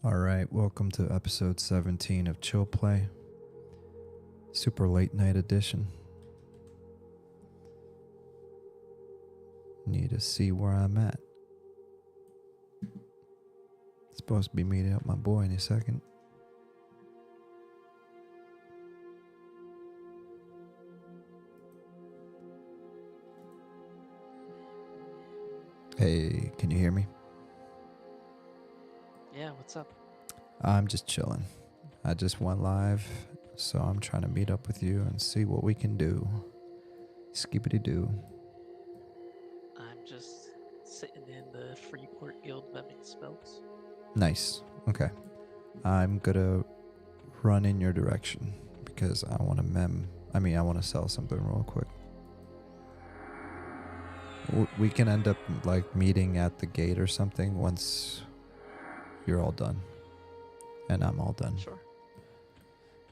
Alright, welcome to episode 17 of Chill Play. Super late night edition. Need to see where I'm at. Supposed to be meeting up my boy in a second. Hey, can you hear me? Yeah, what's up? I'm just chilling. I just went live, so I'm trying to meet up with you and see what we can do. Skippity doo. I'm just sitting in the Freeport Guild memming spells. Nice. Okay. I'm gonna run in your direction because I want to I want to sell something real quick. We can end up like meeting at the gate or something once you're all done and I'm all done. Sure.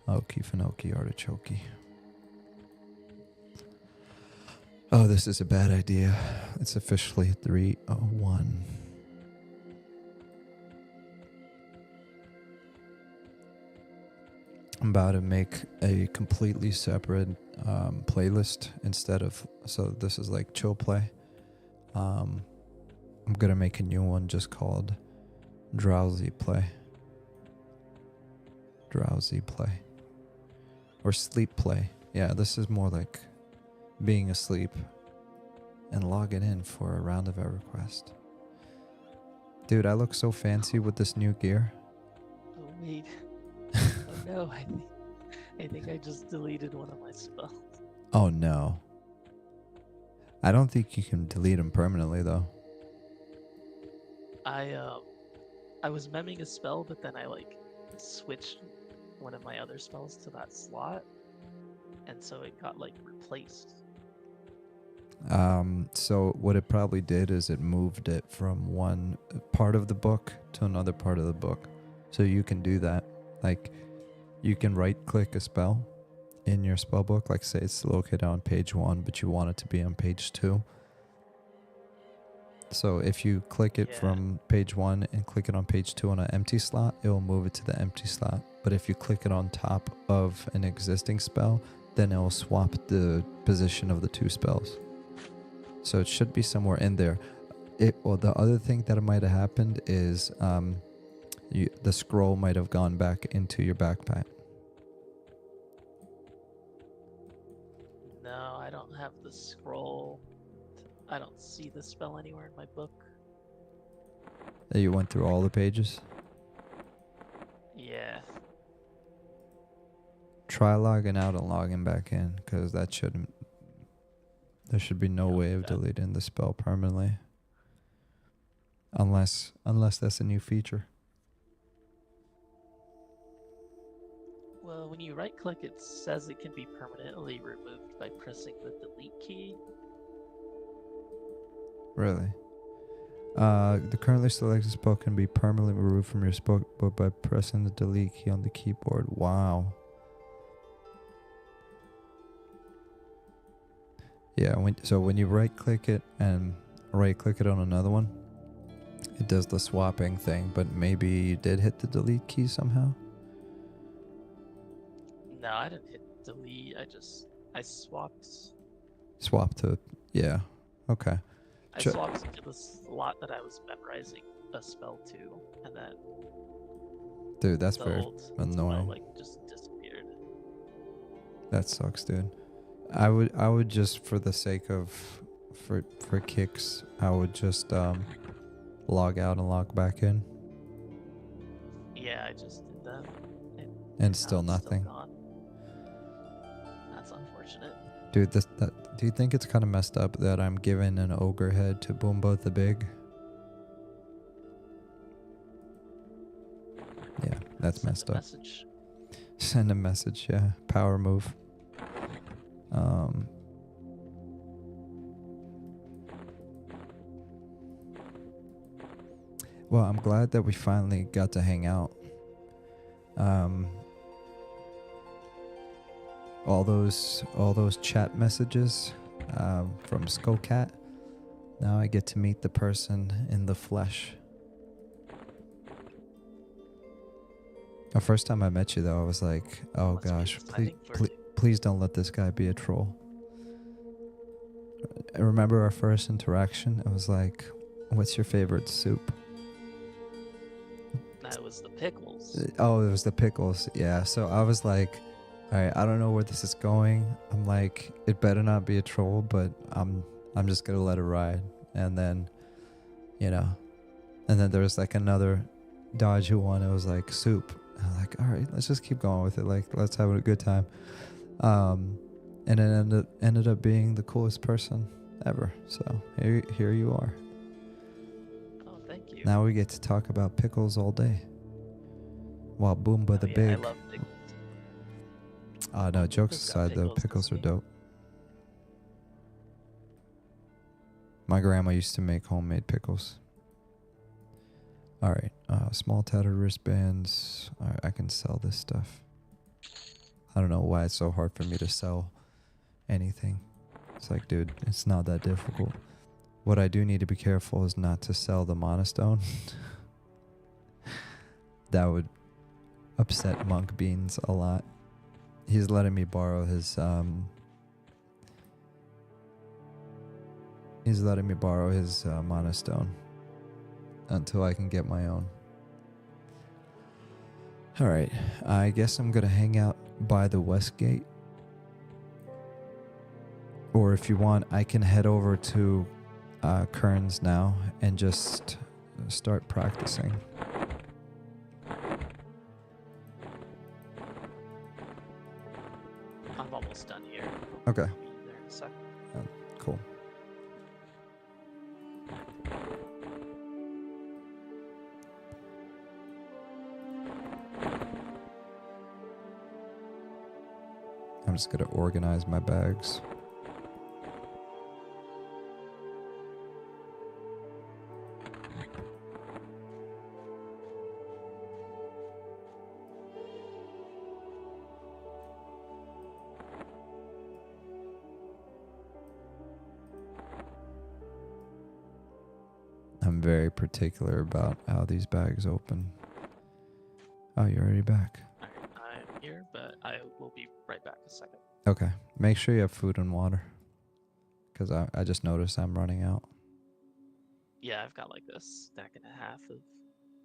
Okie finoki artichoke. Oh, this is a bad idea. It's officially 3:01. I'm about to make a completely separate playlist instead of, so this is like chill play. I'm gonna make a new one just called drowsy play or sleep play. Yeah, this is more like being asleep and logging in for a round of EverQuest. Dude, I look so fancy with this new gear. Oh wait. Oh no, I think I just deleted one of my spells. Oh no. I don't think you can delete them permanently though. I was memming a spell, but then I switched one of my other spells to that slot, and so it got replaced. So what it probably did is it moved it from one part of the book to another part of the book. So you can do that. Like, you can right click a spell in your spell book, like say it's located on page 1, but you want it to be on page 2. So if you click it from page 1 and click it on page 2 on an empty slot, it will move it to the empty slot. But if you click it on top of an existing spell, then it will swap the position of the two spells. So it should be somewhere in there. The other thing that might have happened is the scroll might have gone back into your backpack. No, I don't have the scroll. I don't see the spell anywhere in my book. You went through all the pages? Yeah. Try logging out and logging back in, because there should be no way of deleting the spell permanently. Unless that's a new feature. Well, when you right click, it says it can be permanently removed by pressing the delete key. Really? The currently selected spell can be permanently removed from your spell book by pressing the delete key on the keyboard. Wow. Yeah, when you right click it and right click it on another one, it does the swapping thing, but maybe you did hit the delete key somehow? No, I didn't hit delete. I swapped. Swap to, yeah, okay. I swapped into the slot that I was memorizing a spell to, and then dude, that's very annoying. Spell, just disappeared. That sucks, dude. I would just, for the sake of for kicks, I would just log out and log back in. Yeah, I just did that. And still nothing. Still gone. That's unfortunate. Dude, do you think it's kind of messed up that I'm giving an ogre head to Boombo the Big? Yeah, that's messed up. Message. Send a message, yeah. Power move. Well, I'm glad that we finally got to hang out. All those chat messages from Skullcat. Now I get to meet the person in the flesh. The first time I met you, though, I was like, oh Must be gosh, exciting for you. please don't let this guy be a troll. I remember our first interaction. It was like, what's your favorite soup? That was the pickles. Oh, it was the pickles. Yeah. So I was like, all right, I don't know where this is going. I'm like, it better not be a troll, but I'm just gonna let it ride. And then, you know, and then there was like another dodgy one. It was like soup. I'm like, all right, let's just keep going with it. Like, let's have a good time. And it ended up being the coolest person ever. So here you are. Oh, thank you. Now we get to talk about pickles all day. While Boomba the yeah, Big. I love pickles. No, jokes Who's got aside, though, pickles pickles this are game? dope. My grandma used to make homemade pickles. All right, small tattered wristbands. All right, I can sell this stuff. I don't know why it's so hard for me to sell anything. It's like, dude, it's not that difficult. What I do need to be careful is not to sell the monostone. That would upset Monk Beans a lot. He's letting me borrow his monostone until I can get my own. All right, I guess I'm gonna hang out by the west gate, or if you want, I can head over to Kearns now and just start practicing. I'm almost done here. Okay. I'll be there in a second. Cool. I'm just gonna organize my bags. I'm very particular about how these bags open. Oh, you're already back. Alright, I'm here, but I will be right back a second. Okay. Make sure you have food and water. Because I just noticed I'm running out. Yeah, I've got like a stack and a half of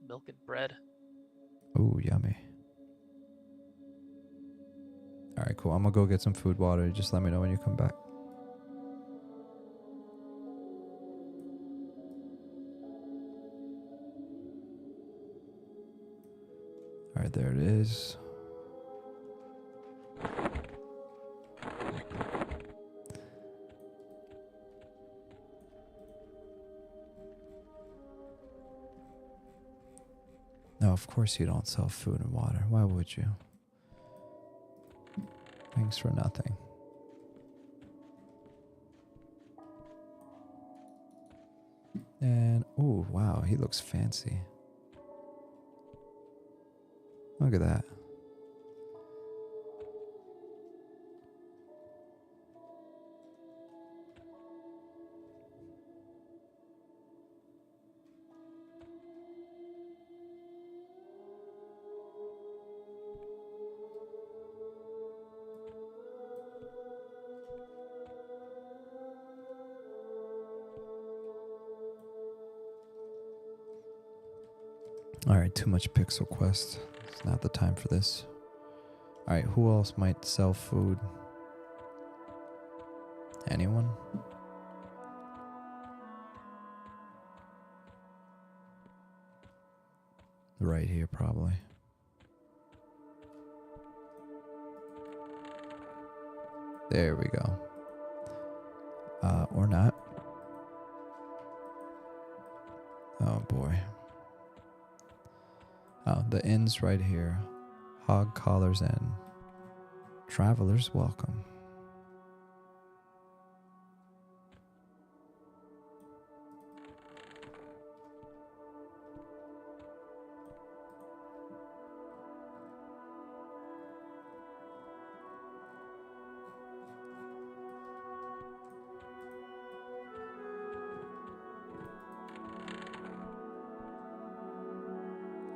milk and bread. Ooh, yummy. Alright, cool. I'm gonna go get some food, water. Just let me know when you come back. Alright, there it is. No, of course you don't sell food and water. Why would you? Thanks for nothing. And, ooh, wow, he looks fancy. Look at that. Alright, too much Pixel Quest. It's not the time for this. Alright, who else might sell food? Anyone? Right here, probably. There we go. Or not. Oh boy. Oh, the inn's right here. Hog Collars Inn. Travelers welcome.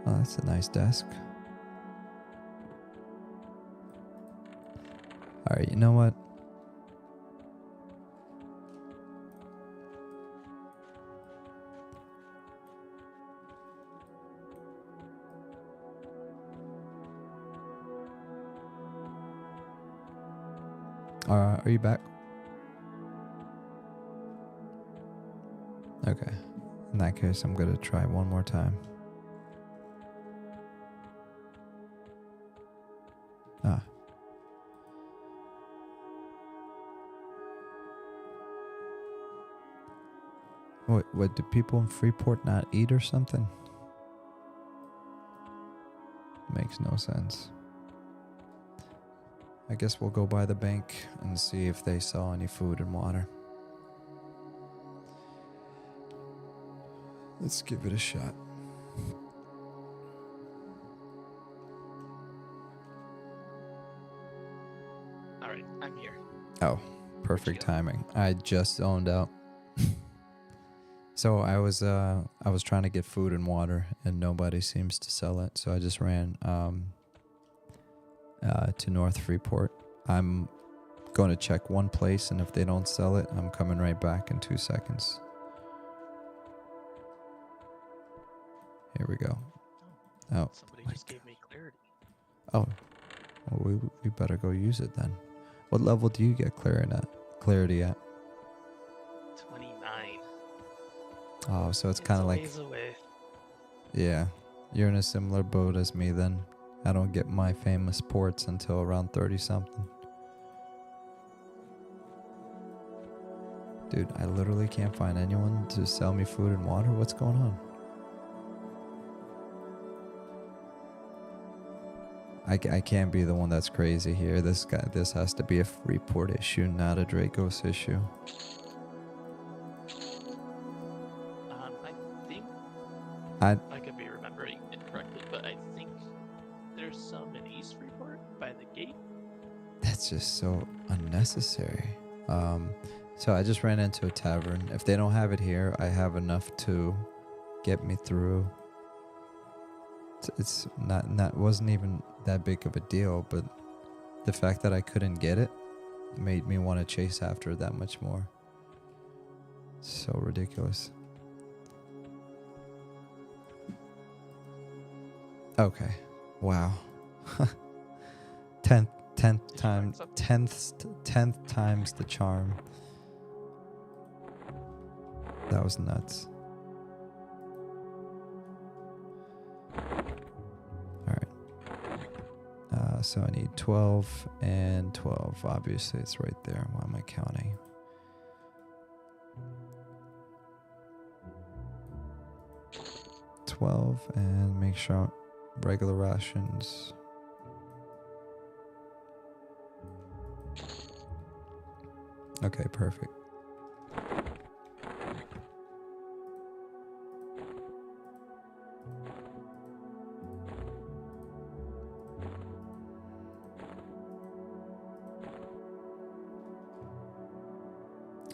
Oh, that's a nice desk. Alright, you know what? Are you back? Okay. In that case, I'm gonna try one more time. Ah. What, do people in Freeport not eat or something? Makes no sense. I guess we'll go by the bank and see if they saw any food and water. Let's give it a shot. Alright, I'm here. Oh, perfect timing. I just zoned out. So I was trying to get food and water and nobody seems to sell it. So I just ran to North Freeport. I'm going to check one place, and if they don't sell it, I'm coming right back in 2 seconds. Here we go. Oh, somebody just gave me clarity. Oh, well, we better go use it then. What level do you get clarity at? 29. Oh, so it's kind of like, away. Yeah, you're in a similar boat as me then. I don't get my famous ports until around 30 something. Dude, I literally can't find anyone to sell me food and water. What's going on? I can't be the one that's crazy here. This has to be a Freeport issue, not a Draekos issue. I could be remembering incorrectly, but I think there's some in East Freeport by the gate. That's just so unnecessary. So I just ran into a tavern. If they don't have it here, I have enough to get me through. It's not wasn't even that big of a deal, but the fact that I couldn't get it made me want to chase after it that much more. So ridiculous. Okay. Wow. 10th times the charm. That was nuts. Alright. So I need 12 and 12. Obviously, it's right there. Why am I counting? $12 and make sure regular rations. Okay, perfect.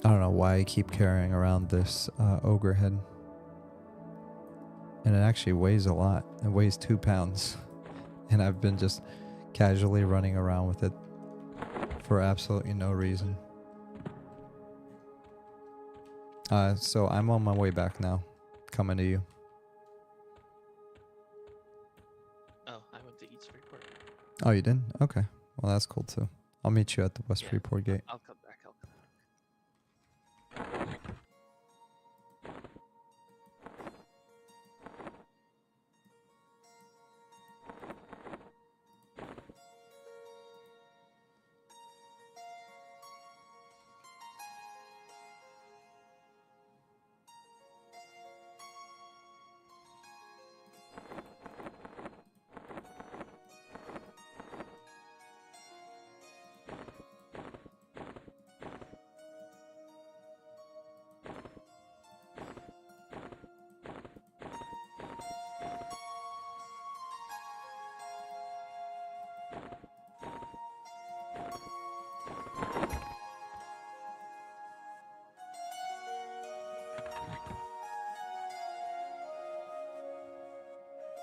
I don't know why I keep carrying around this ogre head. And it actually weighs a lot. It weighs 2 pounds. And I've been just casually running around with it for absolutely no reason. So I'm on my way back now. Coming to you. Oh, I went to East Freeport. Oh, you did? Okay. Well, that's cool too. I'll meet you at the West Freeport gate. I'll come back.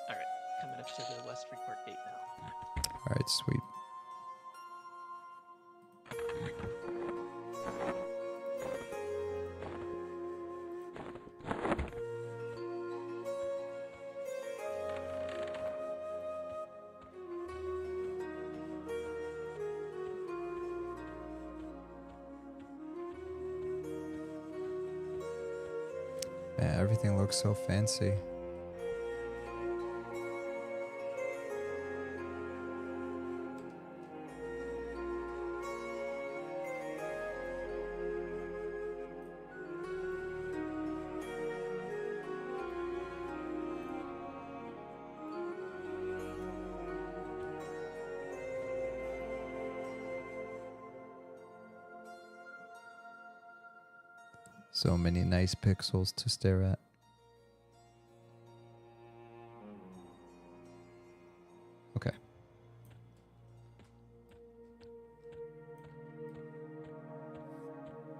Alright, coming up to the West Freeport gate now. Alright, sweet. everything looks so fancy. So many nice pixels to stare at. Okay.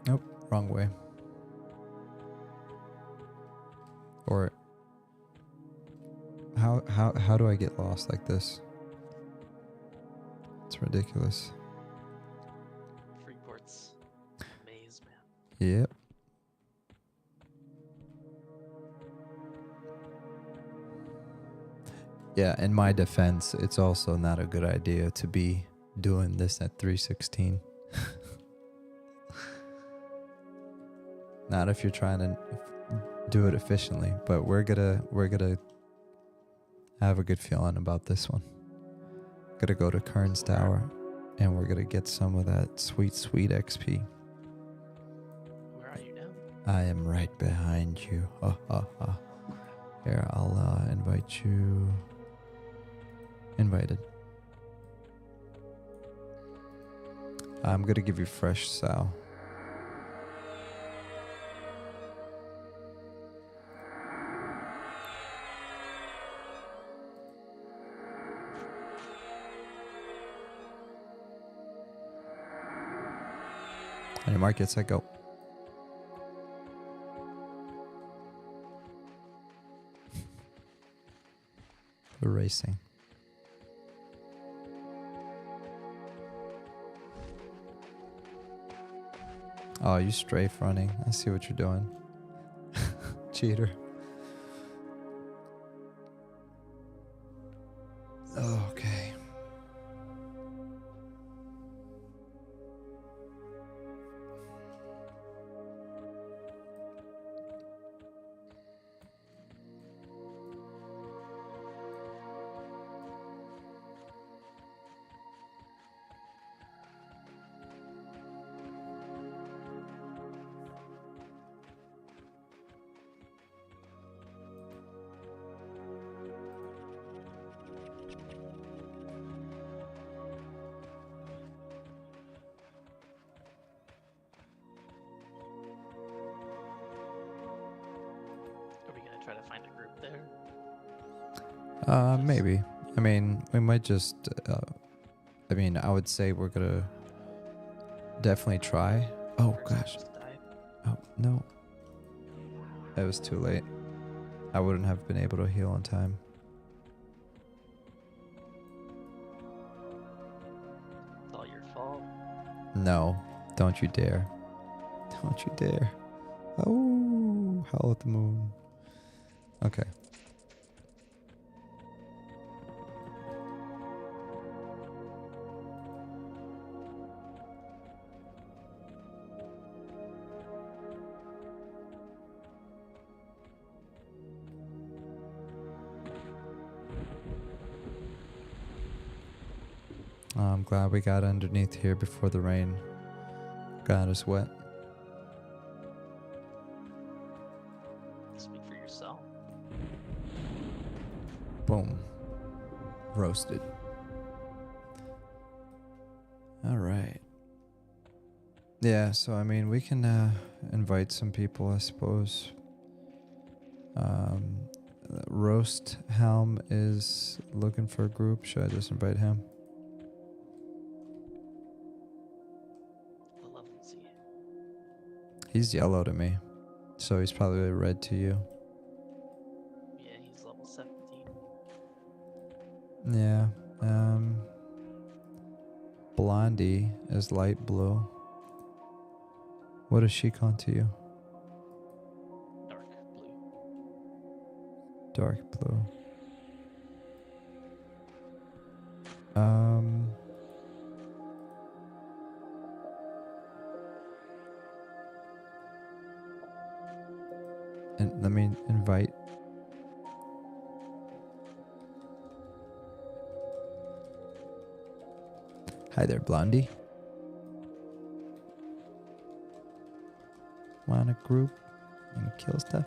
Nope, wrong way. Or how do I get lost like this? It's ridiculous. Freeport's a maze, man. Yep. Yeah, in my defense, it's also not a good idea to be doing this at 316. Not if you're trying to do it efficiently, but we're gonna have a good feeling about this one. Gonna go to Kern's Tower, and we're gonna get some of that sweet XP. Where are you now? I am right behind you. Here, I'll invite you. Invited. I'm gonna give you fresh Sal. On your mark, get set, go. We're racing. Oh, you strafe running. I see what you're doing. Cheater. Okay. Are we gonna try to find a group there? Maybe. I mean, we might just, I mean, I would say we're gonna definitely try. Oh, gosh. Just died. Oh, no. It was too late. I wouldn't have been able to heal in time. It's all your fault. No, don't you dare. Don't you dare. Oh, howl at the moon. Okay. I'm glad we got underneath here before the rain got us wet. Speak for yourself. Boom. Roasted. All right. Yeah, so I mean, we can invite some people, I suppose. Roast Helm is looking for a group. Should I just invite him? The level Z. He's yellow to me, so he's probably red to you. Yeah, he's level 17. Yeah. Blondie is light blue. What is she con to you? Dark blue. Dark blue. And Let me invite. Hi there, Blondie. Wanna group and kill stuff?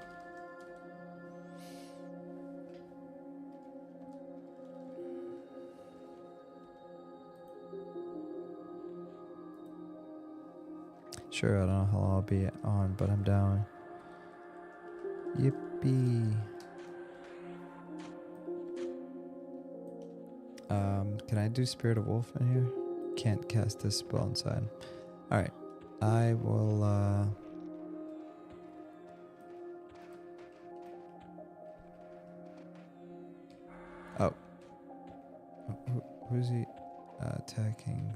Sure, I don't know how long I'll be on, but I'm down. Yippee. Can I do Spirit of Wolf in here? Can't cast this spell inside. Alright. I will, Oh. Who's he attacking?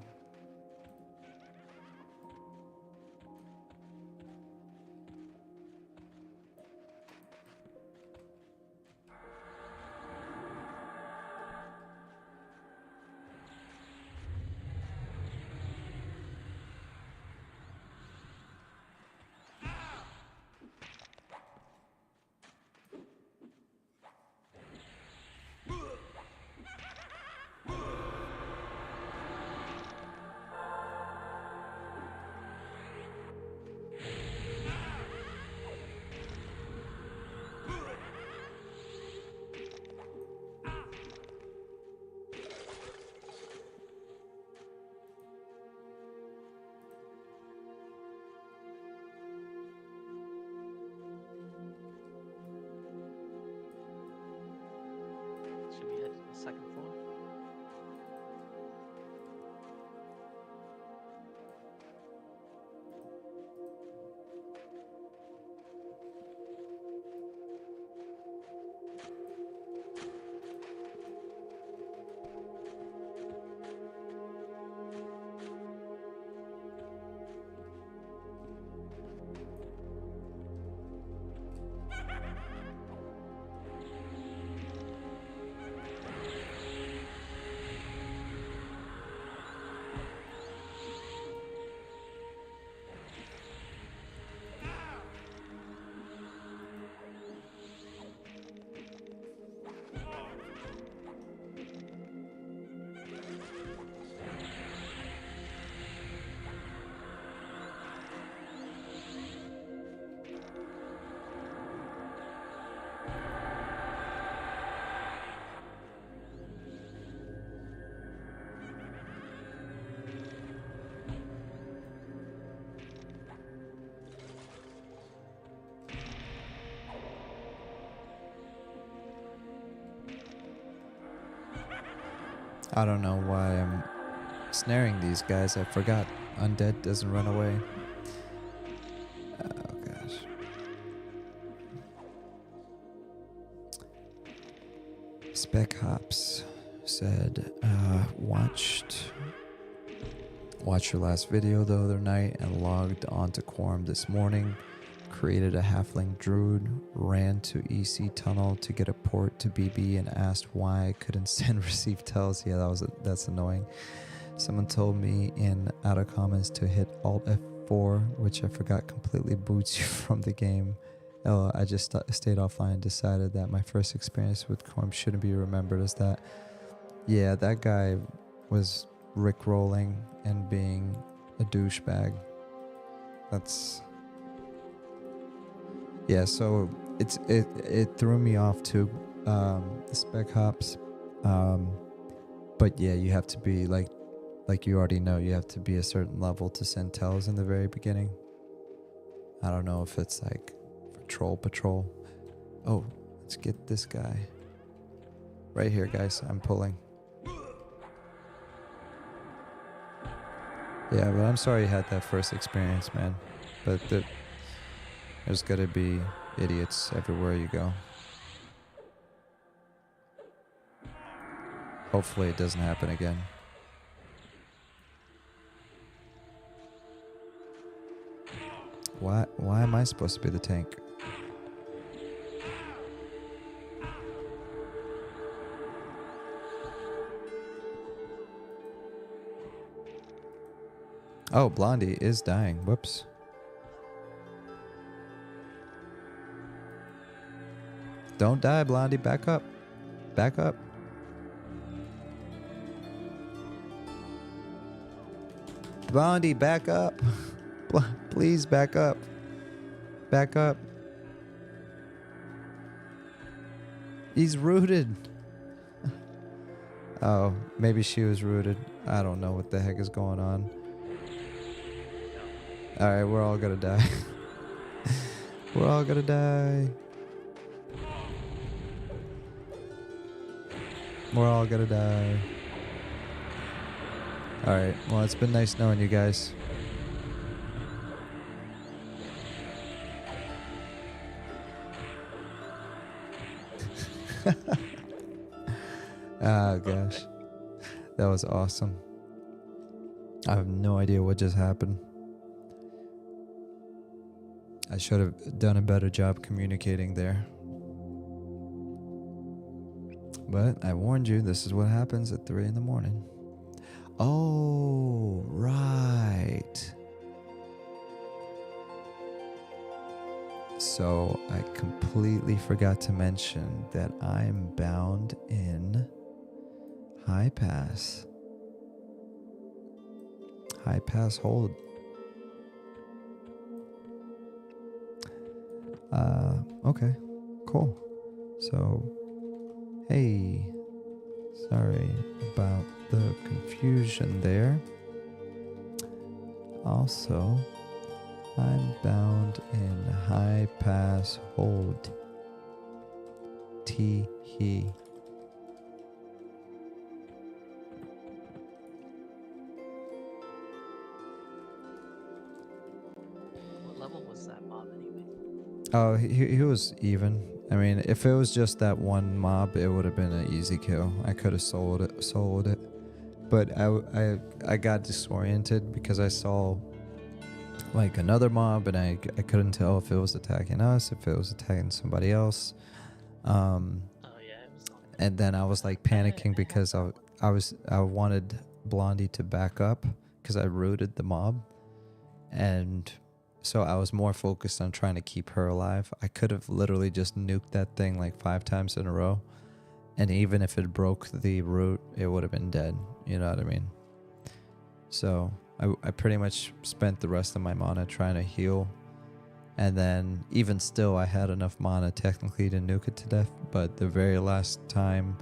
Should we head to the second floor? I don't know why I'm snaring these guys. I forgot. Undead doesn't run away. Oh gosh. Spec Hops said, watched your last video the other night and logged onto Quarm this morning. Created a halfling druid, ran to EC tunnel to get a port to BB and asked why I couldn't send receive tells. Yeah, that's annoying. Someone told me in out of comments to hit Alt F4, which I forgot completely boots you from the game. I just stayed offline and decided that my first experience with Quarm shouldn't be remembered as that. Yeah, that guy was rickrolling and being a douchebag. That's... Yeah, so it threw me off too, the Spec Hops. But yeah, you have to be like you already know, you have to be a certain level to send tells in the very beginning. I don't know if it's like for troll patrol. Oh, let's get this guy. Right here, guys, I'm pulling. Yeah, but I'm sorry you had that first experience, man. But there's gotta be idiots everywhere you go. Hopefully it doesn't happen again. Why am I supposed to be the tank? Oh, Blondie is dying. Whoops. Don't die, Blondie. Back up. Back up. Blondie, back up. Please back up. Back up. He's rooted. Oh, maybe she was rooted. I don't know what the heck is going on. Alright, we're all gonna die. We're all gonna die. We're all gonna die. Alright, well, it's been nice knowing you guys. Oh gosh, that was awesome. I have no idea what just happened. I should have done a better job communicating there. But I warned you, this is what happens at 3 in the morning. Oh, right. So I completely forgot to mention that I'm bound in high pass. High pass hold. Okay, cool. So, hey, sorry about the confusion there. Also, I'm bound in high pass hold. Tee-hee. What level was that mob anyway? Oh, he was even. I mean, if it was just that one mob, it would have been an easy kill. I could have soloed it. But I got disoriented because I saw like another mob and I couldn't tell if it was attacking us, if it was attacking somebody else. Oh yeah, it was on. And then I was like panicking because I wanted Blondie to back up because I rooted the mob. And so I was more focused on trying to keep her alive. I could have literally just nuked that thing like 5 times in a row. And even if it broke the root, it would have been dead. You know what I mean? So I pretty much spent the rest of my mana trying to heal. And then even still, I had enough mana technically to nuke it to death. But the very last time,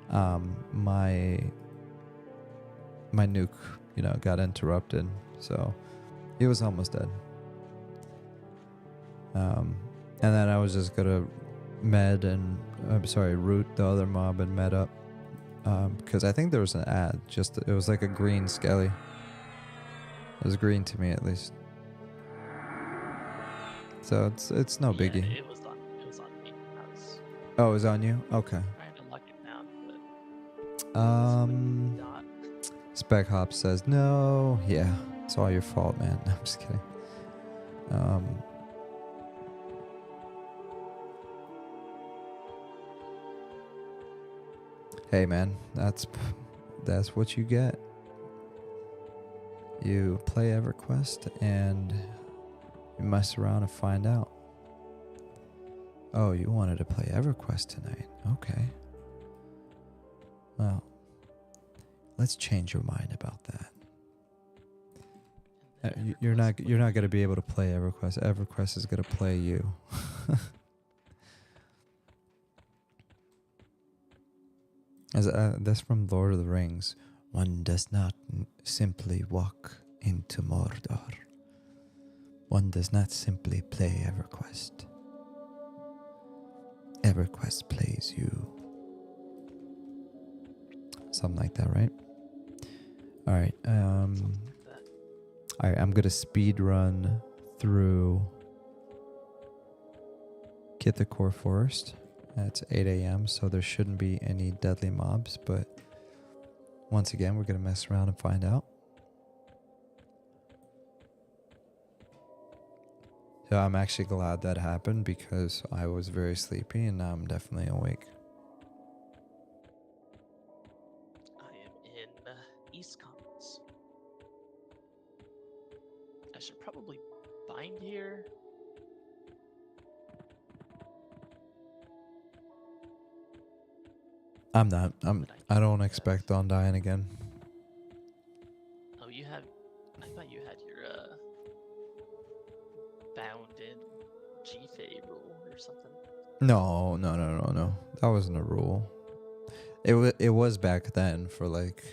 my nuke, got interrupted. So he was almost dead. And then I was just gonna root the other mob and med up. Because I think there was an ad. It was like a green skelly. It was green to me at least. So it's no biggie. Yeah, it was on me. Oh, it was on you? Okay. Trying to lock it down, but not. Spec Hop says no. Yeah, it's all your fault, man. No, I'm just kidding. Hey man, that's what you get. You play EverQuest and you mess around and find out. Oh, you wanted to play EverQuest tonight. Okay. Well, let's change your mind about that. You're not going to be able to play EverQuest. EverQuest is going to play you. That's from Lord of the Rings. One does not simply walk into Mordor. One does not simply play EverQuest. EverQuest plays you. Something like that, right? Alright, alright, I'm gonna speed run through Get the Core Forest. It's 8 a.m., so there shouldn't be any deadly mobs, but once again, we're gonna mess around and find out. So I'm actually glad that happened because I was very sleepy and now I'm definitely awake. I am in East Commons. I should probably bind here. I'm not. But I don't guess. expect on dying again. Oh, you have. I thought you had your bound in GFA rule or something. No. That wasn't a rule. It was back then for like,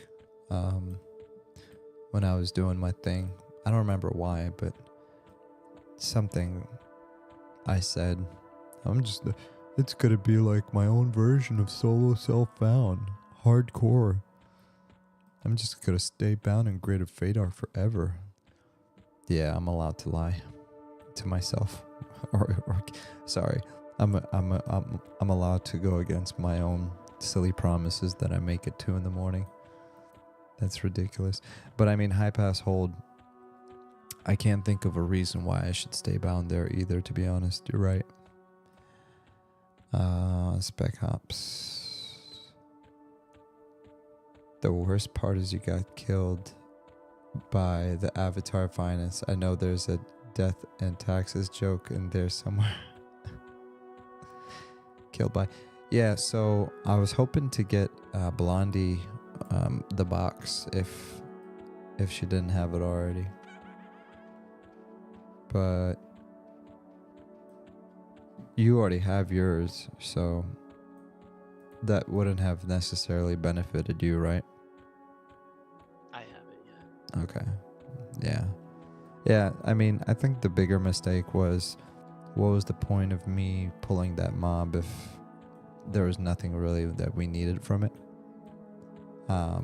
when I was doing my thing. I don't remember why, but something I said. It's gonna be like my own version of solo self-bound, hardcore. I'm just gonna stay bound in Grid of Fadar forever. Yeah, I'm allowed to lie to myself. Sorry, I'm allowed to go against my own silly promises that I make at 2 a.m. That's ridiculous. But I mean, high pass hold. I can't think of a reason why I should stay bound there either. To be honest, you're right. Spec hops. The worst part is you got killed by the Avatar Finance. I know there's a death and taxes joke in there somewhere. Killed by. Yeah, so I was hoping to get Blondie the box if she didn't have it already. But you already have yours, so that wouldn't have necessarily benefited you, right? I have it, yeah. Okay. Yeah. Yeah, I mean, I think the bigger mistake was, what was the point of me pulling that mob if there was nothing really that we needed from it?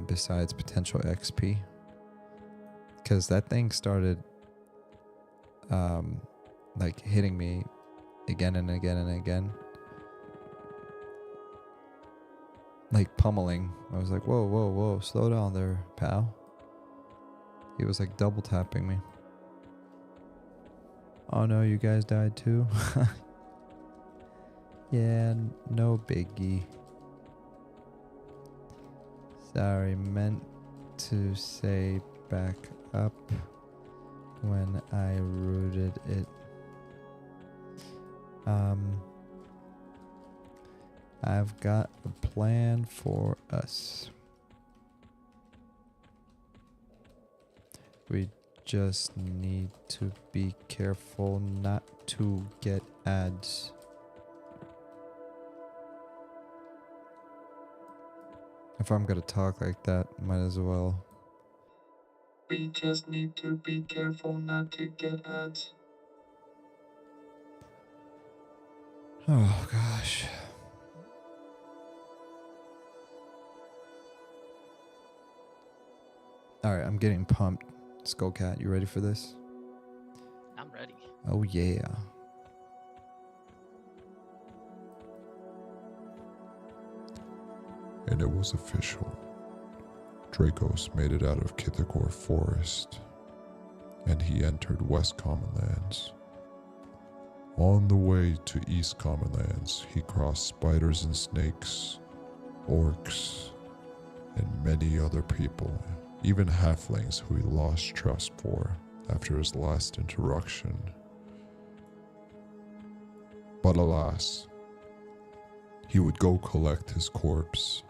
Besides potential XP. Because that thing started like hitting me again and again and again. Like pummeling. I was like, whoa, slow down there, pal. He was like double tapping me. Oh no, you guys died too? Yeah, no biggie. Sorry, meant to say back up when I rooted it. I've got a plan for us. We just need to be careful not to get ads. If I'm gonna talk like that, might as well. We just need to be careful not to get ads. Oh gosh. Alright, I'm getting pumped. Skullcat, you ready for this? I'm ready. Oh yeah. And it was official. Draekos made it out of Kithakor Forest, and he entered West Common Lands. On the way to East Common Lands, he crossed spiders and snakes, orcs, and many other people, even halflings who he lost trust for after his last interaction. But alas, he would go collect his corpse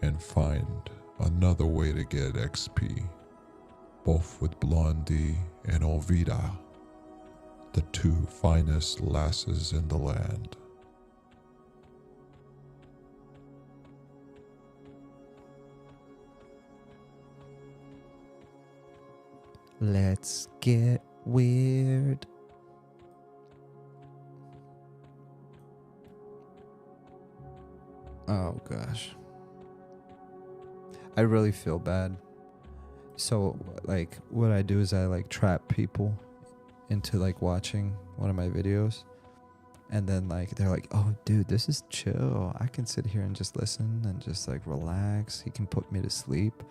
and find another way to get XP, both with Blondie and Olvida, the two finest lasses in the land. Let's get weird. Oh gosh. I really feel bad. So like what I do is I like trap people into like watching one of my videos, and then like they're like, oh dude, this is chill, I can sit here and just listen and just like relax, he can put me to sleep.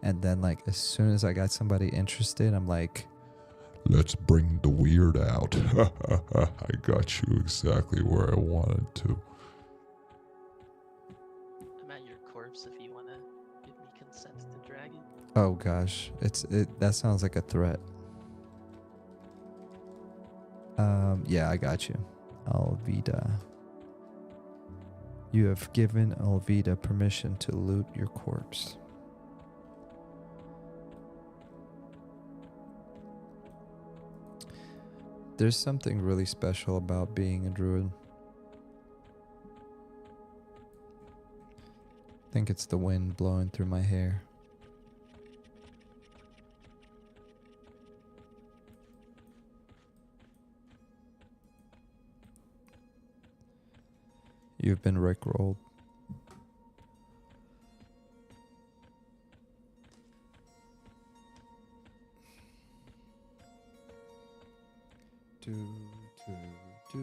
And then like as soon as I got somebody interested, I'm like, let's bring the weird out. I got you exactly where I wanted to. I'm at your corpse if you want to give me consent to drag it. oh gosh, that sounds like a threat. Yeah, I got you. Olvida. You have given Olvida permission to loot your corpse. There's something really special about being a druid. I think it's the wind blowing through my hair. You've been rickrolled. Do, do, do,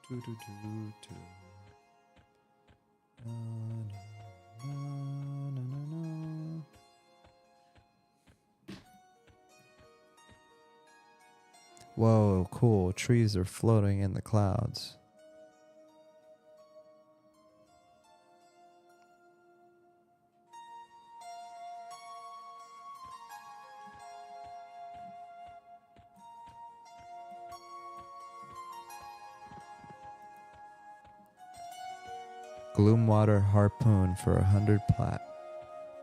do, do, do, do. Na, na, na, na, na. Whoa, cool. Trees are floating in the clouds. Gloomwater Harpoon for 100 plat.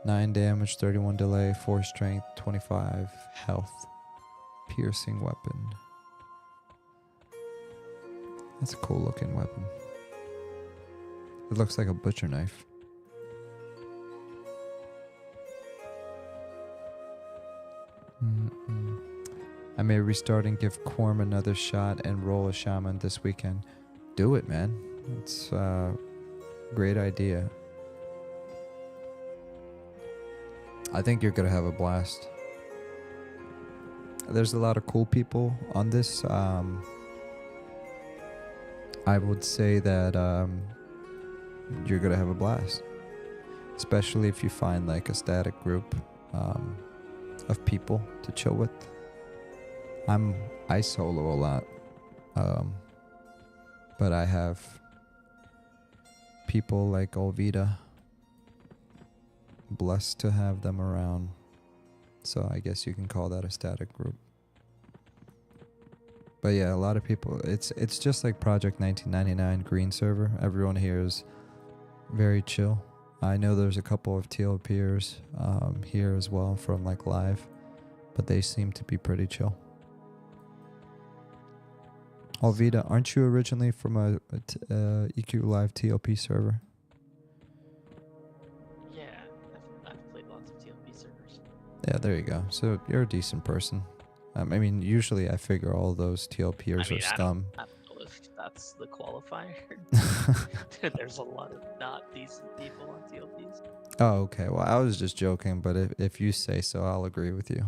9 damage, 31 delay, 4 strength, 25 health. Piercing weapon. That's a cool looking weapon. It looks like a butcher knife. I may restart and give Quarm another shot and roll a shaman this weekend. Do it, man. It's great idea. I think you're gonna have a blast. There's a lot of cool people on this. I would say that you're gonna have a blast, especially if you find like a static group of people to chill with. I solo a lot, but I have people like Olvida. Blessed to have them around. So I guess you can call that a static group. But yeah, a lot of people, it's just like Project 1999 green server. Everyone here is very chill. I know there's a couple of TLPers here as well from like live, but they seem to be pretty chill. Olvida, aren't you originally from a EQ Live TLP server? Yeah, I've played lots of TLP servers. Yeah, there you go. So you're a decent person. I mean, usually I figure all those TLPers are scum. I don't know if that's the qualifier. There's a lot of not decent people on TLPs. Oh, okay. Well, I was just joking, but if you say so, I'll agree with you.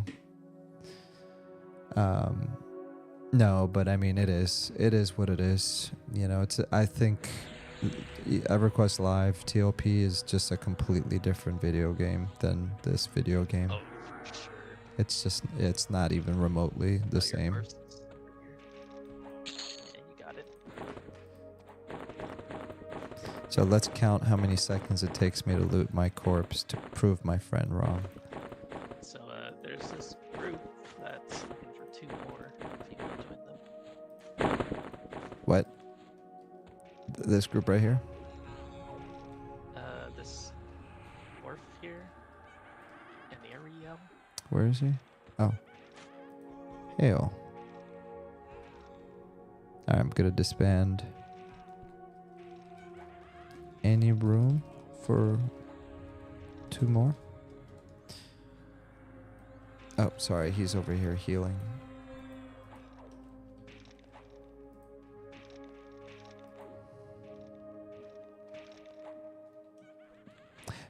No, but I mean, it is what it is. You know, I think EverQuest Live TLP is just a completely different video game than this video game. Oh, for sure. It's not even remotely the same. Yeah, you got it. So let's count how many seconds it takes me to loot my corpse to prove my friend wrong. So there's this group that's looking for 2 more if you want to join them. What? This group right here? This dwarf here in the area. Where is he? Oh. Hail. Alright, I'm gonna disband. Any room for 2 more? Oh, sorry, he's over here healing.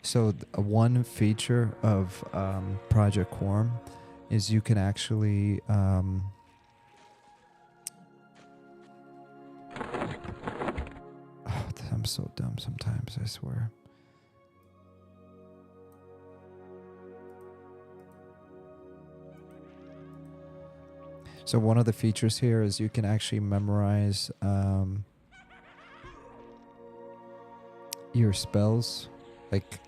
So one feature of Project Quarm is you can actually I'm so dumb sometimes, I swear. So one of the features here is you can actually memorize your spells. Like,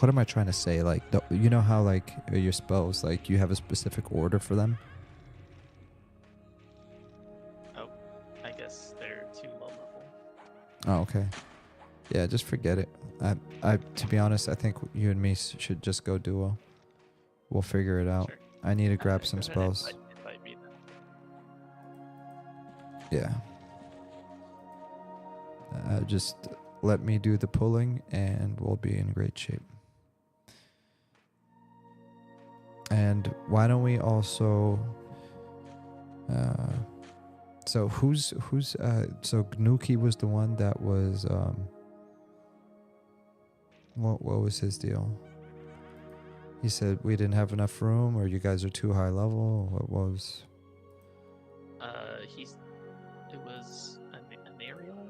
what am I trying to say? Like, you know how like your spells, like you have a specific order for them? Oh, I guess they're too low level. Oh, okay. Yeah, just forget it. To be honest, I think you and me should just go duo. We'll figure it out. Sure. I need to grab Okay, some go ahead and spells. invite me then. Yeah. Just let me do the pulling and we'll be in great shape. And why don't we also... so so Gnuki was the one that was... what was his deal? He said we didn't have enough room, or you guys are too high level. What was? It was an aerial.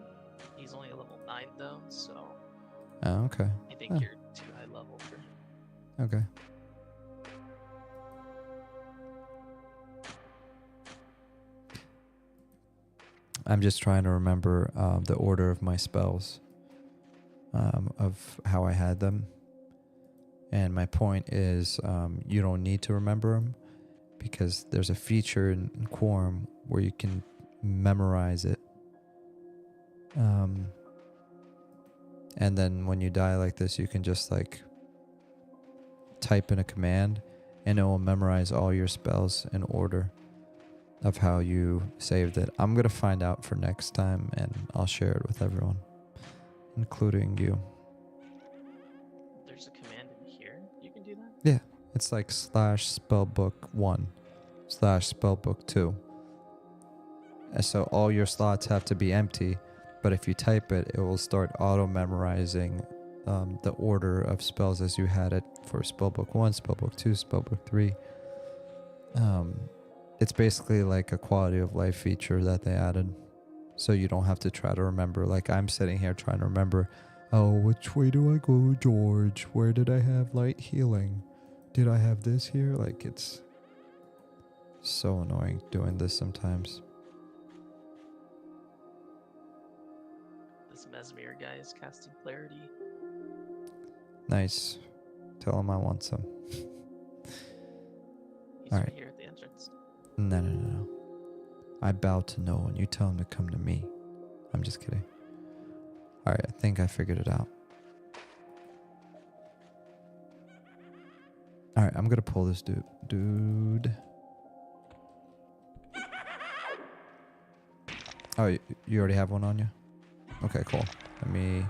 He's only a level 9 though, so. Oh, okay. I think you're too high level for him. Okay. I'm just trying to remember the order of my spells, of how I had them. And my point is, you don't need to remember them because there's a feature in Quarm where you can memorize it. And then when you die like this, you can just like type in a command and it will memorize all your spells in order of how you saved it. I'm going to find out for next time and I'll share it with everyone, including you. There's a command in here. You can do that? Yeah, it's like /spellbook1 /spellbook2. And so all your slots have to be empty, but if you type it, it will start auto-memorizing the order of spells as you had it for spellbook 1, spellbook 2, spellbook 3. It's basically like a quality of life feature that they added, so you don't have to try to remember. Like I'm sitting here trying to remember, oh, which way do I go, George? Where did I have light healing? Did I have this here? Like, it's so annoying doing this sometimes. This Mesmer guy is casting clarity. Nice. Tell him I want some. He's All right right. here at the entrance. No. I bow to no one. You tell him to come to me. I'm just kidding. Alright, I think I figured it out. Alright, I'm gonna pull this dude. Oh, you already have one on you? Okay, cool. Let me...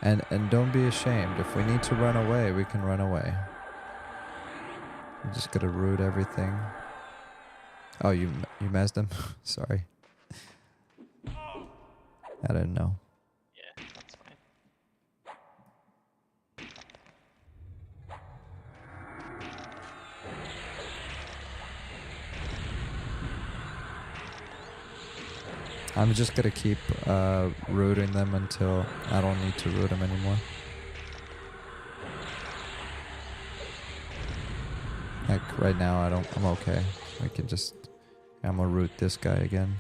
And don't be ashamed. If we need to run away, we can run away. I'm just gonna root everything. Oh, you mezzed him? Sorry. I didn't know. Yeah, that's fine. I'm just gonna keep rooting them until I don't need to root them anymore. Like right now, I'm okay. I can just, I'm gonna root this guy again.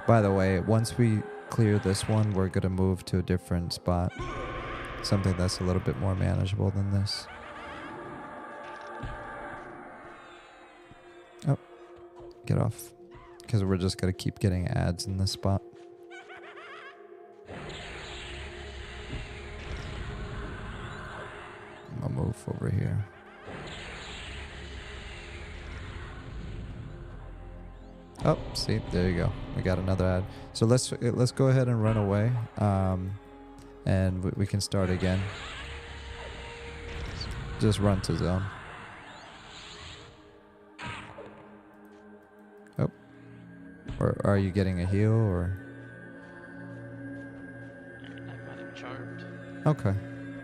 By the way, once we clear this one, we're gonna move to a different spot. Something that's a little bit more manageable than this. Oh, get off. Because we're just gonna keep getting ads in this spot. I'm gonna move over here. Oh, see, there you go. We got another ad. So let's go ahead and run away, and we can start again. Just run to zone. Oh, or are you getting a heal or? I got him charmed. Okay,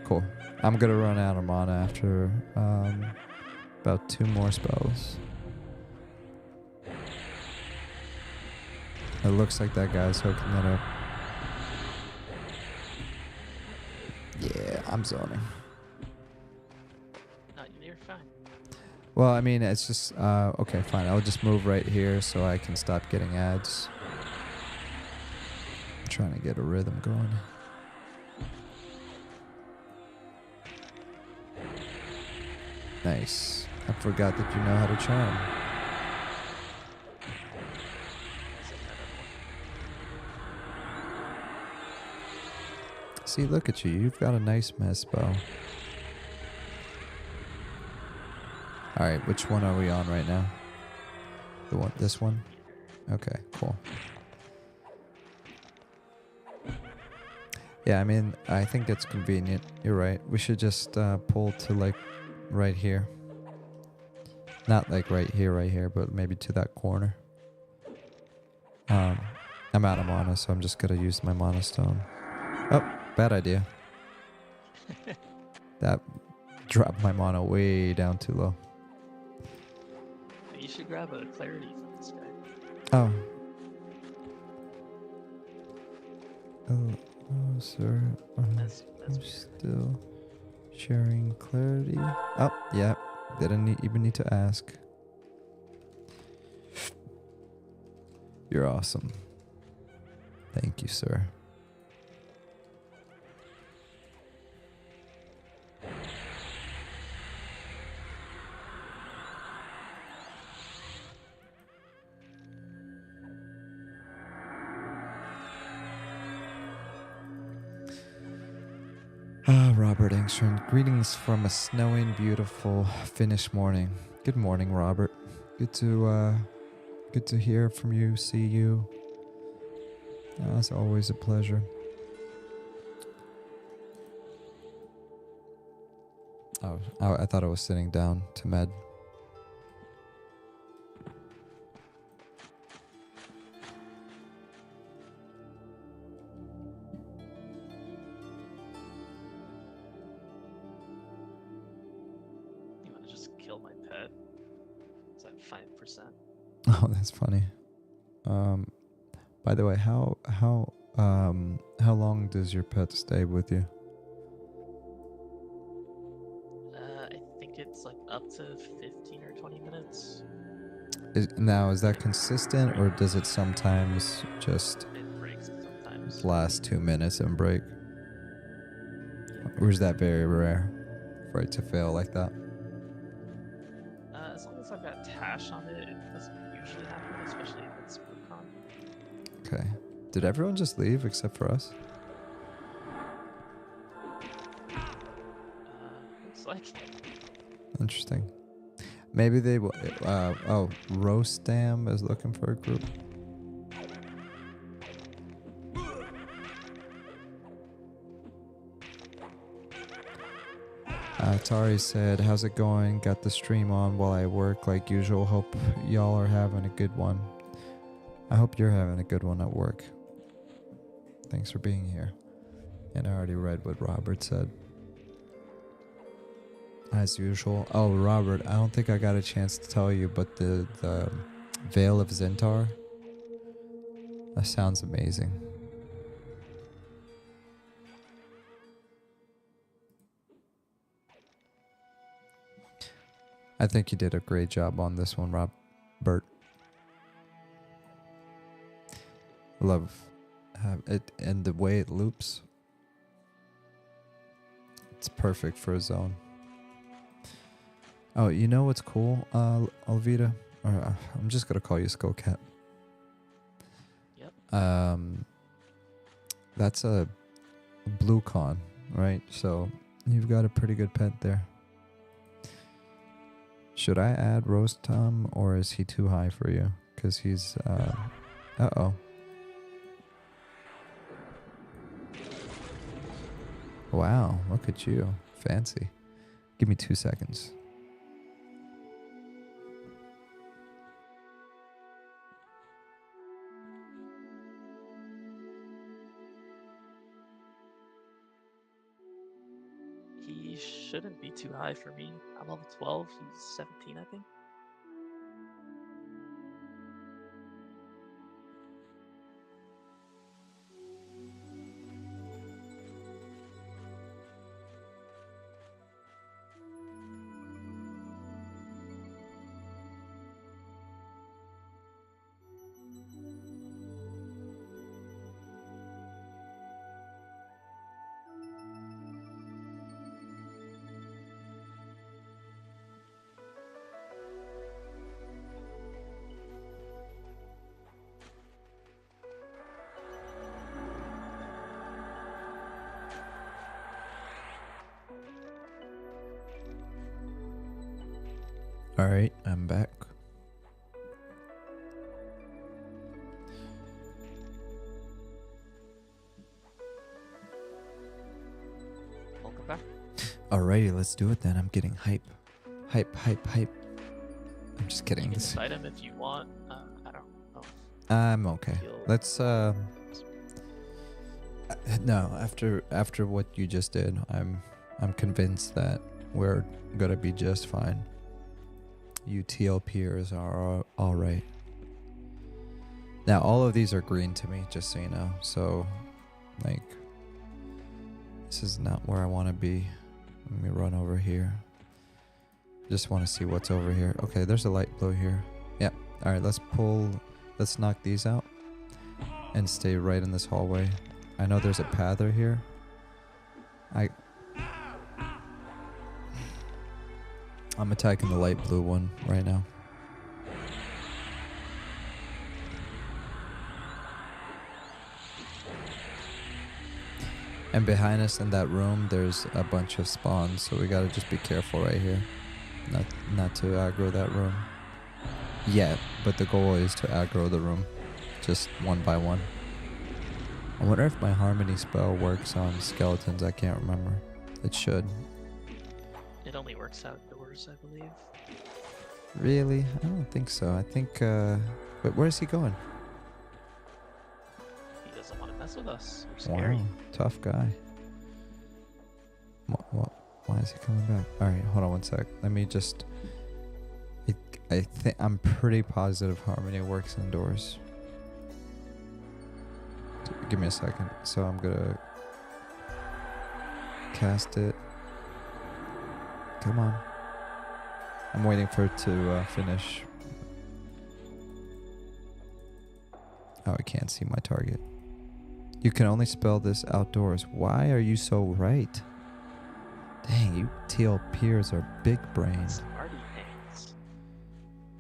cool. I'm gonna run out of mana after about 2 more spells. It looks like that guy's hooking that up. Yeah, I'm zoning. No, you're fine. Well, I mean, it's just, okay, fine. I'll just move right here so I can stop getting ads. I'm trying to get a rhythm going. Nice. I forgot that you know how to charm. See, look at you. You've got a nice mess bow. Alright, which one are we on right now? The one, this one? Okay, cool. Yeah, I mean, I think it's convenient. You're right. We should just pull to like right here. Not like right here, but maybe to that corner. I'm out of mana, so I'm just gonna use my mana stone. Oh, bad idea. That dropped my mana way down too low. You should grab a clarity from this guy. Oh. Oh, sir. That's I'm weird. still sharing clarity. Oh, yeah. Didn't even need to ask. You're awesome. Thank you, sir. Robert Engstrom, greetings from a snowing, beautiful Finnish morning. Good morning, Robert. Good to hear from you, see you. It's always a pleasure. Oh, I thought I was sitting down to med. You want to just kill my pet? It's at 5%. Oh, that's funny. By the way, how long does your pet stay with you? I think it's like up to 15 or 20 minutes. Is that consistent, or does it sometimes just It breaks sometimes. last 2 minutes and break? Or is that very rare for it to fail like that? As long as I've got Tash on it, it doesn't usually happen, especially if it's Procon. Okay. Did everyone just leave except for us? Looks like. Interesting. Maybe they will. Oh, Roastam is looking for a group. Tari said, how's it going? Got the stream on while I work like usual. Hope y'all are having a good one. I hope you're having a good one at work. Thanks for being here. And I already read what Robert said. As usual. Oh, Robert, I don't think I got a chance to tell you, but the Veil of Zentar, that sounds amazing. I think you did a great job on this one, Robert. Love it, and the way it loops. It's perfect for a zone. Oh, you know what's cool, Olvida? Or I'm just gonna call you Skullcat. Yep. That's a blue con, right? So you've got a pretty good pet there. Should I add Roast Tom, or is he too high for you? Because he's uh-oh. Wow, look at you. Fancy. Give me 2 seconds. He shouldn't be too high for me. I'm level 12, he's 17, I think. All right, I'm back. Welcome back. Alrighty, let's do it then. I'm getting hype. Hype. I'm just kidding. You can fight him if you want. I don't know. I'm okay. Feel- Let's no, after what you just did, I'm convinced that we're gonna be just fine. You TLPers are all right. Now all of these are green to me, just so you know. So, like, this is not where I want to be. Let me run over here. Just want to see what's over here. Okay, there's a light blue here. Yep. All right, let's knock these out and stay right in this hallway. I know there's a pather here. I'm attacking the light blue one right now. And behind us in that room, there's a bunch of spawns, so we gotta just be careful right here. Not to aggro that room. Yet, but the goal is to aggro the room. Just one by one. I wonder if my harmony spell works on skeletons. I can't remember. It should. It only works outdoors, I believe. Really? I don't think so. I think, but where's he going? He doesn't want to mess with us. We're scary. Wow, tough guy. Why is he coming back? All right, hold on one sec. Let me just... I'm pretty positive harmony works indoors. Give me a second. So I'm gonna cast it. Come on. I'm waiting for it to finish. Oh, I can't see my target. You can only spell this outdoors. Why are you so right? Dang, you TLPers are big brain. Smarty pants.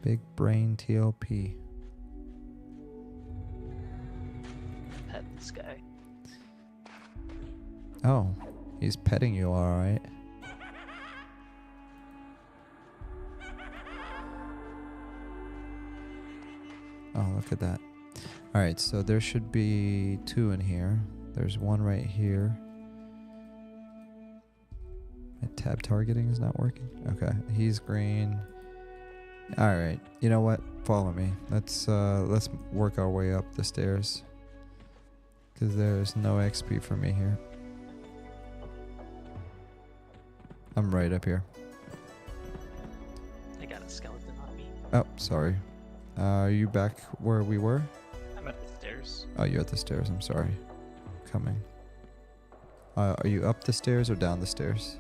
Big brain TLP. Pet this guy. Oh, he's petting you all right. Oh, look at that. All right, so there should be 2 in here. There's one right here. My tab targeting is not working. Okay, he's green. All right, you know what? Follow me. Let's work our way up the stairs. Because there's no XP for me here. I'm right up here. I got a skeleton on me. Oh, sorry. Are you back where we were? I'm at the stairs. Oh, you're at the stairs. I'm sorry. Coming. Are you up the stairs or down the stairs?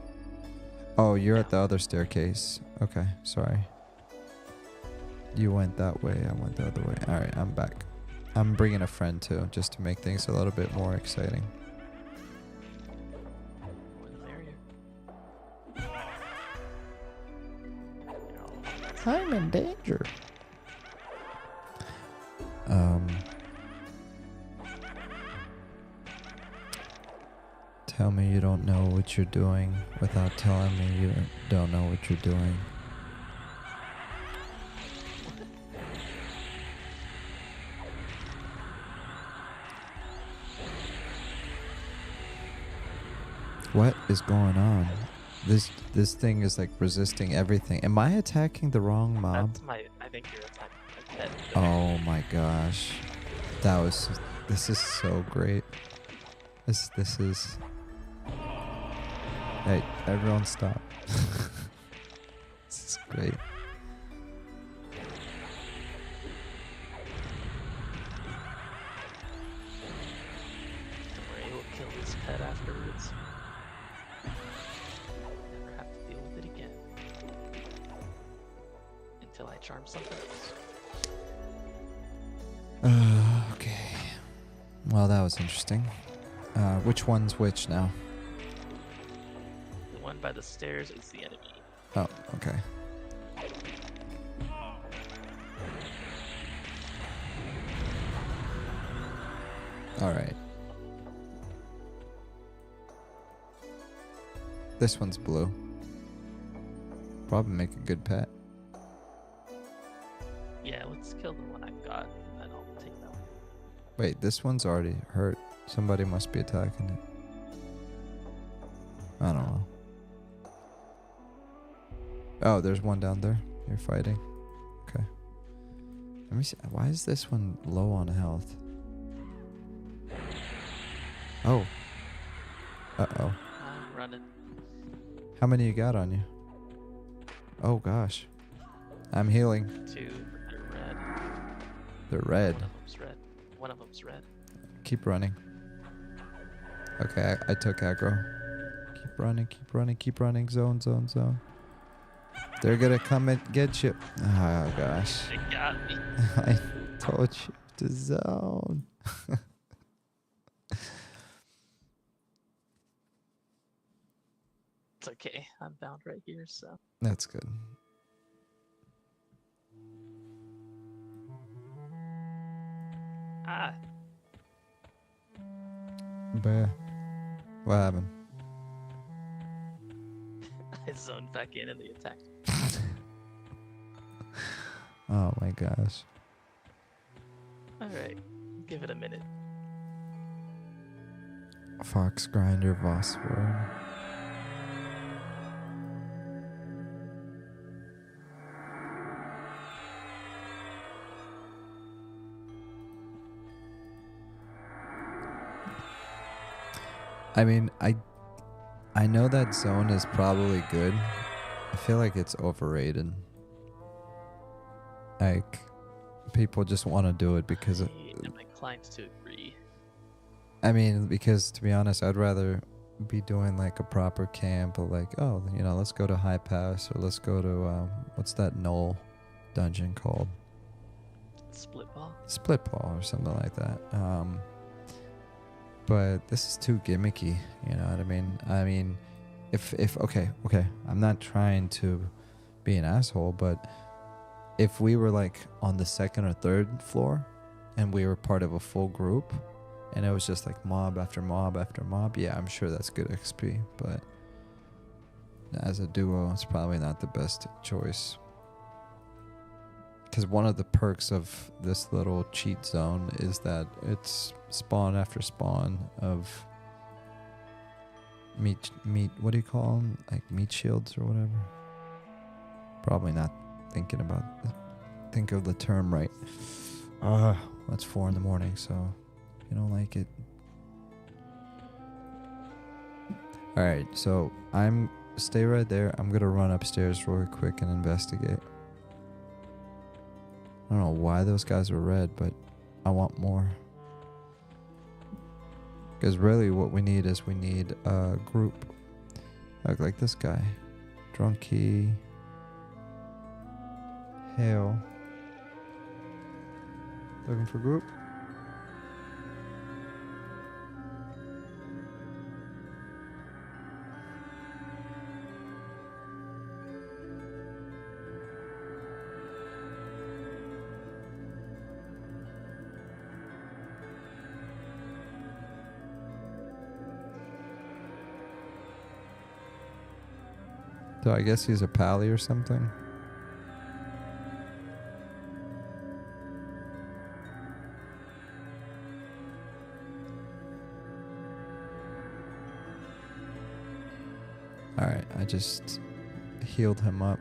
Oh, you're at the other staircase. Okay, sorry. You went that way. I went the other way. All right, I'm back. I'm bringing a friend too, just to make things a little bit more exciting. More the merrier. I'm in danger. Tell me you don't know what you're doing without telling me you don't know what you're doing. What is going on? This thing is like resisting everything. Am I attacking the wrong mob? I think you're attacking my pet. Oh my gosh. This is so great. This is... Hey, everyone stop. This is great. Don't worry, we'll kill this pet afterwards. Never have to deal with it again. Until I charm something else. Okay. Well, that was interesting. Which one's which now? The one by the stairs is the enemy. Oh, okay. All right. This one's blue. Probably make a good pet. let's kill the one I've got, and then I'll take that one. Wait, this one's already hurt. Somebody must be attacking it. I don't know. Oh, there's one down there. You're fighting. Okay. Let me see. Why is this one low on health? Oh. Uh-oh. I'm running. How many you got on you? Oh, gosh. I'm healing. 2, but they're red. They're red. One of them's red. One of them's red. Keep running. Okay, I took aggro. Keep running, keep running, keep running. Zone, zone, zone. They're gonna come and get you. Oh, gosh. They got me. I told you to zone. It's okay. I'm bound right here, so. That's good. Ah, Bah. What happened? I zoned back in and they attacked. Oh my gosh. Alright, give it a minute. Fox grinder Vosper. I mean, I know that zone is probably good. I feel like it's overrated. Like, people just want to do it because I am inclined to agree. I mean, because to be honest, I'd rather be doing like a proper camp or like, oh, you know, let's go to High Pass or let's go to, what's that Knoll dungeon called? Split ball. Split Ball or something like that. But this is too gimmicky, you know what I mean? I mean, if okay, I'm not trying to be an asshole, but if we were like on the second or third floor and we were part of a full group and it was just like mob after mob after mob, yeah, I'm sure that's good XP, but as a duo, it's probably not the best choice. Because one of the perks of this little cheat zone is that it's spawn after spawn of meat, what do you call them? Like meat shields or whatever. Probably not think of the term right. It's 4 a.m, so you don't like it. Alright, so stay right there. I'm gonna run upstairs real quick and investigate. I don't know why those guys were red, but I want more. Because really what we need is a group. Like this guy. Drunky. Hail. Looking for group? So I guess he's a pally or something. Alright, I just healed him up.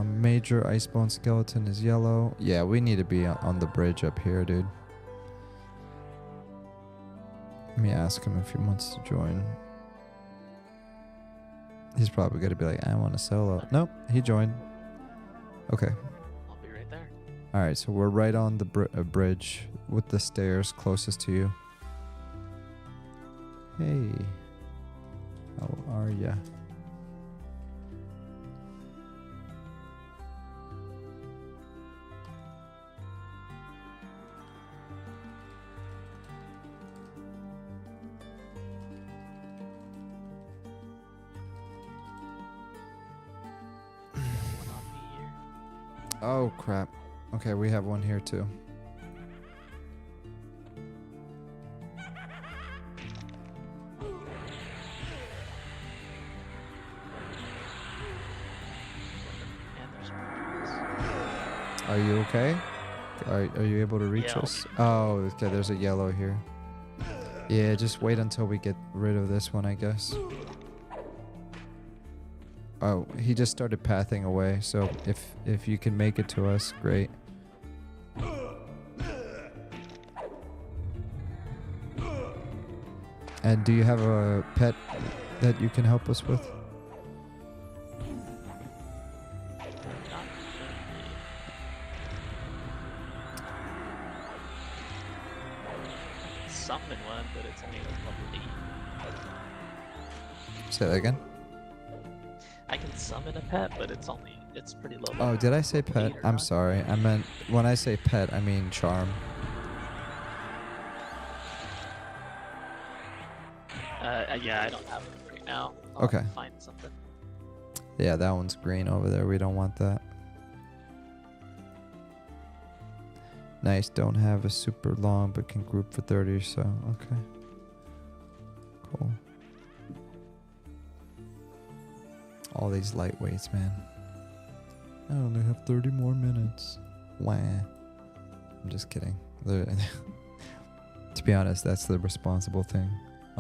Major Icebone Skeleton is yellow. Yeah, we need to be on the bridge up here, dude. Let me ask him if he wants to join. He's probably going to be like, I want to solo. Nope, he joined. Okay. I'll be right there. Alright, so we're right on the bridge with the stairs closest to you. Hey. How are ya? One on me here. Oh, crap. Okay, we have one here too. And there's one. Are you okay? Are you able to reach Yeah. us? Oh, okay, there's a yellow here. Yeah, just wait until we get rid of this one, I guess. Oh, he just started pathing away, so if you can make it to us, great. And do you have a pet that you can help us with? Summon one, but it's only like level 8. Say that again? I can summon a pet, but it's pretty low. Oh, did I say pet? 8 or I'm 9. sorry. I meant, when I say pet, I mean charm. Yeah, I don't have one right now. Okay. Find something. Yeah, that one's green over there. We don't want that. Nice. Don't have a super long, but can group for 30 or so. Okay. Cool. All these lightweights, man. I only have 30 more minutes. Wah. I'm just kidding. To be honest, that's the responsible thing.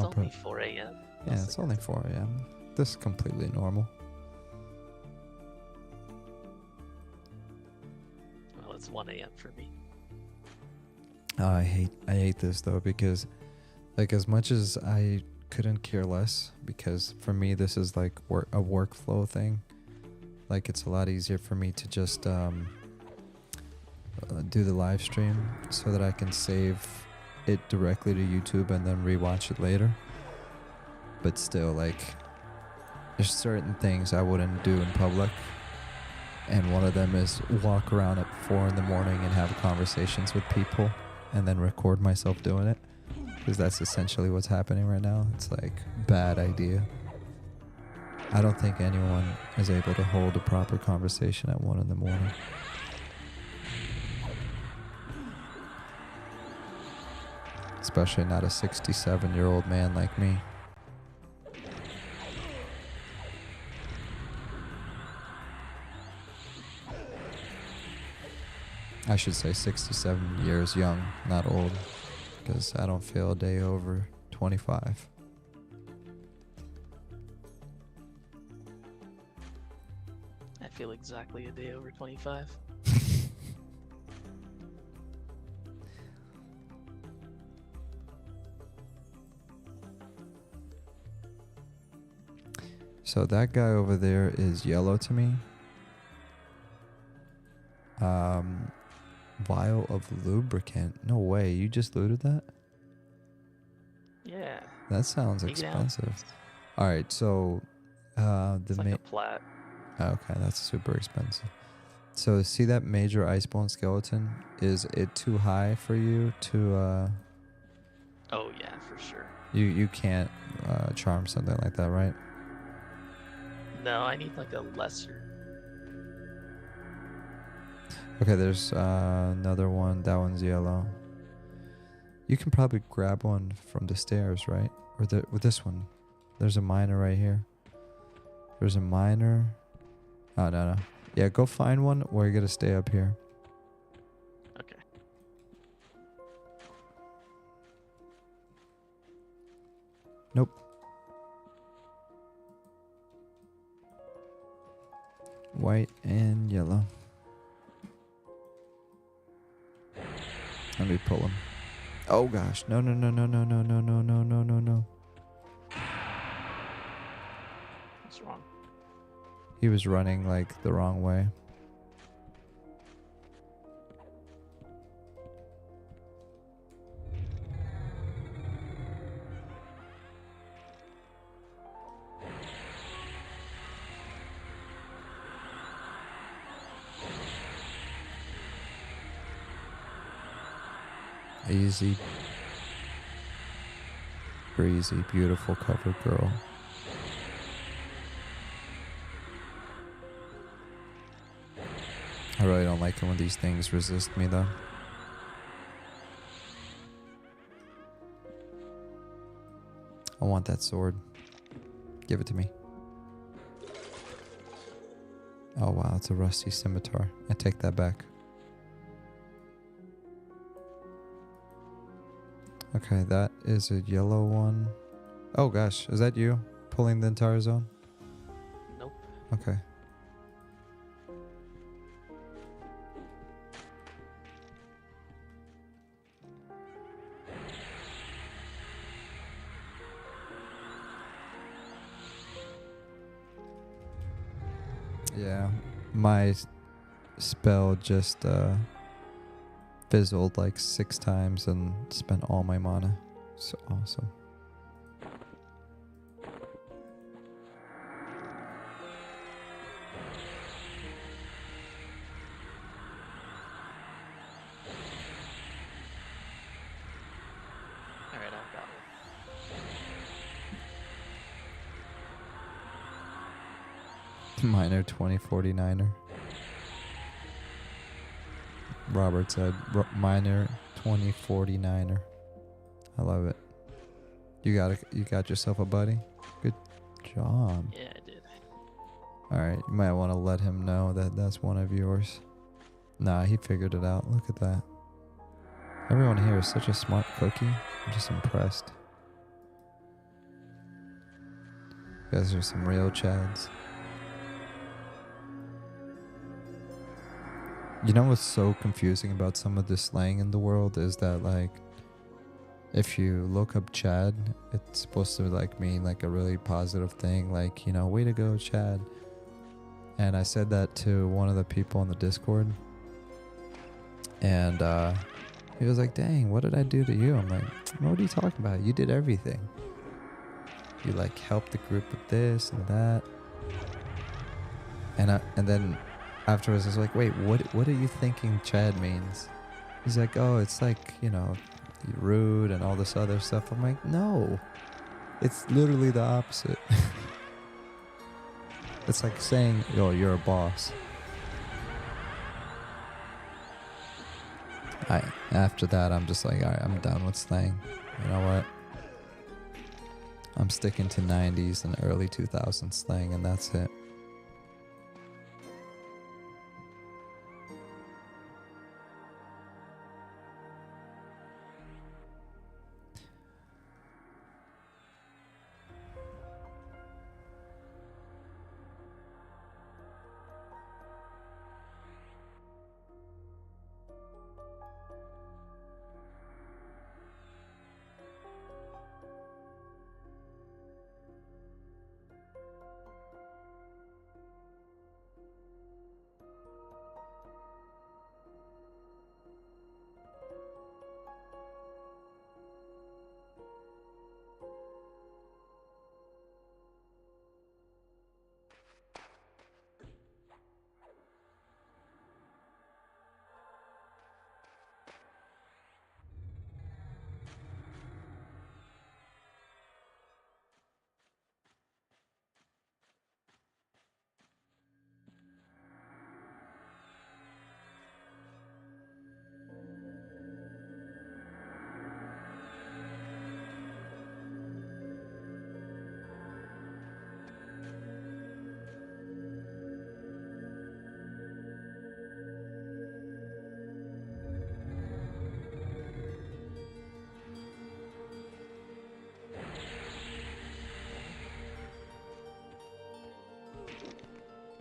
It's only 4 a.m. Yeah, it's only 4 a.m. This is completely normal. Well, it's 1 a.m. for me. Oh, I hate this though, because like as much as I couldn't care less, because for me this is like a workflow thing. Like it's a lot easier for me to just do the live stream so that I can save it directly to YouTube and then rewatch it later. But still, like, there's certain things I wouldn't do in public, and one of them is walk around at 4 in the morning and have conversations with people and then record myself doing it, because that's essentially what's happening right now. It's like bad idea. I don't think anyone is able to hold a proper conversation at 1 in the morning. Especially not a 67-year-old man like me. I should say 67 years young, not old, because I don't feel a day over 25. I feel exactly a day over 25. So that guy over there is yellow to me. Vial of lubricant. No way, you just looted that? Yeah. That sounds Take it out. expensive. Alright, so It's like a plat. okay, that's super expensive. So see that major icebone skeleton? Is it too high for you to Oh yeah, for sure. you can't charm something like that, right? No, I need like a lesser. Okay, there's another one. That one's yellow. You can probably grab one from the stairs, right? Or with this one. There's a miner right here. There's a miner. Oh, no. Yeah, go find one, or you gotta stay up here. Okay. Nope. White and yellow. Let me pull him. Oh gosh. No. What's wrong? He was running like the wrong way. Easy breezy, beautiful cover girl. I really don't like it when these things resist me though. I want that sword. Give it to me. Oh wow, it's a rusty scimitar. I take that back. Okay, that is a yellow one. Oh gosh, is that you pulling the entire zone? Nope. Okay. Yeah, my spell just fizzled like 6 times and spent all my mana. So awesome. Alright, I've got one. Minor 2049er. Robert said minor 2049er. I love it. You got yourself a buddy. Good job. Yeah, I did. All right, you might want to let him know that that's one of yours. Nah, he figured it out. Look at that. Everyone here is such a smart cookie. I'm just impressed. You guys are some real chads. You know what's so confusing about some of the slang in the world is that, like, if you look up Chad, it's supposed to like mean like a really positive thing, like, you know, way to go, Chad. And I said that to one of the people on the Discord, and he was like, "Dang, what did I do to you?" I'm like, "What are you talking about? You did everything. You like helped the group with this and that." And then afterwards, I was like, "Wait, what are you thinking Chad means?" He's like, "Oh, it's like, you know, you're rude and all this other stuff." I'm like, "No, it's literally the opposite." It's like saying, "Yo, you're a boss." After that, I'm just like, all right, I'm done with slang. You know what? I'm sticking to 90s and early 2000s slang, and that's it.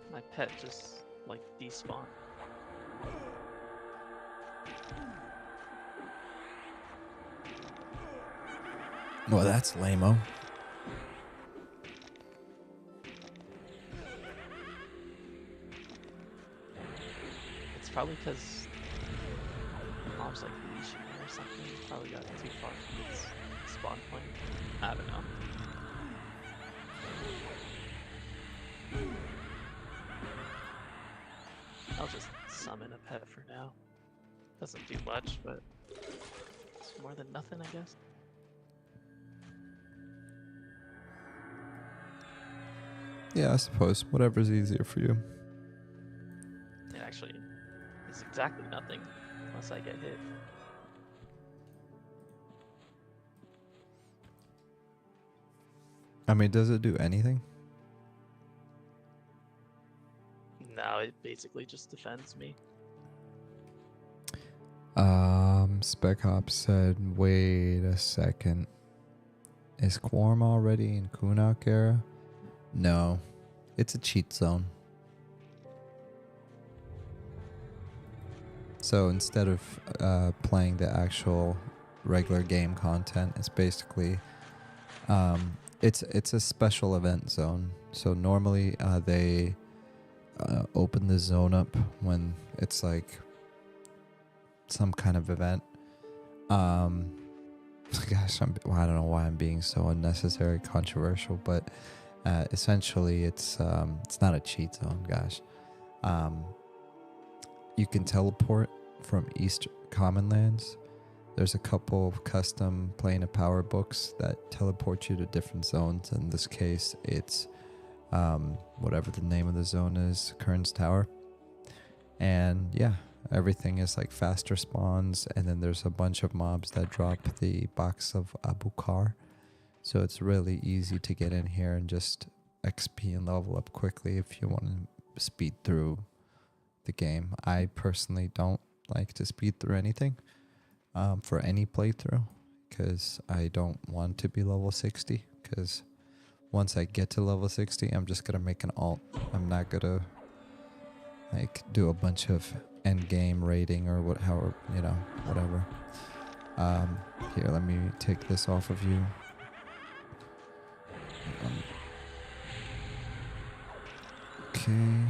My pet just, like, despawned. Well, that's lame-o. It's probably because my mom's, like, leashing me or something. It's probably got too far from its spawn point. I don't know. I'll just summon a pet for now. Doesn't do much, but it's more than nothing, I guess. Yeah, I suppose. Whatever's easier for you. It actually is exactly nothing unless I get hit. I mean, does it do anything? No, it basically just defends me. Spec Hop said, wait a second. Is Quarm already in Kunok era? No. It's a cheat zone. So instead of playing the actual regular game content, it's basically it's a special event zone. So normally they open the zone up when it's like some kind of event. Gosh, I don't know why I'm being so unnecessary controversial, but essentially it's not a cheat zone, gosh. You can teleport from East Common Lands. There's a couple of custom Plane of Power books that teleport you to different zones. In this case, it's whatever the name of the zone is, Kern's Tower. And yeah, everything is like faster spawns, and then there's a bunch of mobs that drop the box of Abukar. So it's really easy to get in here and just XP and level up quickly if you want to speed through the game. I personally don't like to speed through anything for any playthrough, because I don't want to be level 60, because once I get to level 60, I'm just gonna make an alt. I'm not gonna like do a bunch of end game raiding or whatever. Here, let me take this off of you. Okay.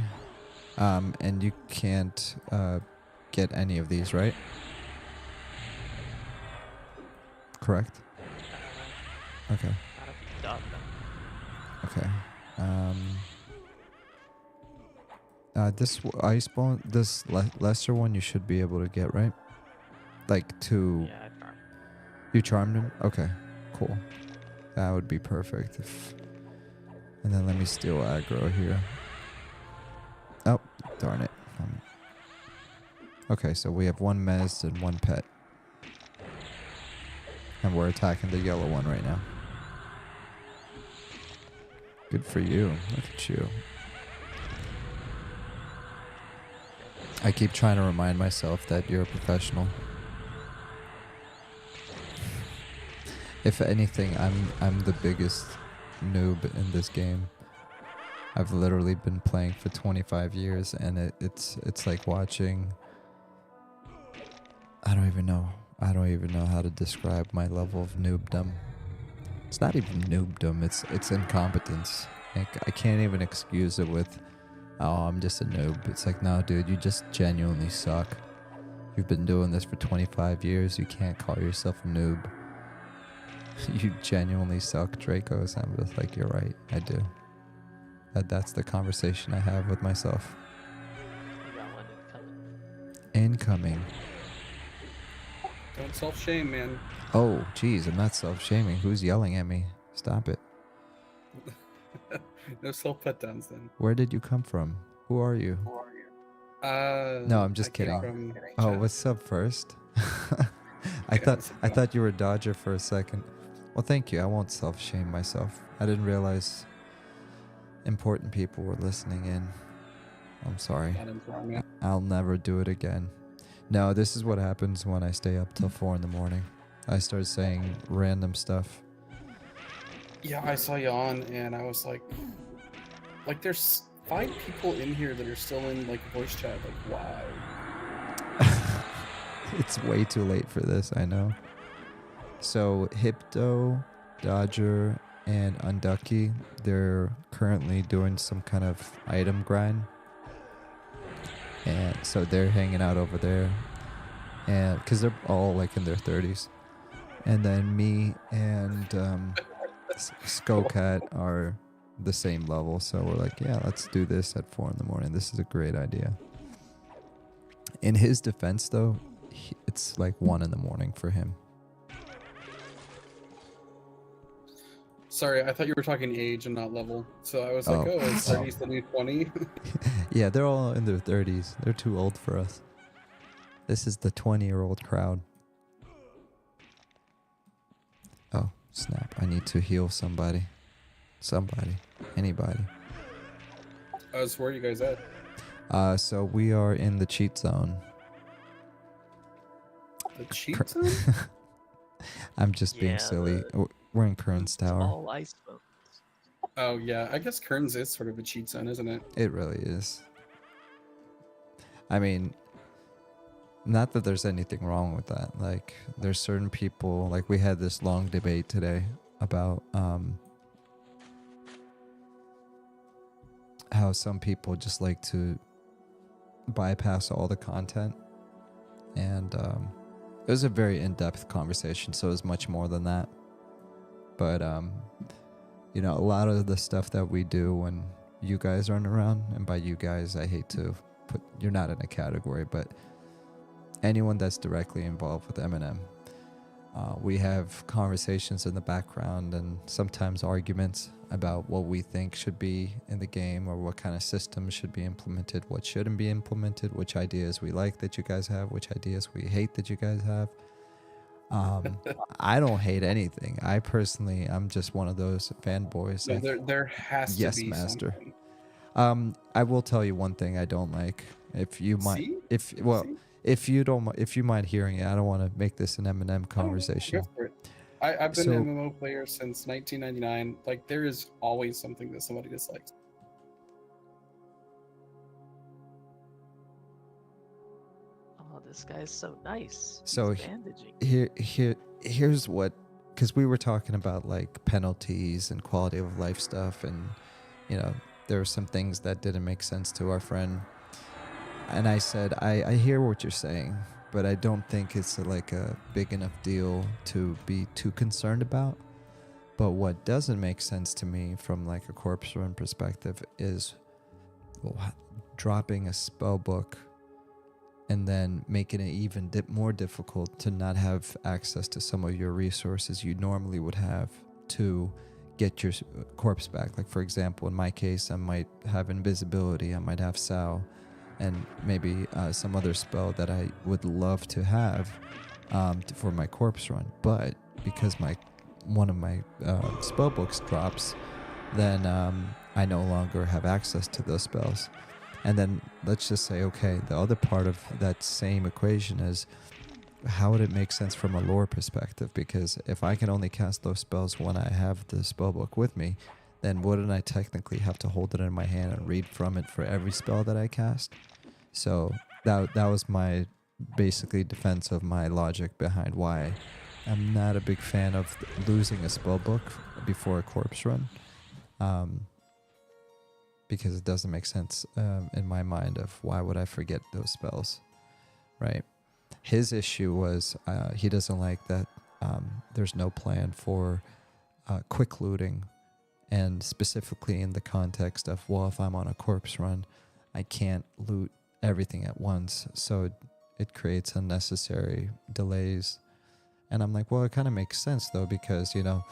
And you can't get any of these, right? Correct? Okay. Not if you dot them. Okay. This Icebone, this lesser one you should be able to get, right? Like to... Yeah, I farmed. You charmed him? Okay, cool. That would be perfect. And then let me steal aggro here. Oh, darn it. Okay, so we have one mez and one pet. And we're attacking the yellow one right now. Good for you. Look at you. I keep trying to remind myself that you're a professional. If anything, I'm the biggest noob in this game. I've literally been playing for 25 years, and it's like watching... I don't even know how to describe my level of noobdom. It's not even noobdom, it's incompetence. Like, I can't even excuse it with, oh, I'm just a noob. It's like, no, dude, you just genuinely suck. You've been doing this for 25 years. You can't call yourself a noob. You genuinely suck, Draekos. I'm just like, you're right, I do. That's the conversation I have with myself. We got one Incoming. Don't self-shame, man. Oh, geez, I'm not self-shaming. Who's yelling at me? Stop it. No self-put-downs then. Where did you come from? Who are you? No, I'm just kidding. Oh, what's up first? I thought you were Dodger for a second. Well, thank you. I won't self-shame myself. I didn't realize important people were listening in. I'm sorry. I'll never do it again. No, this is what happens when I stay up till 4 in the morning. I start saying random stuff. Yeah, I saw you on, and I was like, there's 5 people in here that are still in like voice chat. Like, why? It's way too late for this, I know. So Hypto, Dodger, and Unducky, they're currently doing some kind of item grind. And so they're hanging out over there, and because they're all like in their 30s. And then me and Skokat are the same level, so we're like, yeah, let's do this at 4 in the morning. This is a great idea. In his defense, though, it's like 1 in the morning for him. Sorry, I thought you were talking age and not level. So I was like, oh, is 30 the new 20? Yeah, they're all in their 30s. They're too old for us. This is the 20-year-old crowd. Oh, snap. I need to heal somebody. Somebody. Anybody. So where are you guys at? So we are in the cheat zone. The cheat zone? I'm just being Yeah, silly. We're in Kern's It's tower. all ice bones. Oh yeah, I guess Kern's is sort of a cheat zone, isn't it? It really is. I mean, not that there's anything wrong with that. Like, there's certain people, like we had this long debate today about how some people just like to bypass all the content. And it was a very in-depth conversation, so it was much more than that. But, you know, a lot of the stuff that we do when you guys aren't around, and by you guys, I hate to put, you're not in a category, but anyone that's directly involved with Eminem, we have conversations in the background and sometimes arguments about what we think should be in the game or what kind of systems should be implemented, what shouldn't be implemented, which ideas we like that you guys have, which ideas we hate that you guys have. I don't hate anything. I personally, I'm just one of those fanboys. No, there has to Yes, be master. something. I will tell you one thing I don't like. If you might, See? See? If you mind hearing it, I don't want to make this an Eminem conversation. Go for it. I've been So- an MMO player since 1999. Like, there is always something that somebody dislikes. Oh, this guy's so nice. So He's bandaging. Here's what, because we were talking about like penalties and quality of life stuff, and you know, there were some things that didn't make sense to our friend. And I said, I hear what you're saying, but I don't think it's like a big enough deal to be too concerned about. But what doesn't make sense to me from like a corpse run perspective is dropping a spell book and then making it even more difficult to not have access to some of your resources you normally would have to get your corpse back. Like, for example, in my case, I might have invisibility, I might have Sal, and maybe some other spell that I would love to have for my corpse run. But because one of my spell books drops, then I no longer have access to those spells. And then let's just say, okay, the other part of that same equation is, how would it make sense from a lore perspective? Because if I can only cast those spells when I have the spell book with me, then wouldn't I technically have to hold it in my hand and read from it for every spell that I cast? So that was my basically defense of my logic behind why I'm not a big fan of losing a spell book before a corpse run, because it doesn't make sense in my mind of why would I forget those spells, right? His issue was he doesn't like that there's no plan for quick looting, and specifically in the context of, well, if I'm on a corpse run, I can't loot everything at once, so it creates unnecessary delays. And I'm like, well, it kind of makes sense though, because, you know,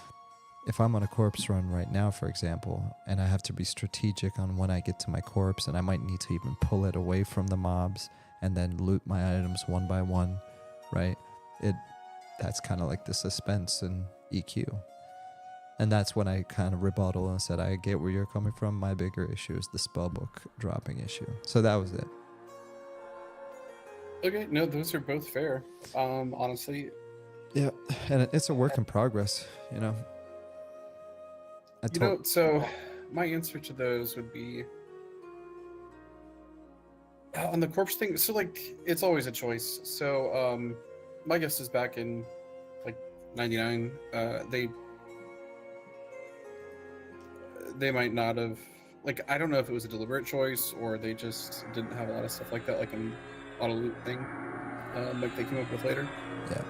if I'm on a corpse run right now, for example, and I have to be strategic on when I get to my corpse, and I might need to even pull it away from the mobs and then loot my items one by one, right? That's kind of like the suspense in EQ. And that's when I kind of rebuttal and said, I get where you're coming from. My bigger issue is the spellbook dropping issue. So that was it. Okay, no, those are both fair. Honestly, Yeah, and it's a work in progress, you know. So my answer to those would be on the corpse thing. So like, it's always a choice. So my guess is back in like 99, they might not have, like, I don't know if it was a deliberate choice or they just didn't have a lot of stuff like that, like an auto loot thing, like they came up with later. Yeah.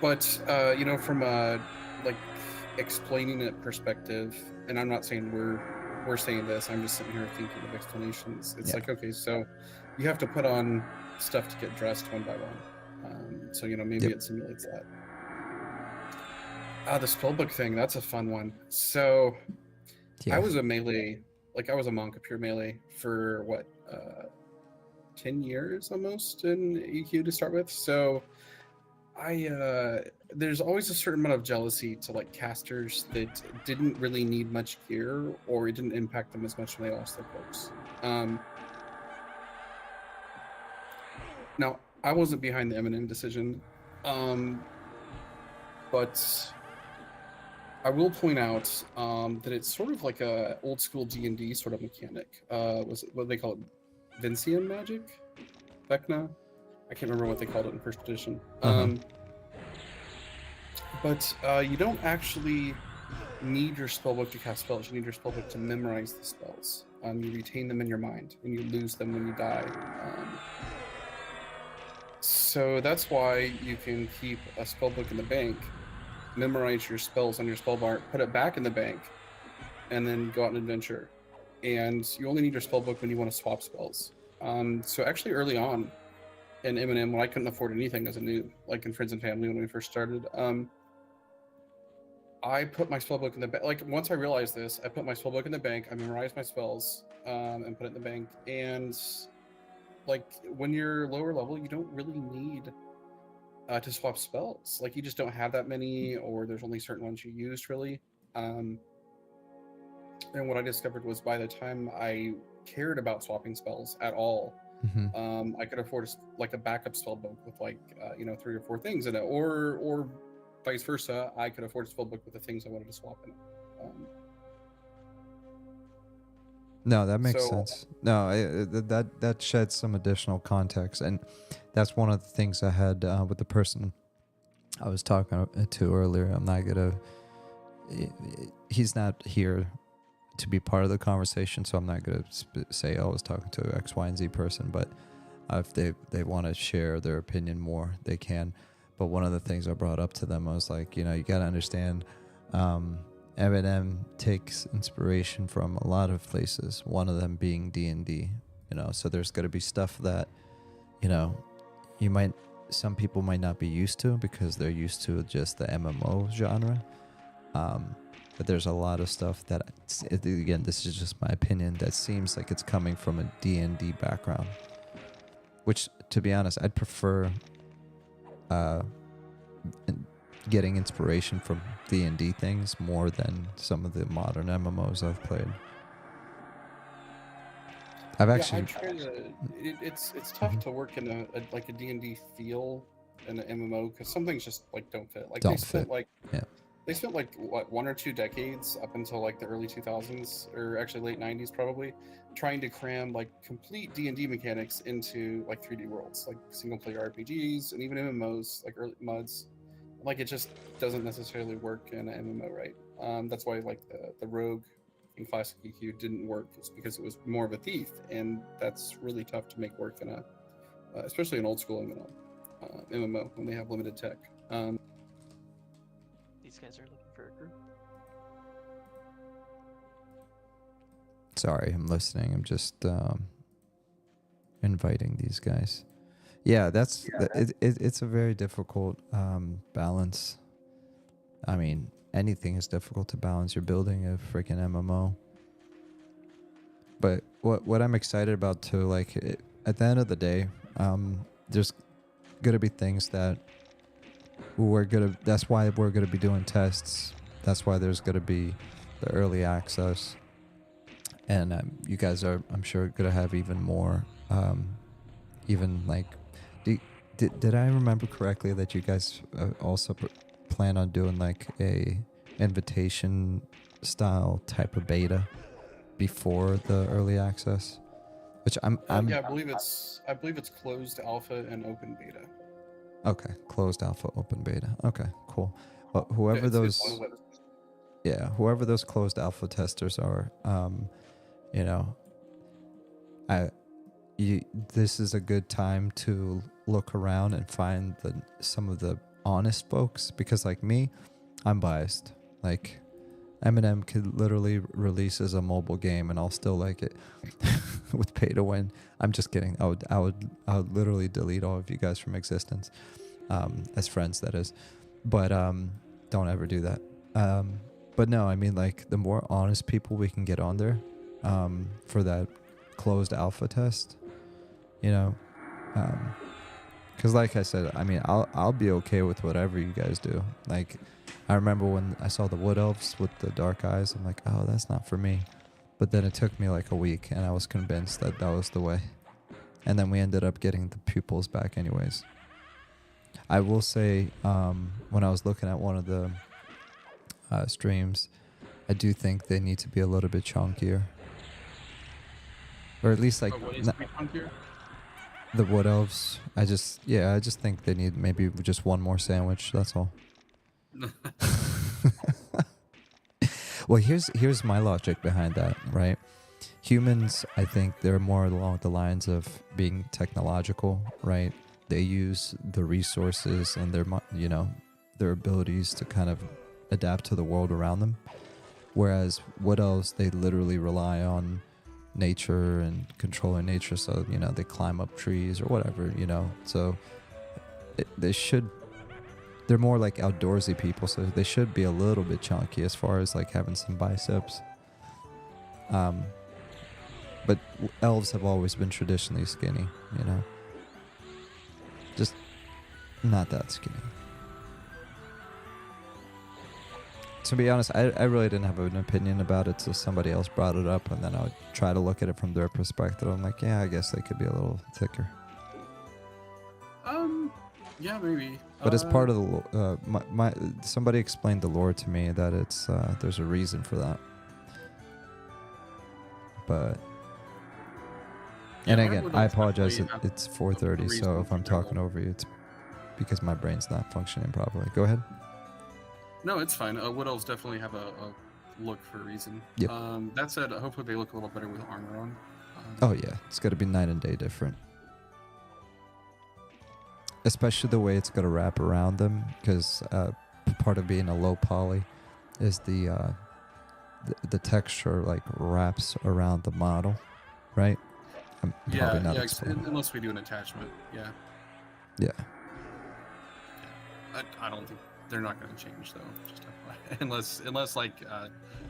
But you know, from a like explaining it perspective, and I'm not saying we're saying this, I'm just sitting here thinking of explanations. It's like, okay, so you have to put on stuff to get dressed one by one. So you know, maybe it simulates that. The spellbook thing, that's a fun one. So I was a melee, like I was a monk, a pure melee for what, 10 years almost in EQ to start with. So there's always a certain amount of jealousy to like casters that didn't really need much gear, or it didn't impact them as much when they lost their cloaks. Now, I wasn't behind the Eminem decision, but I will point out that it's sort of like a old school D&D sort of mechanic. Was it what they call it? Vincian magic? Vecna? I can't remember what they called it in first edition. But you don't actually need your spellbook to cast spells. You need your spellbook to memorize the spells. You retain them in your mind, and you lose them when you die. So that's why you can keep a spellbook in the bank, memorize your spells on your spell bar, put it back in the bank, and then go out and adventure. And you only need your spellbook when you want to swap spells. So actually early on in M&M, when I couldn't afford anything as a noob, like in Friends and Family when we first started, I put my spellbook in the bank. Like once I realized this, I put my spellbook in the bank, I memorized my spells, and put it in the bank. And like when you're lower level, you don't really need to swap spells. Like you just don't have that many, or there's only certain ones you used really. And what I discovered was by the time I cared about swapping spells at all, I could afford like a backup spellbook with like 3 or 4 things in it, or vice versa. I could afford a spellbook with the things I wanted to swap in it. No, that makes sense. No, that sheds some additional context, and that's one of the things I had with the person I was talking to earlier. I'm not gonna. He's not here to be part of the conversation, so I'm not gonna say I was talking to X, Y, and Z person. But if they want to share their opinion more, they can. But one of the things I brought up to them, I was like, you gotta understand. Eminem takes inspiration from a lot of places, one of them being D&D, so there's got to be stuff that, some people might not be used to because they're used to just the MMO genre. But there's a lot of stuff that, again, this is just my opinion, that seems like it's coming from a D&D background, which, to be honest, I'd prefer getting inspiration from D&D things more than some of the modern MMOs I've played. It's tough to work in a D&D feel in an MMO because some things just like don't fit. Like they spent like what 1 or 2 decades up until like the early 2000s, or actually late 90s probably, trying to cram like complete D&D mechanics into like 3D worlds, like single player RPGs and even MMOs, like early MUDs. Like it just doesn't necessarily work in an MMO, right? That's why like the rogue in classic EQ didn't work, is because it was more of a thief, and that's really tough to make work in a, especially an old school MMO when they have limited tech. These guys are looking for a group. Sorry, I'm listening. I'm just inviting these guys. Yeah, it's a very difficult balance. I mean, anything is difficult to balance. You're building a freaking MMO. But what I'm excited about too, like at the end of the day, there's gonna be things that that's why we're gonna be doing tests. That's why there's gonna be the early access, and you guys are, I'm sure, gonna have even more, even like. Did I remember correctly that you guys also plan on doing like a invitation style type of beta before the early access? Which I believe it's closed alpha and open beta. Okay, closed alpha, open beta. Okay, cool. Well, whoever those closed alpha testers are, this is a good time to look around and find some of the honest folks, because like me, I'm biased. Like Eminem could literally release as a mobile game and I'll still like it with pay to win. I'm just kidding. I would literally delete all of you guys from existence, as friends, that is. But don't ever do that. But no, I mean, like the more honest people we can get on there for that closed alpha test, because like I said, I mean, I'll be okay with whatever you guys do. Like I remember when I saw the wood elves with the dark eyes, I'm like, oh, that's not for me. But then it took me like a week and I was convinced that was the way. And then we ended up getting the pupils back anyways. I will say, when I was looking at one of the streams, I do think they need to be a little bit chunkier. Or at least like What needs to be chunkier? the wood elves. I just think they need maybe just one more sandwich. That's all. Well, here's my logic behind that, right? Humans, I think they're more along the lines of being technological, right? They use the resources and their abilities to kind of adapt to the world around them. Whereas wood elves, they literally rely on nature and controlling nature, so they climb up trees or whatever, so they're more like outdoorsy people, so they should be a little bit chunky as far as like having some biceps. But elves have always been traditionally skinny, just not that skinny. To be honest, I really didn't have an opinion about it till somebody else brought it up, and then I would try to look at it from their perspective. I'm like, yeah, I guess they could be a little thicker. Yeah, maybe. But it's part of the somebody explained the lore to me that it's there's a reason for that. But and again, I apologize. It's 4:30, so if I'm talking over you, it's because my brain's not functioning properly. Go ahead. No, it's fine. Wood elves definitely have a look for a reason. Yep. That said, hopefully they look a little better with armor on. Oh yeah, it's got to be night and day different. Especially the way it's going to wrap around them, because part of being a low poly is the texture like wraps around the model, right? I'm probably not explaining. Unless we do an attachment, yeah. Yeah. I don't think they're not going to change though, just unless like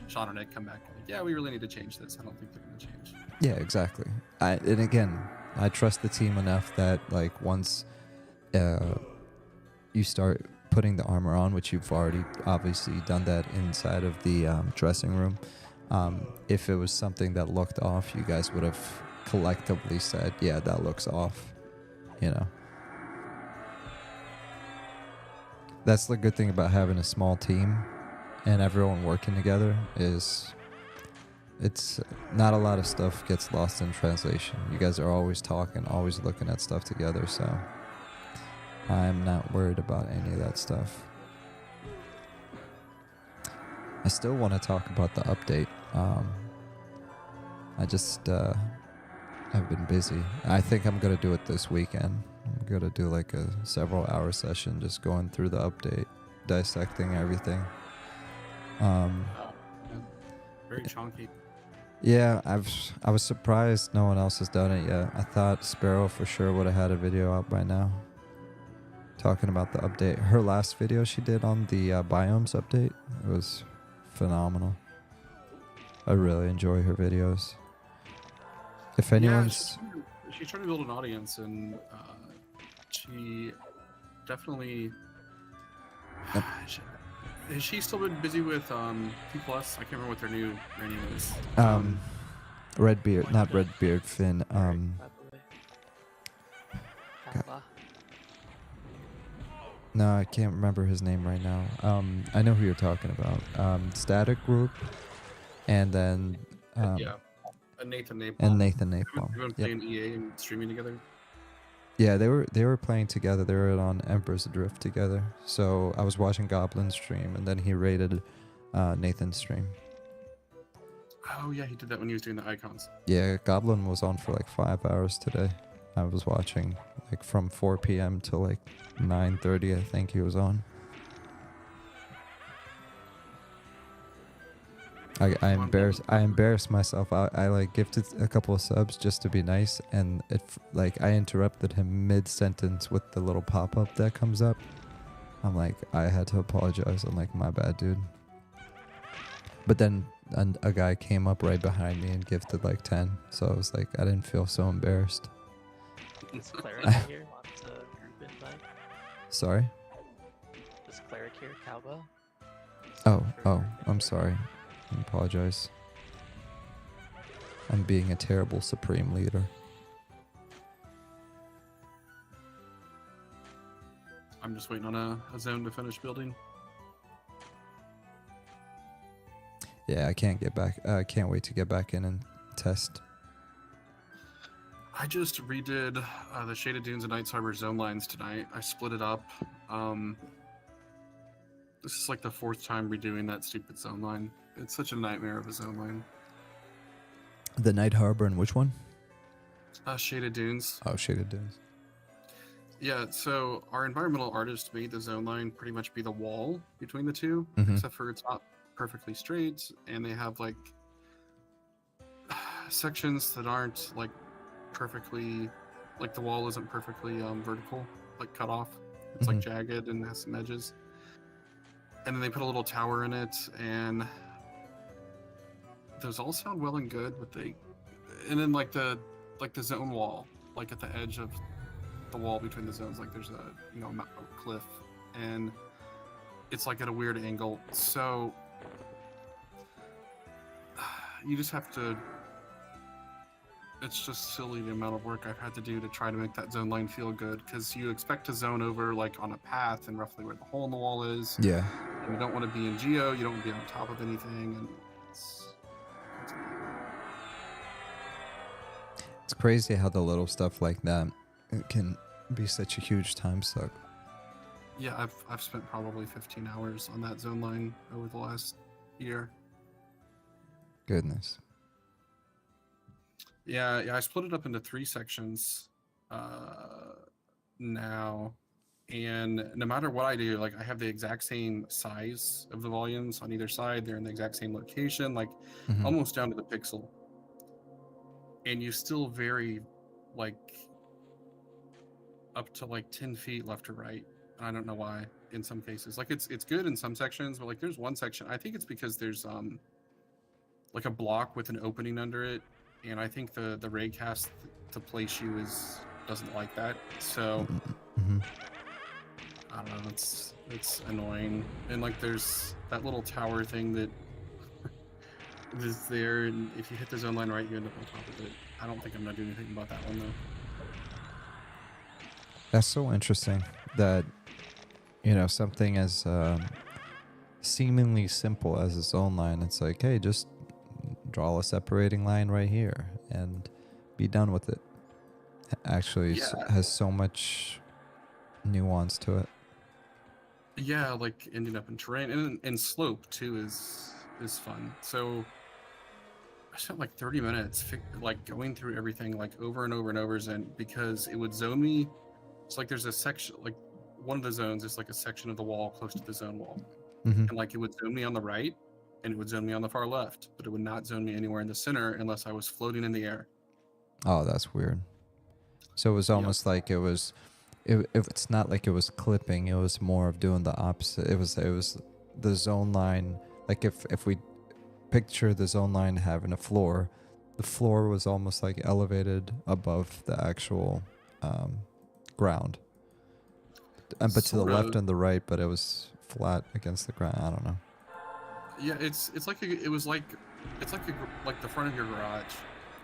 Sean or Nick come back and like, yeah, we really need to change this. I don't think they're going to change. Yeah, exactly. And again, I trust the team enough that like once you start putting the armor on, which you've already obviously done that inside of the dressing room, if it was something that looked off, you guys would have collectively said, yeah, that looks off, That's the good thing about having a small team and everyone working together is it's not a lot of stuff gets lost in translation. You guys are always talking, always looking at stuff together, so I'm not worried about any of that stuff. I still want to talk about the update. I just I've been busy. I think I'm going to do it this weekend. I'm going to do like a several hour session just going through the update, dissecting everything. Very chunky. Yeah, I was surprised no one else has done it yet. I thought Sparrow for sure would have had a video out by now talking about the update. Her last video she did on the biomes update, it was phenomenal. I really enjoy her videos. If anyone's... Yeah, she's trying to build an audience, and she definitely... Yep. Has she still been busy with P+? I can't remember what their name is. Redbeard, not Redbeard, Finn. No, I can't remember his name right now. I know who you're talking about. Static Group, and then yeah, Nathan Napalm. And Nathan Napalm. They were playing EA and streaming together. Yeah, they were playing together. They were on Emperor's Drift together. So I was watching Goblin's stream, and then he raided Nathan's stream. Oh yeah, he did that when he was doing the icons. Yeah, Goblin was on for like 5 hours today. I was watching like from 4 p.m. till like 9:30. I think he was on. I embarrassed myself. I like gifted a couple of subs just to be nice, and I interrupted him mid-sentence with the little pop-up that comes up. I'm like, I had to apologize. I'm like, my bad, dude. But then a guy came up right behind me and gifted like 10, so I was like, I didn't feel so embarrassed. Is Cleric here? Wants a group invite? Sorry? Is Cleric here, Cowbell? Oh, I'm sorry. I apologize. I'm being a terrible supreme leader. I'm just waiting on a zone to finish building. Yeah, I can't get back. I can't wait to get back in and test. I just redid the Shaded Dunes and Night's Harbor zone lines tonight. I split it up. This is like the 4th time redoing that stupid zone line. It's such a nightmare of a zone line. The Night Harbor and which one? Shaded Dunes. Oh, Shaded Dunes. Yeah, so our environmental artist made the zone line pretty much be the wall between the two, Mhm. except for it's not perfectly straight, and they have like sections that aren't like perfectly, like the wall isn't perfectly vertical, like cut off. It's like jagged and has some edges. And then they put a little tower in it, and those all sound well and good, but and then like the zone wall, like at the edge of the wall between the zones, like there's a cliff, and it's like at a weird angle. So you just have to. It's just silly the amount of work I've had to do to try to make that zone line feel good, because you expect to zone over like on a path and roughly where the hole in the wall is. Yeah. And you don't want to be in geo, you don't want to be on top of anything, and It's crazy how the little stuff like that it can be such a huge time suck. yeah, I've spent probably 15 hours on that zone line over the last year. Goodness. Yeah, I split it up into 3 sections now, and no matter what I do, like I have the exact same size of the volumes on either side. They're in the exact same location, like almost down to the pixel. And you still vary like up to like 10 feet left or right. And I don't know why in some cases. Like it's good in some sections, but like there's one section, I think it's because there's like a block with an opening under it. And I think the raycast to place you doesn't like that. So I don't know, it's annoying. And like there's that little tower thing that is there, and if you hit the zone line right, you end up on top of it. I don't think I'm gonna do anything about that one though. That's so interesting that, something as seemingly simple as its own line, it's like, hey, just draw a separating line right here and be done with it. Actually, has so much nuance to it. Yeah, like ending up in terrain and slope too is fun. So I spent like 30 minutes like going through everything like over and over and over again, because it would zone me. It's like there's a section, like one of the zones is like a section of the wall close to the zone wall, and like it would zone me on the right and it would zone me on the far left, but it would not zone me anywhere in the center unless I was floating in the air. Oh, that's weird. So it was almost like it's not like it was clipping, it was more of doing the opposite. It was the zone line, like if we picture the zone line having a floor, the floor was almost like elevated above the actual ground, but to the left and the right, but it was flat against the ground. I don't know. Yeah, it's like it's like the front of your garage.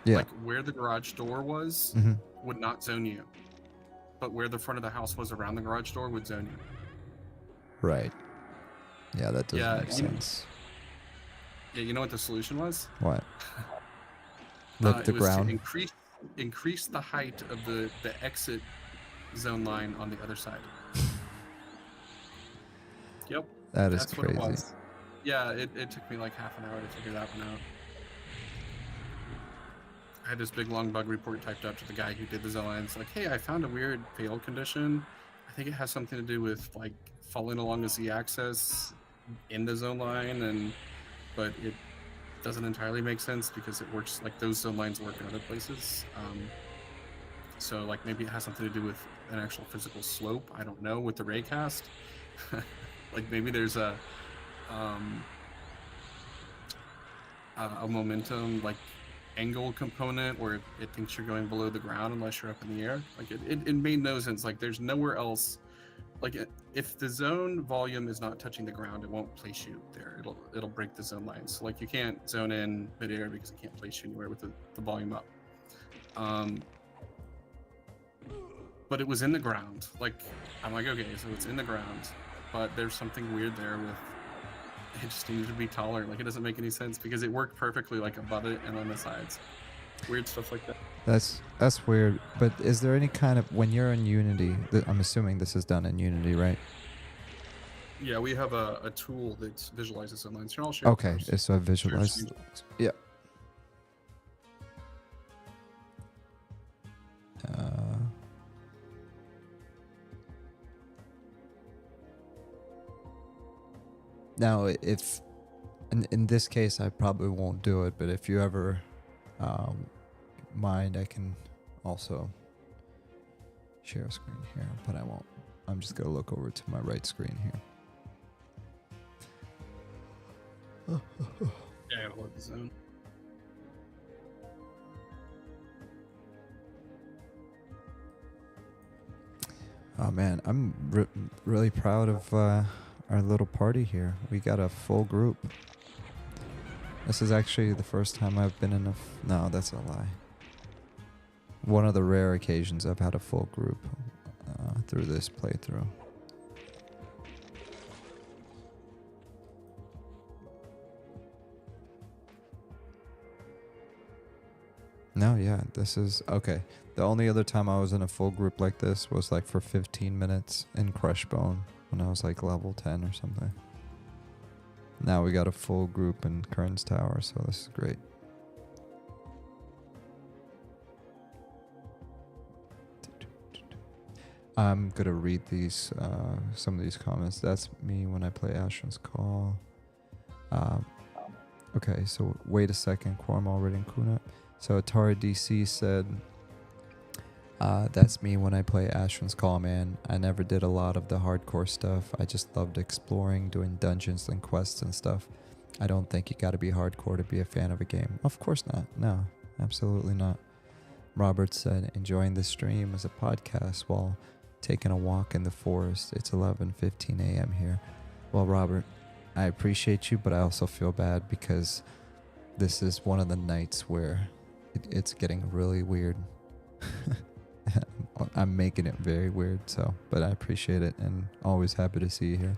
Yeah. Like where the garage door was would not zone you, but where the front of the house was around the garage door would zone you. Right. Yeah, that doesn't make sense. Yeah, you know what the solution was? What? Lift the ground. To increase the height of the exit zone line on the other side. Yep. That's crazy. What it was. Yeah, it took me like half an hour to figure that one out. I had this big long bug report typed up to the guy who did the zone line. It's like, hey, I found a weird fail condition. I think it has something to do with like falling along the z-axis in the zone line, but it doesn't entirely make sense because it works like those zone lines work in other places. So like maybe it has something to do with an actual physical slope. I don't know, with the raycast. Like maybe there's a momentum like angle component where it thinks you're going below the ground unless you're up in the air. Like it made no sense. Like there's nowhere else. Like if the zone volume is not touching the ground, it won't place you there. It'll break the zone lines. So like you can't zone in midair because it can't place you anywhere with the volume up. but it was in the ground. Like, I'm like, okay, so it's in the ground, but there's something weird there with it just needed to be taller. Like, it doesn't make any sense because it worked perfectly like above it and on the sides. Weird stuff like that. That's weird. But is there any kind of, when you're in Unity, I'm assuming this is done in Unity, right? Yeah, we have a tool that visualizes inline. So I'll share. Okay, so I visualize. Yeah. Now, if in this case, I probably won't do it, but if you ever mind, I can also share a screen here, but I won't. I'm just going to look over to my right screen here. Yeah, I love the zone. Oh man, I'm really proud of our little party here. We got a full group. This is actually the first time I've been in a... No, that's a lie. One of the rare occasions I've had a full group through this playthrough. No, yeah, this is... Okay. The only other time I was in a full group like this was like for 15 minutes in Crushbone when I was like level 10 or something. Now we got a full group in Kern's Tower, so this is great. I'm gonna read these, some of these comments. That's me when I play Asheron's Call. Okay, so wait a second, Quarm already in Kuna. So Atari DC said, that's me when I play Asheron's Call, man. I never did a lot of the hardcore stuff. I just loved exploring, doing dungeons and quests and stuff. I don't think you gotta be hardcore to be a fan of a game. Of course not. No, absolutely not. Robert said, enjoying the stream as a podcast while taking a walk in the forest. It's 11:15 a.m. here. Well, Robert, I appreciate you, but I also feel bad because this is one of the nights where it's getting really weird. I'm making it very weird, so, but I appreciate it and always happy to see you here.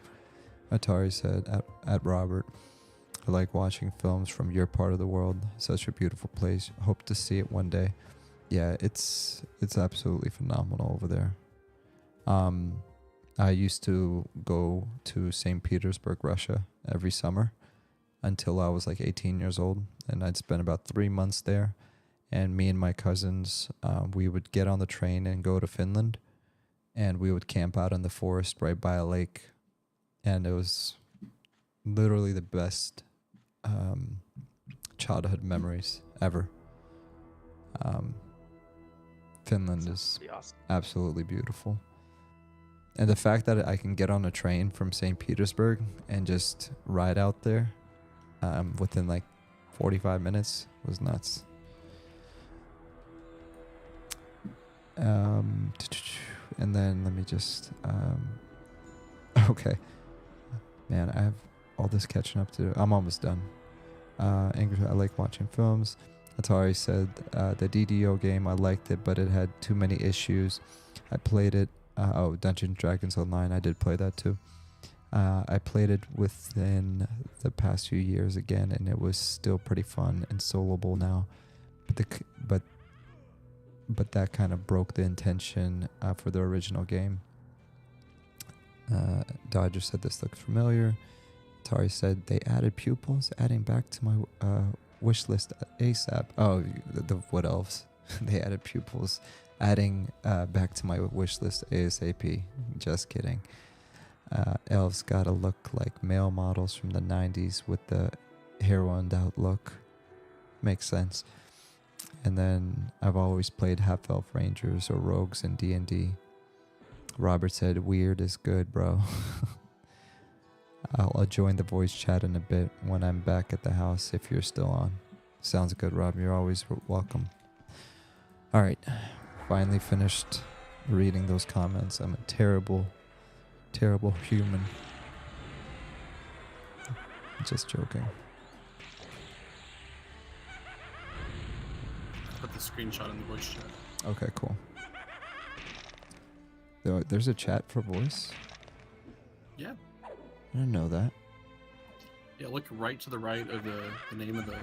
Atari said, at Robert, I like watching films from your part of the world. Such a beautiful place. Hope to see it one day. Yeah, it's absolutely phenomenal over there. I used to go to St. Petersburg, Russia every summer until I was like 18 years old, and I'd spend about 3 months there. And me and my cousins, we would get on the train and go to Finland, and we would camp out in the forest right by a lake, and it was literally the best childhood memories ever. Finland is Awesome. absolutely beautiful. And the fact that I can get on a train from St. Petersburg and just ride out there within like 45 minutes was nuts. And then let me just okay, man, I have all this catching up to do. I'm almost done. English, I like watching films. Atari said the DDO game, I liked it, but it had too many issues. I played it. Dungeons & Dragons Online, I did play that too. I played it within the past few years again, and it was still pretty fun and soloable now. But that kind of broke the intention for the original game. Dodger said this looks familiar. Atari said they added pupils, adding back to my wish list ASAP. Oh, the Wood Elves. They added pupils, adding back to my wish list ASAP. Just kidding. Elves gotta look like male models from the 90s with the heroined out look. Makes sense. And then I've always played half-elf rangers or rogues in D&D. Robert said, weird is good, bro. I'll join the voice chat in a bit when I'm back at the house if you're still on. Sounds good, Rob. You're always welcome. All right. Finally finished reading those comments. I'm a terrible, terrible human. Just joking. Put the screenshot in the voice chat. Okay, cool. There's a chat for voice? Yeah. I didn't know that. Yeah, look right to the right of the name of the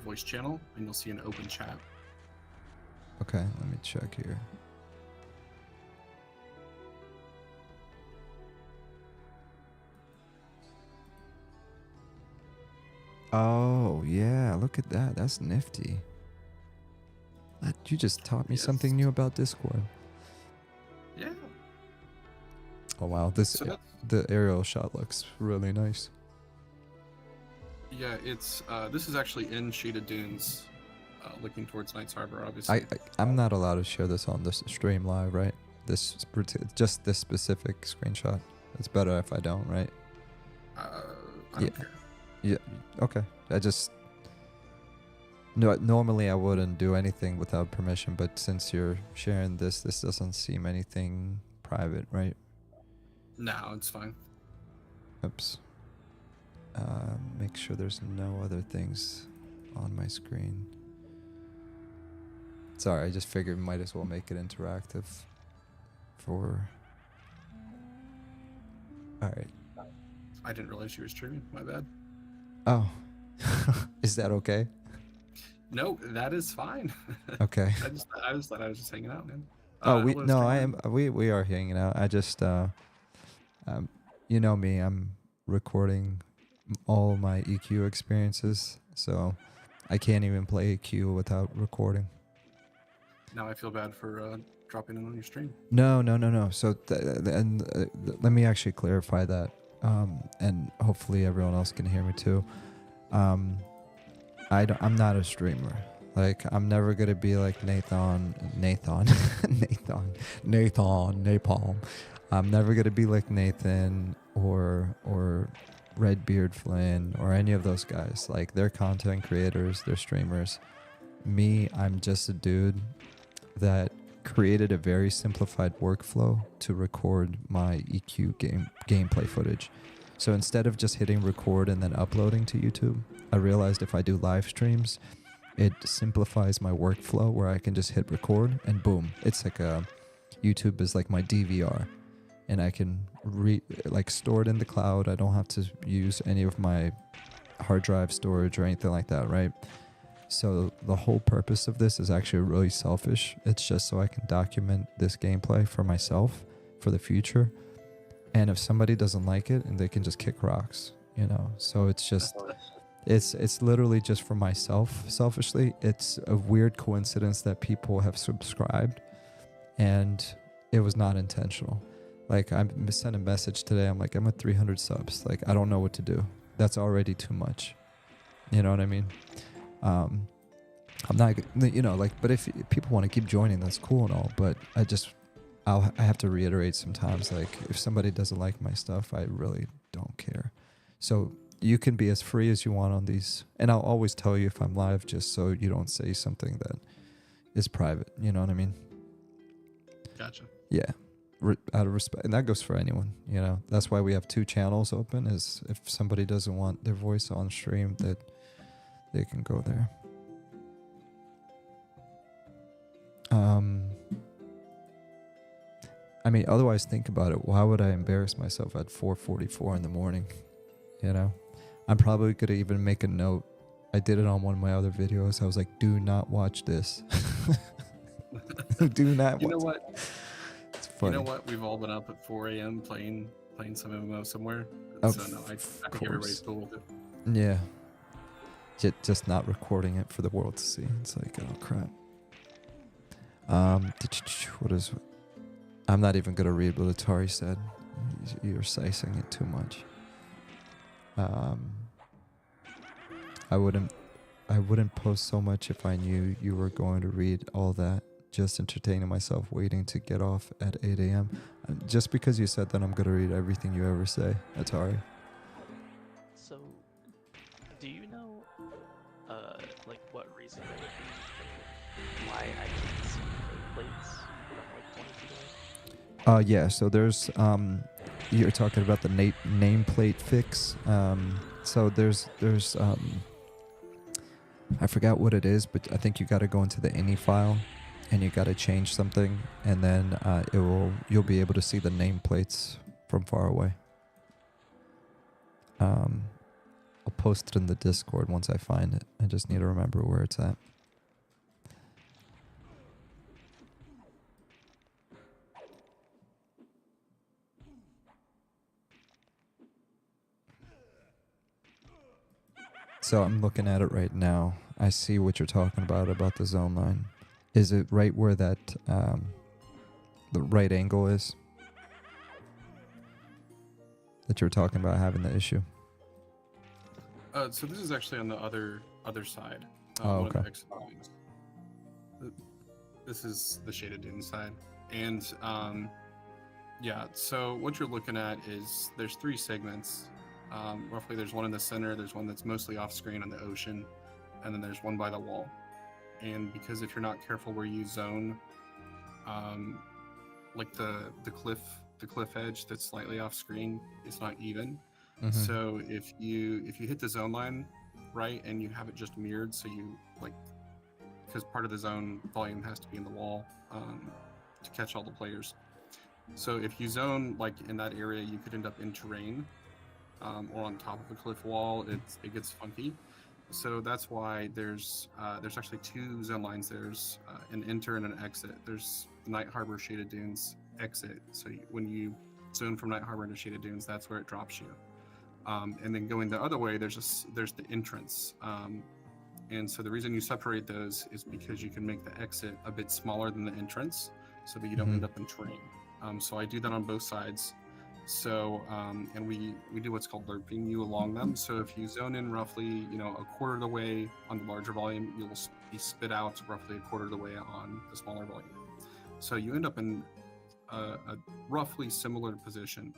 voice channel, and you'll see an open chat. Okay, let me check here. Oh, yeah, look at that. That's nifty. You just taught me something new about Discord. Yeah. Oh, wow. The aerial shot looks really nice. Yeah, it's this is actually in Shaded Dunes, looking towards Knight's Harbor, obviously. I'm not allowed to share this on this stream live, right? Just this specific screenshot. It's better if I don't, right? I don't care. Yeah. Okay. No, normally I wouldn't do anything without permission, but since you're sharing this doesn't seem anything private, right? No, it's fine. Oops. Make sure there's no other things on my screen. Sorry, I just figured might as well make it interactive for... Alright. I didn't realize you were streaming. My bad. Oh. Is that okay? No, that is fine. Okay. I just thought I was just hanging out, man. We are hanging out. I just you know me, I'm recording all my EQ experiences, so I can't even play EQ without recording. Now I feel bad for dropping in on your stream. No. So let me actually clarify that, and hopefully everyone else can hear me too. I'm not a streamer. Like, I'm never gonna be like Napalm. I'm never gonna be like Nathan or Redbeard Flynn or any of those guys. Like, they're content creators, they're streamers. Me, I'm just a dude that created a very simplified workflow to record my EQ gameplay footage. So instead of just hitting record and then uploading to YouTube, I realized if I do live streams, it simplifies my workflow where I can just hit record and boom. It's like YouTube is like my DVR, and I can store it in the cloud. I don't have to use any of my hard drive storage or anything like that, right? So the whole purpose of this is actually really selfish. It's just so I can document this gameplay for myself for the future. And if somebody doesn't like it, and they can just kick rocks, you know? So it's just, it's literally just for myself, selfishly. It's a weird coincidence that people have subscribed, and it was not intentional. Like, I sent a message today. I'm like, I'm at 300 subs. Like, I don't know what to do. That's already too much. You know what I mean? I'm not, but if people want to keep joining, that's cool and all, but I have to reiterate sometimes, like, if somebody doesn't like my stuff, I really don't care. So you can be as free as you want on these, and I'll always tell you if I'm live, just so you don't say something that is private, you know what I mean? Gotcha. Yeah. Out of respect, and that goes for anyone, you know. That's why we have 2 channels open, is if somebody doesn't want their voice on stream, that they can go there. I mean, otherwise, think about it. Why would I embarrass myself at 4:44 in the morning? You know, I'm probably gonna even make a note. I did it on one of my other videos. I was like, "Do not watch this." Do not. You know what? It's funny. You know what? We've all been up at 4 a.m. playing some MMO somewhere. So no, I think everybody's cool with it. Yeah. Just not recording it for the world to see. It's like, oh crap. I'm not even gonna read what Atari said. You're sizing it too much. I wouldn't post so much if I knew you were going to read all that. Just entertaining myself, waiting to get off at 8 a.m. Just because you said that, I'm gonna read everything you ever say, Atari. So, do you know, what reason there would be why I can't see nameplates from like 22 days? Yeah. So there's you're talking about the nameplate fix. So there's I forgot what it is, but I think you got to go into the ini file and you got to change something, and then you'll be able to see the nameplates from far away. I'll post it in the Discord once I find it. I just need to remember where it's at. So I'm looking at it right now. I see what you're talking about the zone line. Is it right where that the right angle is? That you were talking about having the issue? So this is actually on the other side. Oh, one of the okay. exit lines. This is the shaded dune side. And yeah, so what you're looking at is there's 3 segments. Roughly there's one in the center, there's one that's mostly off screen on the ocean, and then there's one by the wall. And because if you're not careful where you zone, like the cliff edge that's slightly off screen is not even. Mm-hmm. So if you hit the zone line right and you have it just mirrored, so you like, because part of the zone volume has to be in the wall to catch all the players. So if you zone like in that area, you could end up in terrain or on top of a cliff wall. It gets funky. So that's why there's actually 2 zone lines. There's an enter and an exit. There's Night Harbor Shaded Dunes exit. So when you zone from Night Harbor into Shaded Dunes, that's where it drops you. And then going the other way, there's the entrance. And so the reason you separate those is because you can make the exit a bit smaller than the entrance, so that you don't end up in terrain. So I do that on both sides. So and we do what's called lerping you along them. So if you zone in roughly, a quarter of the way on the larger volume, you'll be spit out roughly a quarter of the way on the smaller volume. So you end up in a roughly similar position.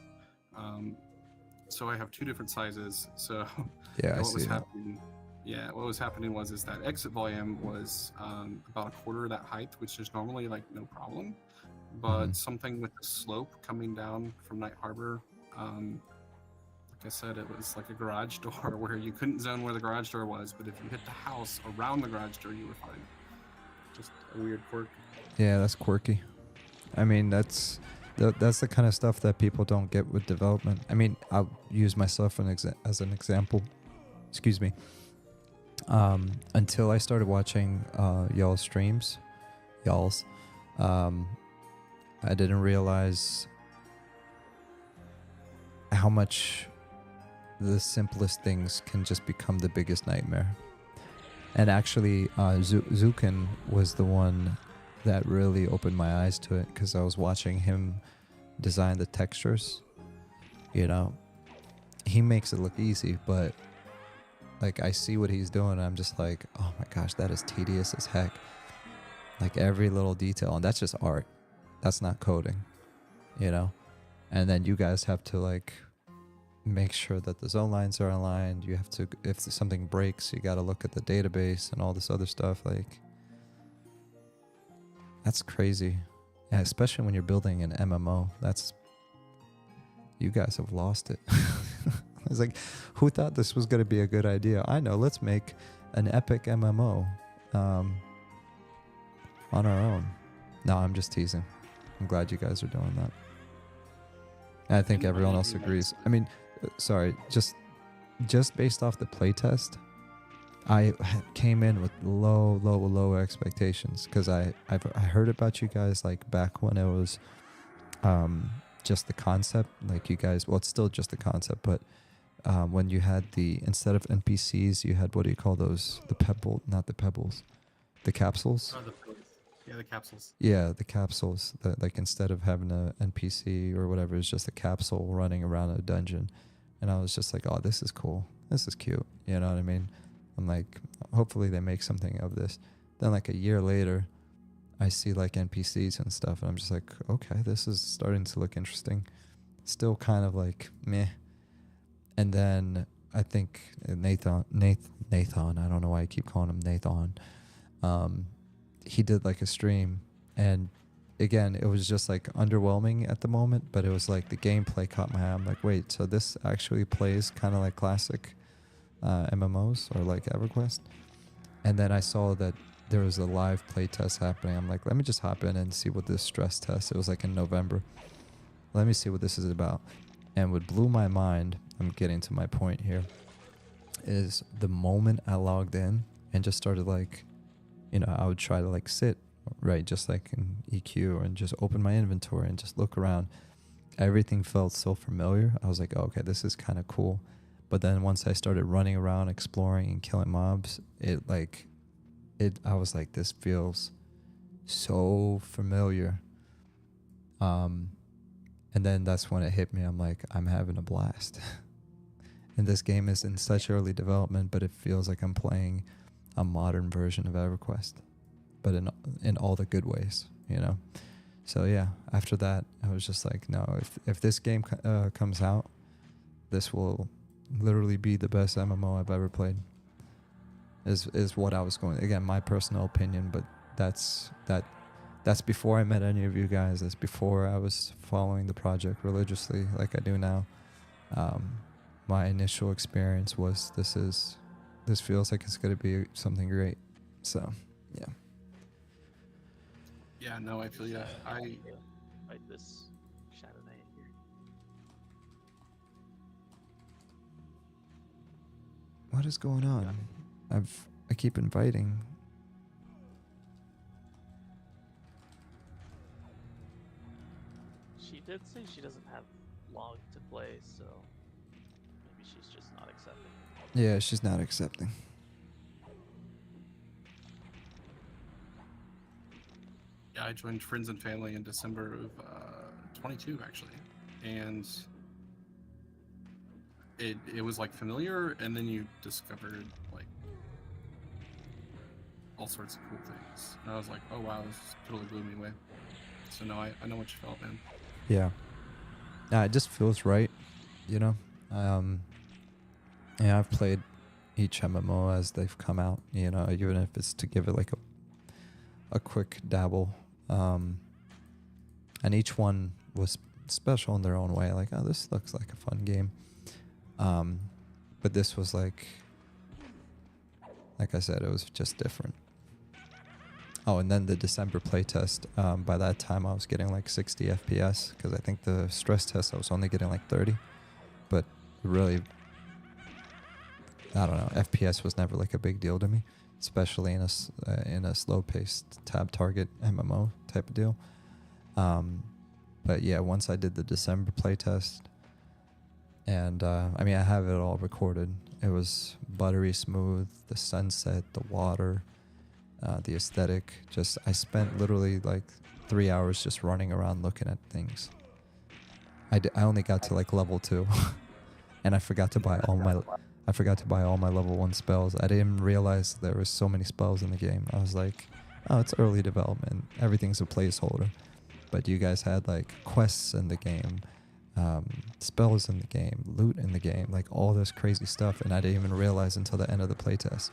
So I have 2 different sizes. So Yeah, I what see was that. happening? Yeah, what was happening was that exit volume was about a quarter of that height, which is normally like no problem. But something with the slope coming down from Night Harbor, like I said, it was like a garage door where you couldn't zone where the garage door was, but if you hit the house around the garage door, you were fine. Just a weird quirk. Yeah, that's quirky. I mean, that's the kind of stuff that people don't get with development. I mean, I'll use myself as an example. Excuse me. Until I started watching y'all's streams, I didn't realize how much the simplest things can just become the biggest nightmare. And actually, Zukin was the one that really opened my eyes to it, because I was watching him design the textures. He makes it look easy, but like I see what he's doing, and I'm just like, oh my gosh, that is tedious as heck. Like every little detail, and that's just art. That's not coding, And then you guys have to like make sure that the zone lines are aligned. You have to, if something breaks, you got to look at the database and all this other stuff. Like, that's crazy. Yeah, especially when you're building an MMO. You guys have lost it. I was like, who thought this was going to be a good idea? I know, let's make an epic MMO on our own. No, I'm just teasing. I'm glad you guys are doing that. And I think everyone else agrees. I mean, sorry, just based off the playtest, I came in with low expectations, because I heard about you guys like back when it was just the concept. Like you guys, well, it's still just the concept, but when you had instead of NPCs, you had, what do you call those? The capsules. Yeah, the capsules. Yeah, the capsules. Like instead of having an NPC or whatever, it's just a capsule running around a dungeon. And I was just like, oh, this is cool. This is cute. You know what I mean? I'm like, hopefully they make something of this. Then like a year later, I see like NPCs and stuff, and I'm just like, okay, this is starting to look interesting. Still kind of like meh. And then I think Nathan, I don't know why I keep calling him Nathan. He did like a stream, and again, it was just like underwhelming at the moment, but it was like the gameplay caught my eye. I'm like, wait, so this actually plays kind of like classic MMOs or like EverQuest? And then I saw that there was a live play test happening. I'm like, let me just hop in and see what this stress test. It was like in November. Let me see what this is about. And what blew my mind, I'm getting to my point here, is the moment I logged in and just started like, you know, I would try to like sit, right, just like in EQ, and just open my inventory and just look around. Everything felt so familiar. I was like, oh, okay, this is kind of cool. But then once I started running around, exploring and killing mobs, I was like, this feels so familiar. And then that's when it hit me. I'm like, I'm having a blast. And this game is in such early development, but it feels like I'm playing a modern version of EverQuest, but in all the good ways, you know? So yeah, after that, I was just like, no, if this game comes out, this will literally be the best MMO I've ever played. Is what I was going. Again, my personal opinion, but that's before I met any of you guys. That's before I was following the project religiously like I do now. My initial experience was this feels like it's going to be something great. So yeah. Yeah, no, I feel yeah. Like this Shadow Knight here. What is going on? I keep inviting. She did say she doesn't have long to play, so maybe she's just not accepting. Yeah, she's not accepting. Yeah, I joined Friends and Family in December of 22, actually, and it was like familiar, and then you discovered like all sorts of cool things, and I was like, oh wow, this totally blew me away. So no, I know what you felt, man. Yeah. It just feels right, you know. Yeah, I've played each MMO as they've come out, you know, even if it's to give it like a quick dabble. And each one was special in their own way. Like, oh, this looks like a fun game. But this was like I said, it was just different. Oh, and then the December playtest, by that time I was getting like 60 FPS, because I think the stress test I was only getting like 30. But really, I don't know, FPS was never like a big deal to me, especially in a slow-paced tab target MMO type of deal. But yeah, once I did the December playtest, and I mean, I have it all recorded. It was buttery smooth, the sunset, the water, the aesthetic. Just, I spent literally like 3 hours just running around looking at things. I only got to like level 2, and I forgot to buy all my level 1 spells. I didn't realize there were so many spells in the game. I was like, oh, it's early development. Everything's a placeholder. But you guys had like quests in the game, spells in the game, loot in the game, like all this crazy stuff, and I didn't even realize until the end of the playtest,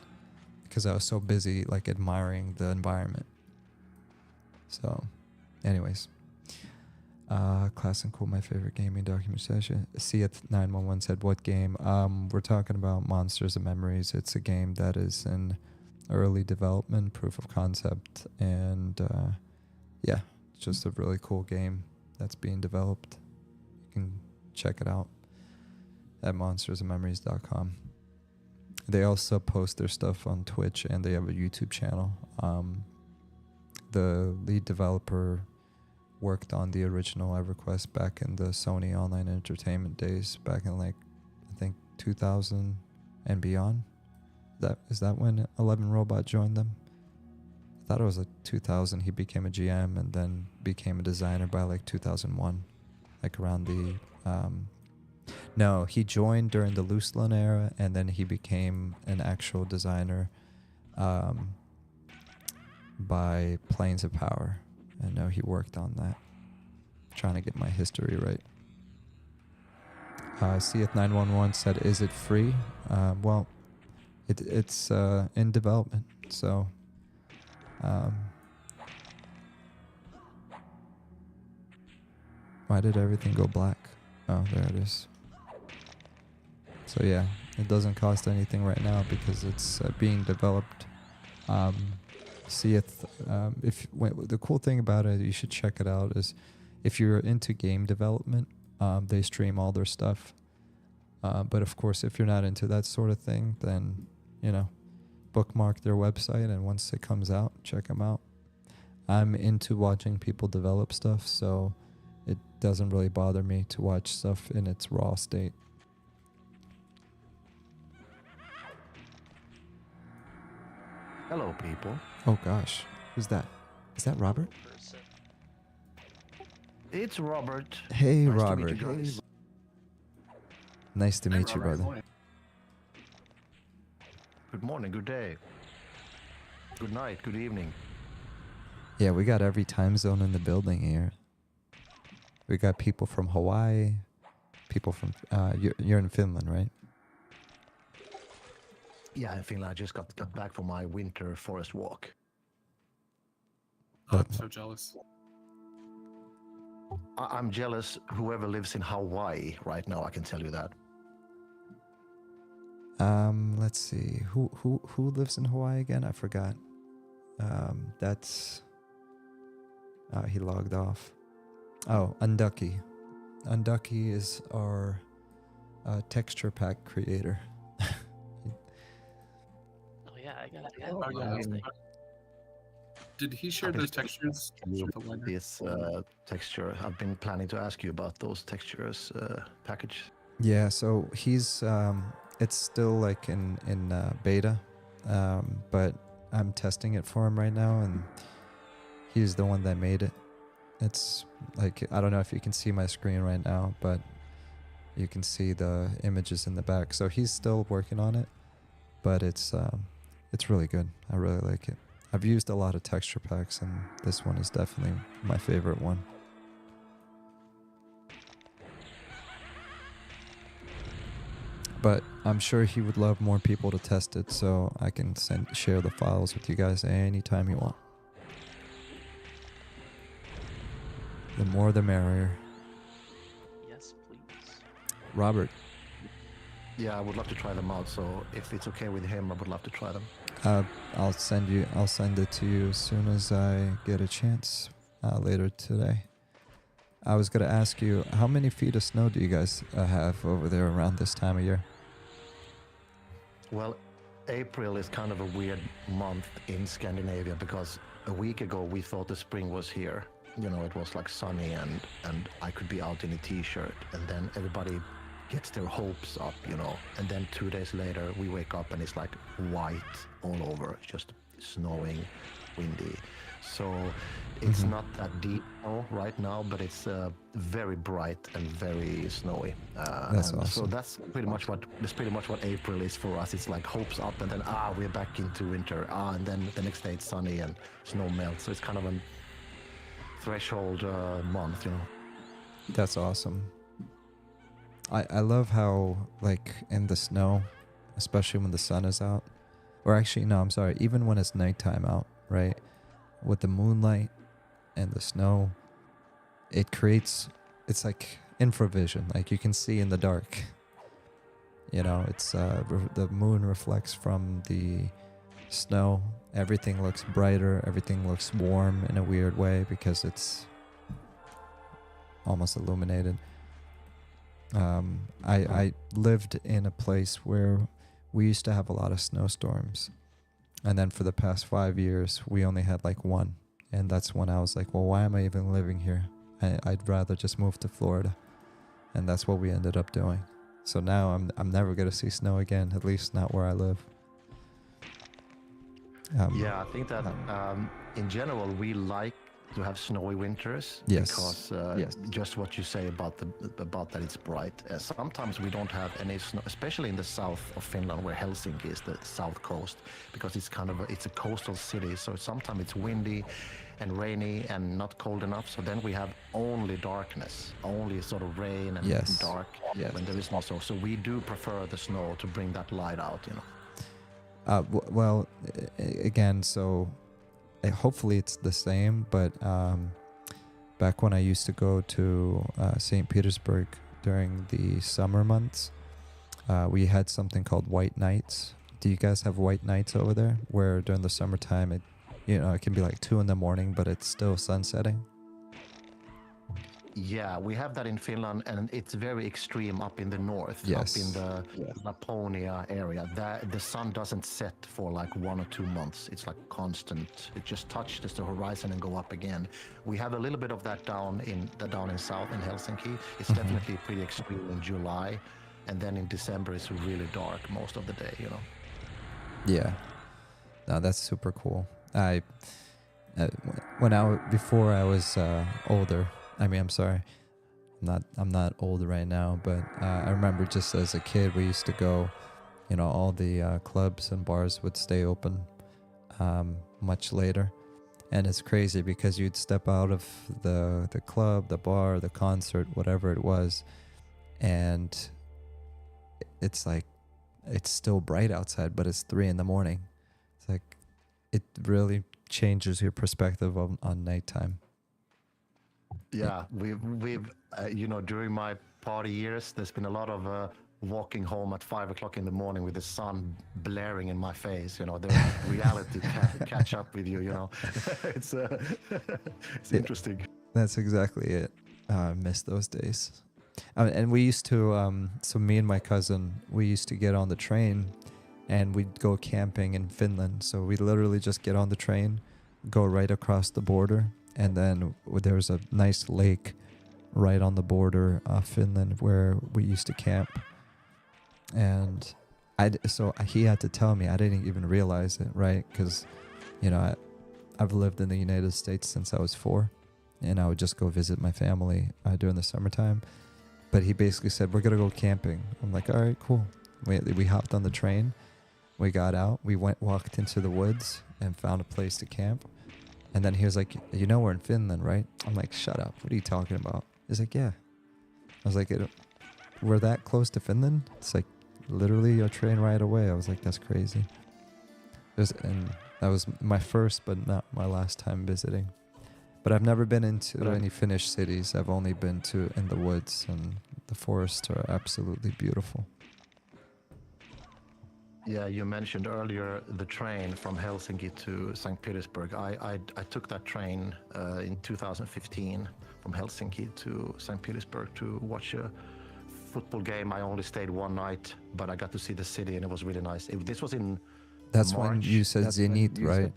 because I was so busy like admiring the environment. So, anyways, Class&Cool, my favorite gaming documentation. CF911 said, what game? We're talking about Monsters and Memories. It's a game that is in early development, proof of concept, and yeah, it's just a really cool game that's being developed. You can check it out at monstersandmemories.com. They also post their stuff on Twitch, and they have a YouTube channel. The lead developer worked on the original EverQuest back in the Sony Online Entertainment days, back in like, I think 2000 and beyond. Is that when 11 Robot joined them? I thought it was like 2000. He became a GM and then became a designer by like 2001, like around the no, he joined during the Loosland era, and then he became an actual designer by Planes of Power. I know he worked on that. Trying to get my history right. CF911 said, is it free? Well, it's in development, so why did everything go black? Oh, there it is. So yeah, it doesn't cost anything right now because it's being developed. see it. The cool thing about it, you should check it out, is if you're into game development, they stream all their stuff. But of course, if you're not into that sort of thing, then, bookmark their website, and once it comes out, check them out. I'm into watching people develop stuff, so it doesn't really bother me to watch stuff in its raw state. Hello, people. Oh gosh, who's that? Is that Robert? Person. It's Robert. Hey, Nice to Robert. meet you guys. Nice to meet you, brother. Good morning, good day. Good night, good evening. Yeah, we got every time zone in the building here. We got people from Hawaii, people from you're in Finland, right? Yeah, in Finland, I just got back from my winter forest walk. Oh, I'm so jealous. I'm jealous whoever lives in Hawaii right now, I can tell you that. Let's see. Who lives in Hawaii again? I forgot. That's he logged off. Oh, Unducky. Unducky is our texture pack creator. Oh yeah, I got it. Oh, yeah. Did he share those textures? with the liner? This texture, I've been planning to ask you about those textures package. Yeah, so he's it's still like in beta, but I'm testing it for him right now, and he's the one that made it. It's like, I don't know if you can see my screen right now, but you can see the images in the back. So he's still working on it, but it's really good. I really like it. I've used a lot of texture packs, and this one is definitely my favorite one. But I'm sure he would love more people to test it, so I can share the files with you guys anytime you want. The more the merrier. Yes, please. Robert. Yeah, I would love to try them out, so if it's okay with him, I would love to try them. I'll send it to you as soon as I get a chance later today. I was gonna ask you, how many feet of snow do you guys have over there around this time of year? Well, April is kind of a weird month in Scandinavia because a week ago we thought the spring was here. You know, it was like sunny and I could be out in a t-shirt, and then everybody gets their hopes up, you know, and then 2 days later we wake up and it's like white all over, just snowing, windy. So it's not that deep right now, but it's very bright and very snowy. That's awesome. So that's pretty much what April is for us. It's like hopes up, and then we're back into winter. And then the next day it's sunny and snow melts. So it's kind of a threshold month, you know. That's awesome. I love how, like, in the snow, especially when the sun is out, or actually, no, I'm sorry, even when it's nighttime out, right? With the moonlight and the snow, it's like infravision, like you can see in the dark. You know, it's the moon reflects from the snow. Everything looks brighter, everything looks warm in a weird way because it's almost illuminated. I lived in a place where we used to have a lot of snowstorms. And then for the past 5 years, we only had like one. And that's when I was like, well, why am I even living here? I'd rather just move to Florida. And that's what we ended up doing. So now I'm never going to see snow again, at least not where I live. Yeah, I think that in general, we like to have snowy winters. Yes. Because just what you say about that it's bright. Sometimes we don't have any snow, especially in the south of Finland, where Helsinki is the south coast, because it's a coastal city. So sometimes it's windy and rainy and not cold enough. So then we have only darkness, only sort of rain and dark when there is no snow. So we do prefer the snow to bring that light out, you know. Well, again, so hopefully it's the same, but back when I used to go to St. Petersburg during the summer months, we had something called white nights. Do you guys have white nights over there, where during the summertime You know, it can be like 2 in the morning, but it's still sunsetting. Yeah, we have that in Finland, and it's very extreme up in the north, Yes. up in the Laponia area. The sun doesn't set for like 1 or 2 months. It's like constant. It just touches the horizon and go up again. We have a little bit of that down in south in Helsinki. It's definitely pretty extreme in July, and then in December it's really dark most of the day. You know. Yeah. No, that's super cool. Before I was older. I mean, I'm sorry, I'm not old right now, but I remember just as a kid, we used to go, you know, all the clubs and bars would stay open much later. And it's crazy because you'd step out of the club, the bar, the concert, whatever it was, and it's like, it's still bright outside, but it's 3 a.m. It's like, it really changes your perspective on nighttime. Yeah, we've you know, during my party years, there's been a lot of walking home at 5 o'clock in the morning with the sun blaring in my face. You know, the reality catch up with you. You know, it's interesting. That's exactly it. I miss those days. And we used to, so me and my cousin, we used to get on the train and we'd go camping in Finland. So we'd literally just get on the train, go right across the border. And then there's a nice lake right on the border of Finland where we used to camp. And so he had to tell me, I didn't even realize it, right? Because, you know, I've lived in the United States since I was 4. And I would just go visit my family during the summertime. But he basically said, we're going to go camping. I'm like, all right, cool. We hopped on the train. We got out. We walked into the woods and found a place to camp. And then he was like, you know, we're in Finland, right? I'm like, shut up. What are you talking about? He's like, yeah. I was like, we're that close to Finland? It's like literally a train ride away. I was like, that's crazy. And that was my first, but not my last time visiting. But I've never been into any Finnish cities. I've only been in the woods, and the forests are absolutely beautiful. Yeah, you mentioned earlier the train from Helsinki to St. Petersburg. I took that train in 2015 from Helsinki to St. Petersburg to watch a football game. I only stayed one night, but I got to see the city and it was really nice. This was in That's March. when you said Zenit, right?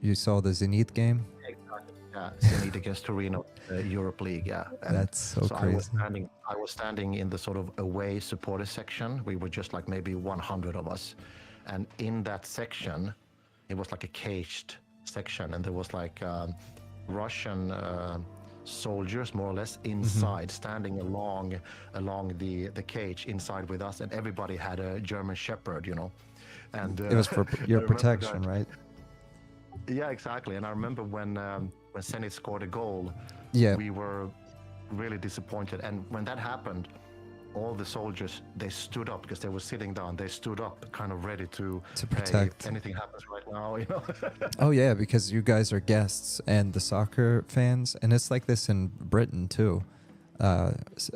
You saw the Zenit game? Exactly. Yeah, Zenit against Torino, Europe League. Yeah, and that's so crazy. I was standing in the sort of away supporter section. We were just like maybe 100 of us, and in that section, it was like a caged section, and there was like Russian soldiers, more or less, inside, standing along the cage inside with us, and everybody had a German Shepherd, you know, and it was for your protection, right? Yeah, exactly. And I remember when Zenit scored a goal, we were really disappointed. And when that happened, all the soldiers, they stood up because they were sitting down. They stood up, kind of ready to protect. If anything happens right now, you know. Oh yeah, because you guys are guests and the soccer fans, and it's like this in Britain too.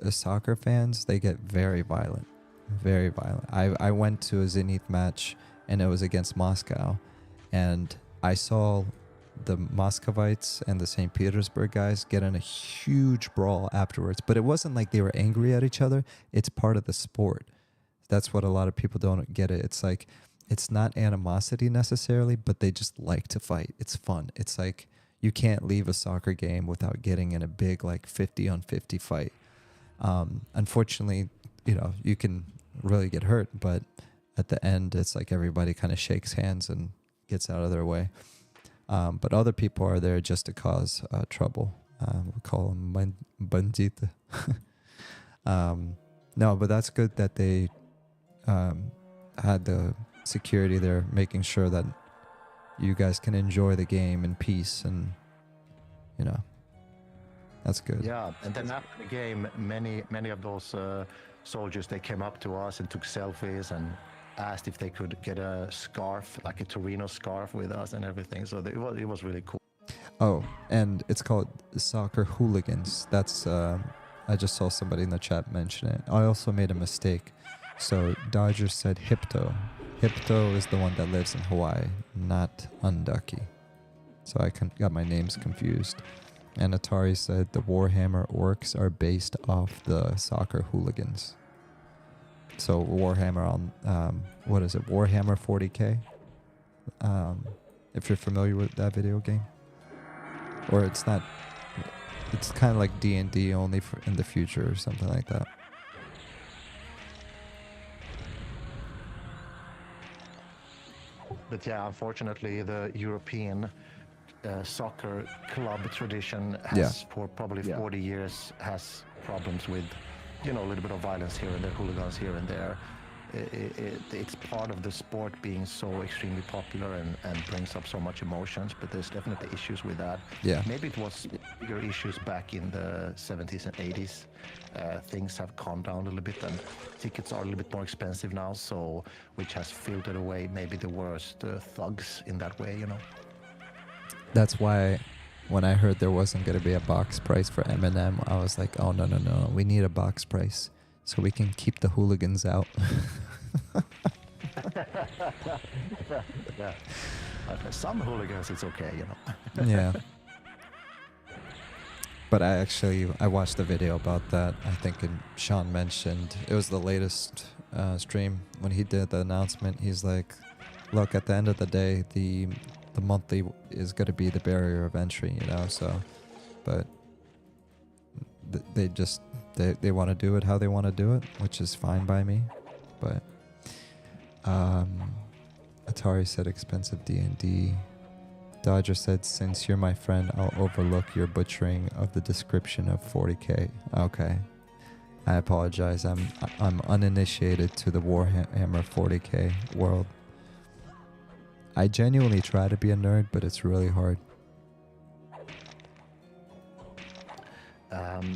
Soccer fans, they get very violent, very violent. I went to a Zenit match, and it was against Moscow, and I saw the Muscovites and the St. Petersburg guys get in a huge brawl afterwards. But it wasn't like they were angry at each other. It's part of the sport. That's what a lot of people don't get it. It's like, it's not animosity necessarily, but they just like to fight. It's fun. It's like, you can't leave a soccer game without getting in a big like 50-on-50 fight. Unfortunately, you know, you can really get hurt, but at the end, it's like everybody kind of shakes hands and gets out of their way. But other people are there just to cause trouble. We call them bandit. No, but that's good that they had the security there, making sure that you guys can enjoy the game in peace, and you know, that's good. Yeah, and then after the game, many of those soldiers, they came up to us and took selfies and asked if they could get a scarf, like a Torino scarf with us and everything. So it was really cool. Oh, and it's called Soccer Hooligans. That's, I just saw somebody in the chat mention it. I also made a mistake. So Dodger said Hypto. Hypto is the one that lives in Hawaii, not Unducky. So I got my names confused. And Atari said the Warhammer orcs are based off the soccer hooligans. So Warhammer on, what is it, Warhammer 40K? If you're familiar with that video game. Or it's not, it's kind of like D&D only for in the future or something like that. But yeah, unfortunately, the European soccer club tradition has, for probably 40 years, has problems with, you know, a little bit of violence here and there, hooligans here and there. It's part of the sport being so extremely popular and brings up so much emotions, but there's definitely issues with that. Yeah. Maybe it was bigger issues back in the 70s and 80s. Things have calmed down a little bit and tickets are a little bit more expensive now, so which has filtered away maybe the worst thugs in that way, you know. That's why when I heard there wasn't going to be a box price for M&M, I was like, oh, no, we need a box price so we can keep the hooligans out. Yeah. For some hooligans, it's okay, you know. Yeah. But I watched the video about that. I think Sean mentioned, it was the latest stream when he did the announcement. He's like, look, at the end of the day, the monthly is going to be the barrier of entry, you know, so, but they want to do it how they want to do it, which is fine by me. But Atari said expensive D&D. Dodger said, since you're my friend, I'll overlook your butchering of the description of 40K. Okay. I apologize. I'm uninitiated to the Warhammer 40K world. I genuinely try to be a nerd, but it's really hard.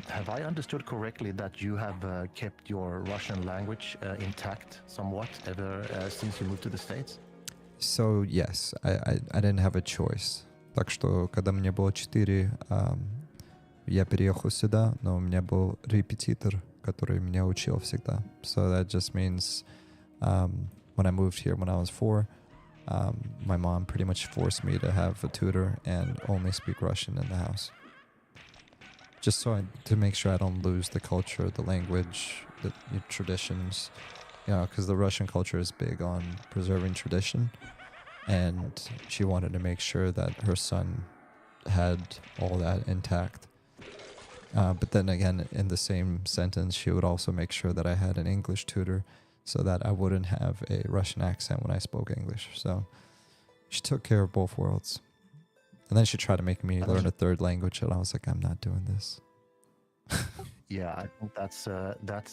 Have I understood correctly that you have kept your Russian language intact somewhat ever since you moved to the States? So, yes, I didn't have a choice. Так что, когда мне было 4, я переехал сюда, но у меня был репетитор, который меня учил всегда. So that just means when I moved here when I was 4, my mom pretty much forced me to have a tutor and only speak Russian in the house. Just to make sure I don't lose the culture, the language, the traditions. You know, because the Russian culture is big on preserving tradition, and she wanted to make sure that her son had all that intact. But then again, in the same sentence, she would also make sure that I had an English tutor so that I wouldn't have a Russian accent when I spoke English. So she took care of both worlds. And then she tried to make me learn a third language, and I was like, I'm not doing this. Yeah, I think that's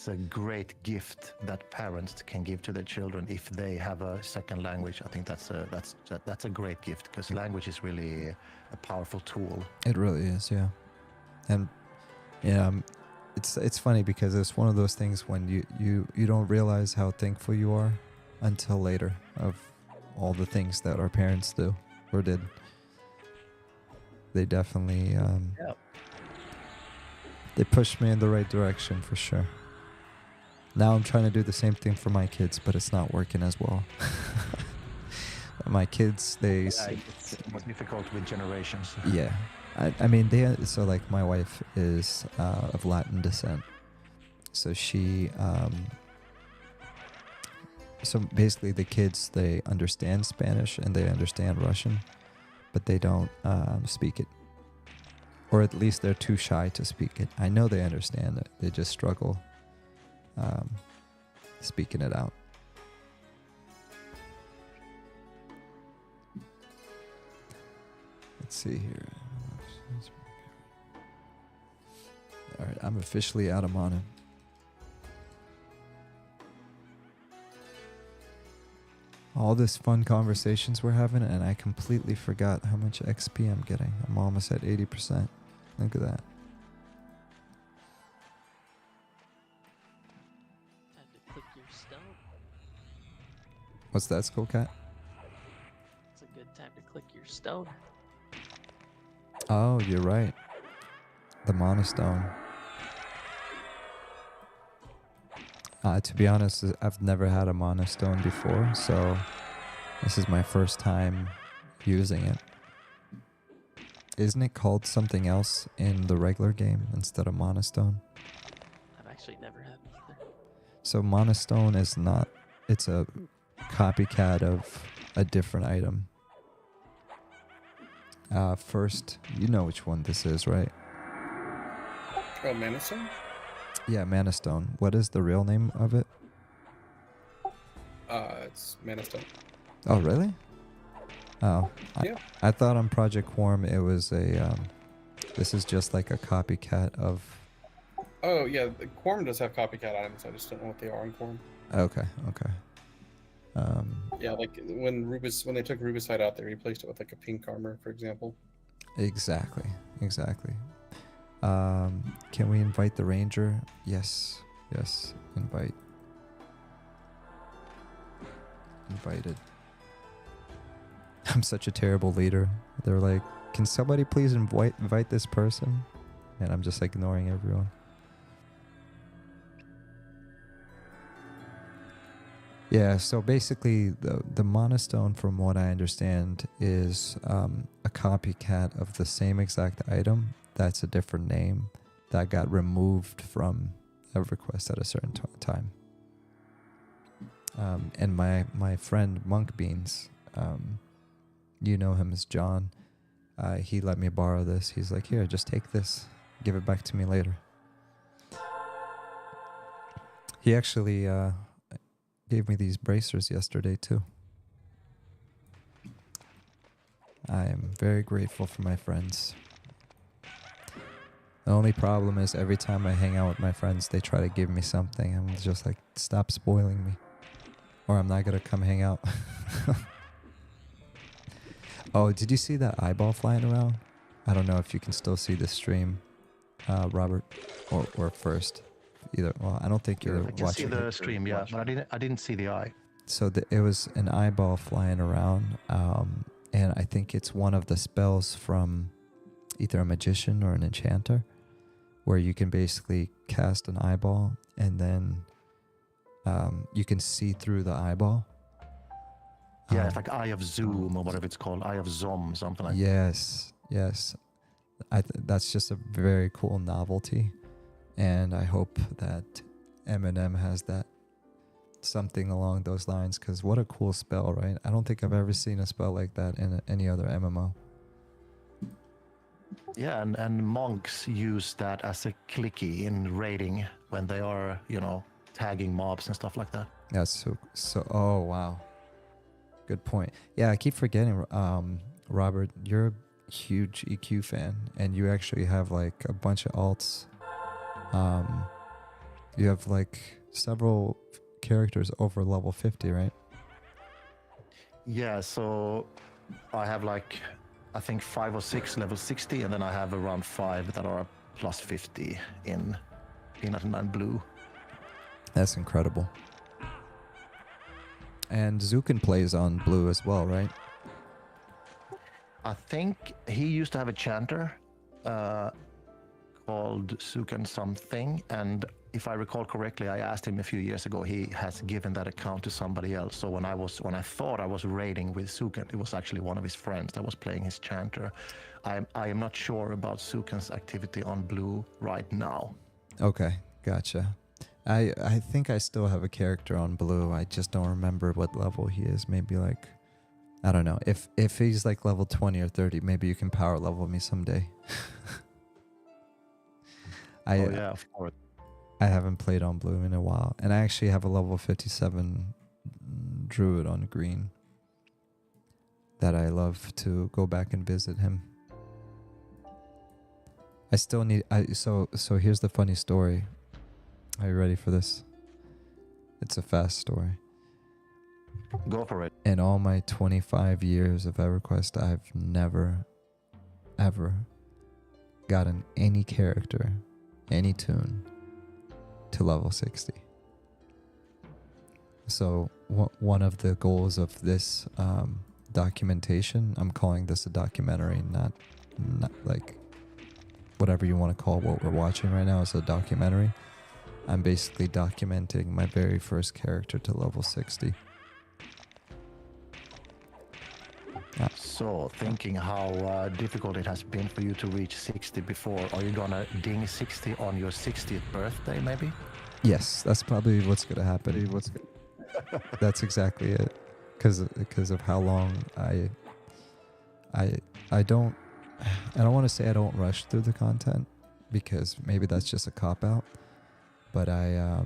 a great gift that parents can give to their children if they have a second language. I think that's a great gift, because language is really a powerful tool. It really is, yeah. And yeah, it's funny because it's one of those things when you don't realize how thankful you are until later of all the things that our parents do or did. They definitely they pushed me in the right direction for sure. Now I'm trying to do the same thing for my kids, but it's not working as well. My kids, it's more difficult with generations. Yeah. I mean, so like my wife is of Latin descent. So she, so basically the kids, they understand Spanish and they understand Russian, but they don't speak it. Or at least they're too shy to speak it. I know they understand it. They just struggle speaking it out. Let's see here. All right, I'm officially out of mana. All this fun conversations we're having, and I completely forgot how much XP I'm getting. I'm almost at 80%. Look at that. Time to click your stone. What's that, Skull Cat? It's a good time to click your stone. Oh, you're right. The Mana Stone. To be honest, I've never had a Mana Stone before, so this is my first time using it. Isn't it called something else in the regular game instead of monostone? I've actually never had it either. So monostone is not, it's a copycat of a different item. First, you know which one this is, right? Oh, Manison? Yeah, Manastone. What is the real name of it? It's Manistone. Oh, really? Oh, Yeah. I thought on Project Quarm it was a, this is just like a copycat of... Oh, yeah, the Quarm does have copycat items. I just don't know what they are on Quarm. Okay, okay. Yeah, like when they took Rubicide out, they replaced it with like a pink armor, for example. Exactly, exactly. Can we invite the ranger? Yes, yes, invite. Invited. I'm such a terrible leader. They're like, can somebody please invite this person? And I'm just ignoring everyone. Yeah, so basically the monostone, from what I understand, is a copycat of the same exact item. That's a different name that got removed from EverQuest at a certain time. And my friend Monk Beans, you know him as John, he let me borrow this. He's like, here, just take this. Give it back to me later. He actually... gave me these bracers yesterday too. I am very grateful for my friends. The only problem is every time I hang out with my friends, they try to give me something. I'm just like, stop spoiling me, or I'm not gonna come hang out. Oh, did you see that eyeball flying around? I don't know if you can still see the stream, Robert, or first. Either, well, I don't think you're I can watching see the it. stream, yeah, but I didn't see the eye. So it was an eyeball flying around, and I think it's one of the spells from either a magician or an enchanter, where you can basically cast an eyeball and then you can see through the eyeball. Yeah, it's like Eye of Zoom or whatever it's called, Eye of Zom, something like that. Yes, yes. That's just a very cool novelty. And I hope that Eminem has that, something along those lines, because what a cool spell, right? I don't think I've ever seen a spell like that in any other MMO. Yeah, and monks use that as a clicky in raiding when they are, tagging mobs and stuff like that. That's so. Oh wow, good point. Yeah, I keep forgetting. Robert, you're a huge EQ fan, and you actually have like a bunch of alts. You have like several characters over level 50, right? Yeah, so I have like, I think 5 or 6 level 60, and then I have around 5 that are plus 50 in Peanut and Blue. That's incredible. And Zukin plays on blue as well, right? I think he used to have a chanter called Zukan something, and if I recall correctly, I asked him a few years ago, he has given that account to somebody else. So when I thought I was raiding with Zukan, it was actually one of his friends that was playing his chanter. I am not sure about Zukan's activity on blue right now. Okay, gotcha. I think I still have a character on blue. I just don't remember what level he is. Maybe like, I don't know. If he's like level 20 or 30, maybe you can power level me someday. Yeah, of course. I haven't played on blue in a while, and I actually have a level 57 Druid on green that I love to go back and visit him. I still need. So here's the funny story. Are you ready for this? It's a fast story. Go for it. In all my 25 years of EverQuest, I've never, ever gotten any character, any tune to level 60. So one of the goals of this documentation, I'm calling this a documentary, not like whatever you want to call what we're watching right now is a documentary. I'm basically documenting my very first character to level 60. So So, thinking how difficult it has been for you to reach 60 before, are you gonna ding 60 on your 60th birthday, maybe? Yes, that's probably what's gonna happen. That's exactly it. Because of how long I don't want to say I don't rush through the content, because maybe that's just a cop out. But I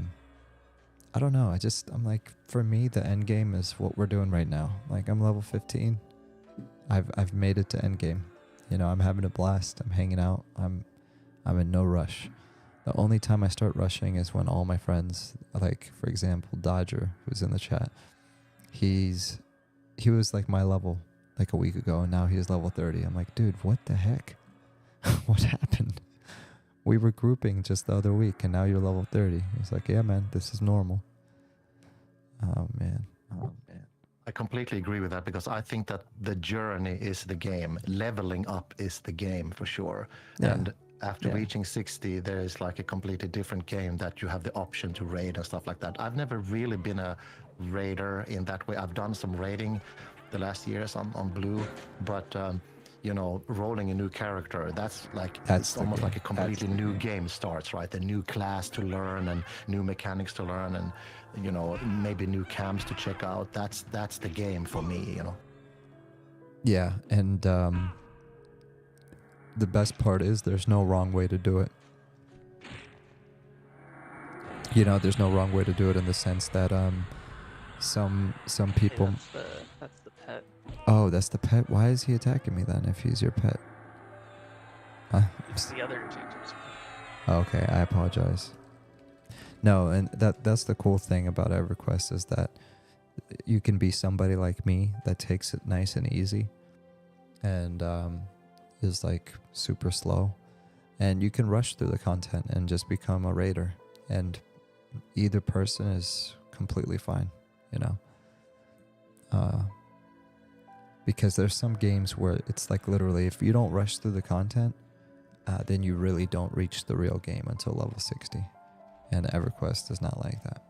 don't know. I'm like, for me, the end game is what we're doing right now. Like, I'm level 15. I've made it to end game. You know, I'm having a blast. I'm hanging out. I'm in no rush. The only time I start rushing is when all my friends, like, for example, Dodger, who's in the chat, he was like my level like a week ago, and now he's level 30. I'm like, dude, what the heck? What happened? We were grouping just the other week, and now you're level 30. He's like, yeah, man, this is normal. Oh, man. I completely agree with that, because I think that the journey is the game. Leveling up is the game for sure. Yeah. And after reaching 60, there is like a completely different game that you have the option to raid and stuff like that. I've never really been a raider in that way. I've done some raiding the last years on Blue, but you know, rolling a new character, it's almost like a completely new game starts, right? A new class to learn and new mechanics to learn, and you know, maybe new camps to check out. That's the game for me, you know. Yeah, and the best part is there's no wrong way to do it. You know, there's no wrong way to do it in the sense that some people. That's the pet. Oh, that's the pet. Why is he attacking me then if he's your pet? The other two. Okay, I apologize. No, and that's the cool thing about EverQuest, is that you can be somebody like me that takes it nice and easy, and is like super slow, and you can rush through the content and just become a raider, and either person is completely fine, you know. Because there's some games where it's like literally, if you don't rush through the content, then you really don't reach the real game until level 60. And EverQuest is not like that.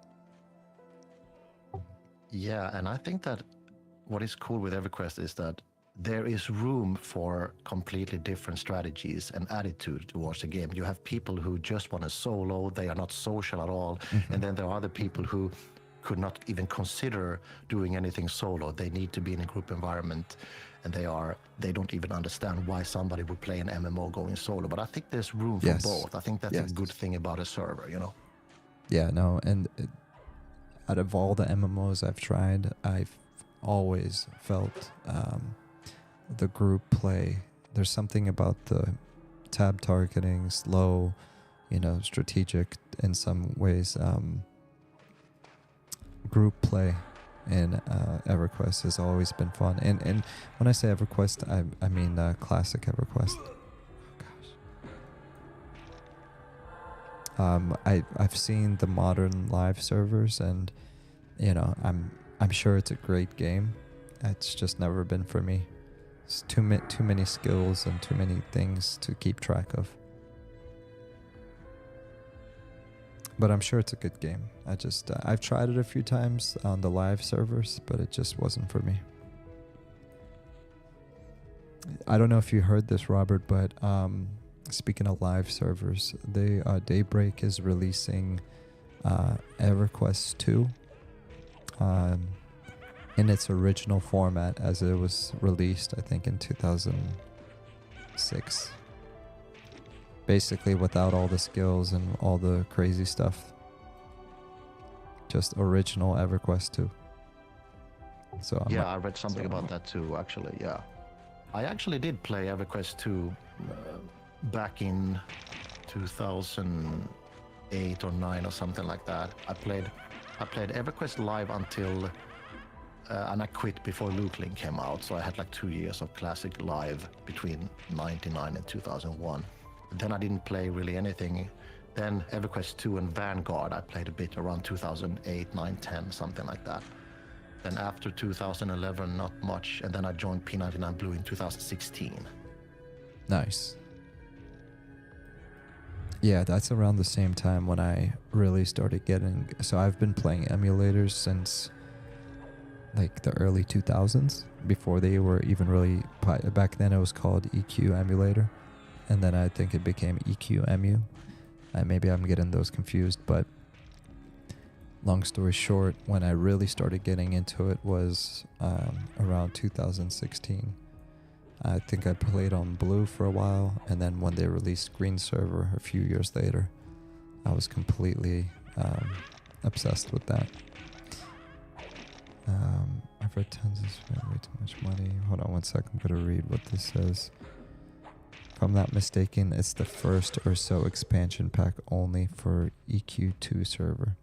Yeah, and I think that what is cool with EverQuest is that there is room for completely different strategies and attitude towards the game. You have people who just want to solo, they are not social at all, and then there are other people who could not even consider doing anything solo. They need to be in a group environment, and they don't even understand why somebody would play an MMO going solo. But I think there's room for both. I think that's a good thing about a server, you know. Yeah, no, and out of all the MMOs I've tried, I've always felt the group play. There's something about the tab targeting, slow, you know, strategic in some ways. Group play in EverQuest has always been fun. And when I say EverQuest, I mean classic EverQuest. I've seen the modern live servers, and you know, I'm sure it's a great game. It's just never been for me. It's too many skills and too many things to keep track of. But I'm sure it's a good game. I've tried it a few times on the live servers, but it just wasn't for me. I don't know if you heard this, Robert, but speaking of live servers, Daybreak is releasing EverQuest 2 in its original format as it was released, I think, in 2006. Basically without all the skills and all the crazy stuff. Just original EverQuest 2. So I read something about that too, actually, yeah. I actually did play EverQuest 2 back in 2008 or 9 or something like that. I played EverQuest live until and I quit before Lootlink came out, so I had like 2 years of classic live between 99 and 2001. Then I didn't play really anything. Then EverQuest 2 and Vanguard I played a bit around 2008, 9, 10, something like that. Then after 2011, not much, and then I joined P99 Blue in 2016. Nice. Yeah, that's around the same time when I really started getting... So I've been playing emulators since like the early 2000s, before they were even really, back then it was called ECUE emulator, and then I think it became ECUE-MU. Maybe I'm getting those confused, but long story short, when I really started getting into it was around 2016. I think I played on Blue for a while, and then when they released Green Server a few years later, I was completely obsessed with that. I've read tons of spent way too much money. Hold on one second, I'm gonna read what this says. If I'm not mistaken, it's the first or so expansion pack only for EQ2 server.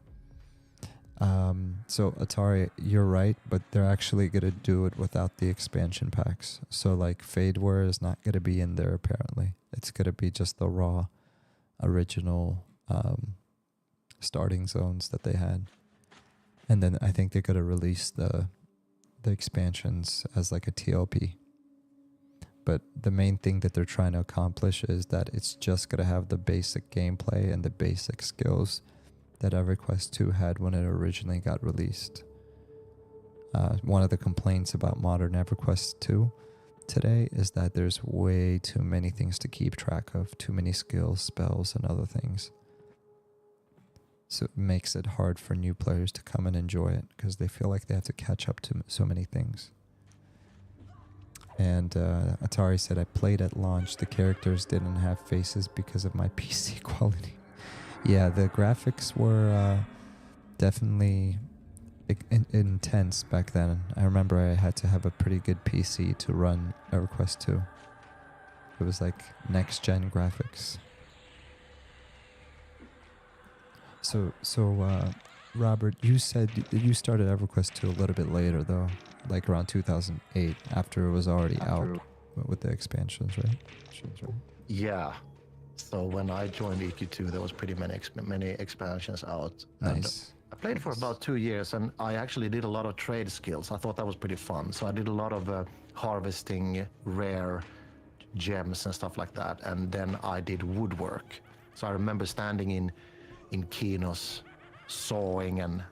So Atari, you're right, but they're actually gonna do it without the expansion packs. So like Fadeware is not gonna be in there apparently. It's gonna be just the raw, original starting zones that they had. And then I think they're gonna release the expansions as like a TLP. But the main thing that they're trying to accomplish is that it's just gonna have the basic gameplay and the basic skills that EverQuest 2 had when it originally got released. One of the complaints about modern EverQuest 2 today is that there's way too many things to keep track of, too many skills, spells, and other things. So it makes it hard for new players to come and enjoy it because they feel like they have to catch up to so many things. And Atari said, I played at launch. The characters didn't have faces because of my PC quality. Yeah, the graphics were definitely intense back then. I remember I had to have a pretty good PC to run EverQuest 2. It was like next-gen graphics. So Robert, you said you started EverQuest 2 a little bit later, though, like around 2008, after it was already out with the expansions, right? Yeah. So when I joined EQ2, there was pretty many expansions out. Nice. And I played for about 2 years, and I actually did a lot of trade skills. I thought that was pretty fun. So I did a lot of harvesting rare gems and stuff like that. And then I did woodwork. So I remember standing in Kinos, sawing, and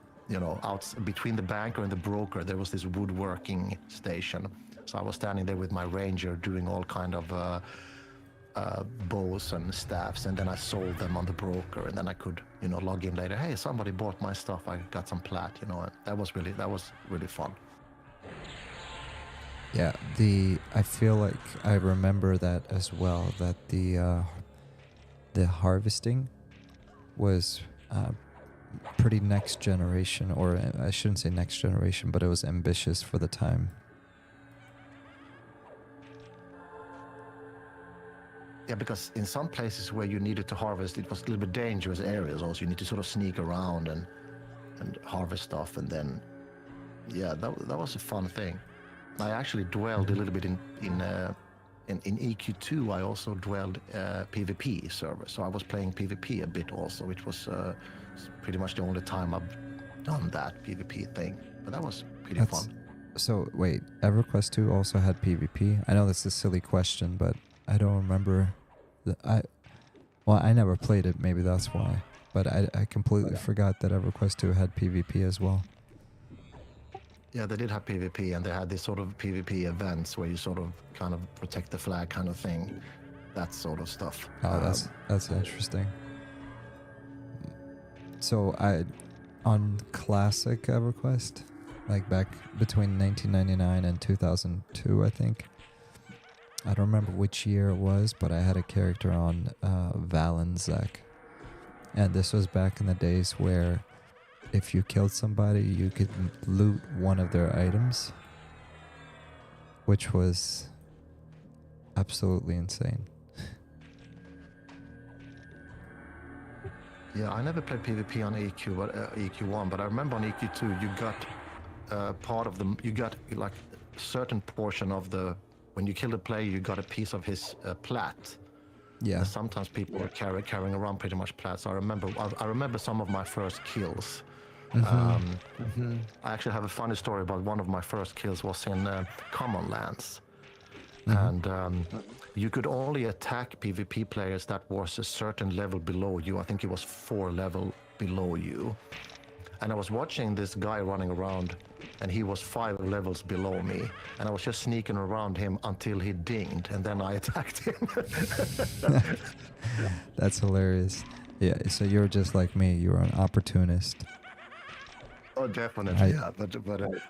out between the banker and the broker, there was this woodworking station. So I was standing there with my ranger doing all kind of bows and staffs, and then I sold them on the broker, and then I could log in later. Hey, somebody bought my stuff. I got some plat. That was really fun. Yeah, I feel like I remember that as well. That the harvesting was pretty next generation, or I shouldn't say next generation, but it was ambitious for the time. Yeah, because in some places where you needed to harvest, it was a little bit dangerous areas also. You need to sort of sneak around and harvest stuff, and then yeah, that was a fun thing. I actually dwelled a little bit in EQ2. I also dwelled PvP server, so I was playing PvP a bit also, which was pretty much the only time I've done that PvP thing. But that was pretty fun. So wait, EverQuest 2 also had PvP? I know that's a silly question, but I don't remember. I never played it. Maybe that's why. But I completely forgot that EverQuest 2 had PvP as well. Yeah, they did have PvP, and they had this sort of PvP events where you sort of kind of protect the flag kind of thing, that sort of stuff. Oh, that's interesting. So on classic EverQuest, like back between 1999 and 2002, I think. I don't remember which year it was, but I had a character on Valenczek. And this was back in the days where if you killed somebody, you could loot one of their items, which was absolutely insane. Yeah, I never played PvP on EQ1, but I remember on EQ2 you got part of the, you got like a certain portion of the, when you killed a player, you got a piece of his plat. Yeah. And sometimes people were carrying around pretty much plats. I remember some of my first kills. I actually have a funny story about one of my first kills was in Common Lands. And you could only attack PvP players that was a certain level below you. I think it was 4 level below you. And I was watching this guy running around and he was 5 levels below me, and I was just sneaking around him until he dinged, and then I attacked him. That's hilarious. Yeah, so you're just like me. You're an opportunist. Oh, definitely, yeah. But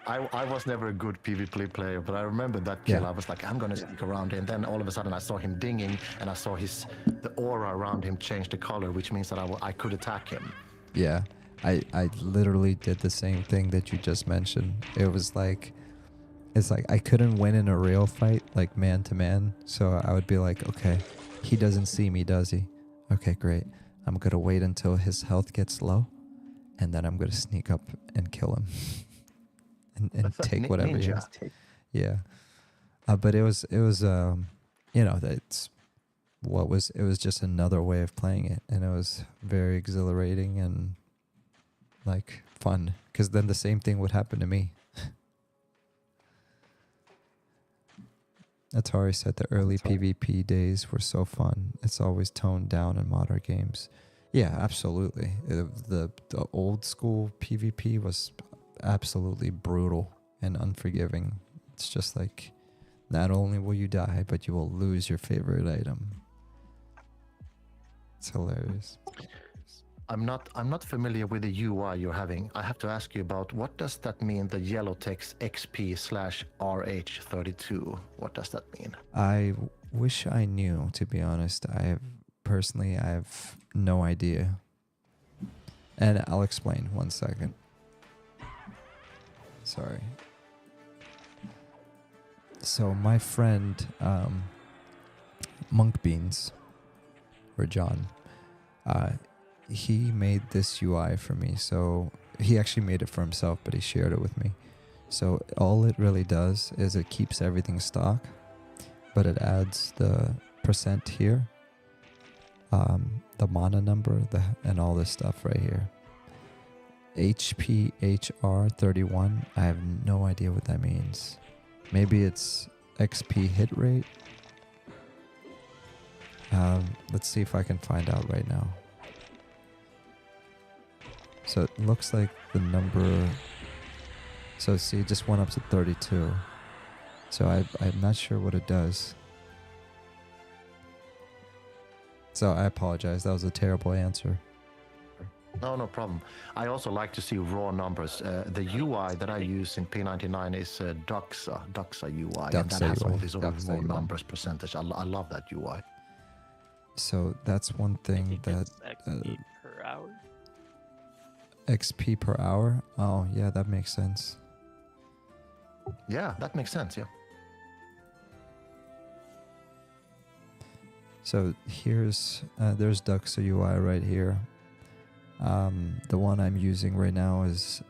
I was never a good PvP player, but I remember that kill. Yeah. I was like, I'm gonna sneak around him. Then all of a sudden, I saw him dinging, and I saw the aura around him change the color, which means that I could attack him. Yeah, I literally did the same thing that you just mentioned. It's like I couldn't win in a real fight, like man to man. So I would be like, okay, he doesn't see me, does he? Okay, great. I'm gonna wait until his health gets low, and then I'm gonna sneak up and kill him, and take whatever he has. Yeah, but it was you know, it was just another way of playing it, and it was very exhilarating and like fun, because then the same thing would happen to me. Atari said the early PvP days were so fun. It's always toned down in modern games. Yeah, absolutely. The old school PvP was absolutely brutal and unforgiving. It's just like, not only will you die, but you will lose your favorite item. It's hilarious. I'm not familiar with the UI you're having. I have to ask you about, what does that mean, the yellow text XP/RH32? What does that mean? I wish I knew, to be honest. I have no idea. And I'll explain 1 second. Sorry. So my friend Monk Beans, or John, he made this UI for me. So he actually made it for himself, but he shared it with me. So all it really does is it keeps everything stock, but it adds the percent here, the mana number, and all this stuff right here. HPHR31, I have no idea what that means. Maybe it's XP hit rate. Let's see if I can find out right now. So it looks like the number, so see, it just went up to 32. So I'm not sure what it does. So I apologize, that was a terrible answer. No problem. I also like to see raw numbers. The UI that I use in P99 is Duxa UI, and that has all these raw numbers percentage. I love that UI. So that's one thing that... XP per hour? XP per hour? Oh, yeah, that makes sense. Yeah, that makes sense, yeah. So there's Duxa UI right here. The one I'm using right now is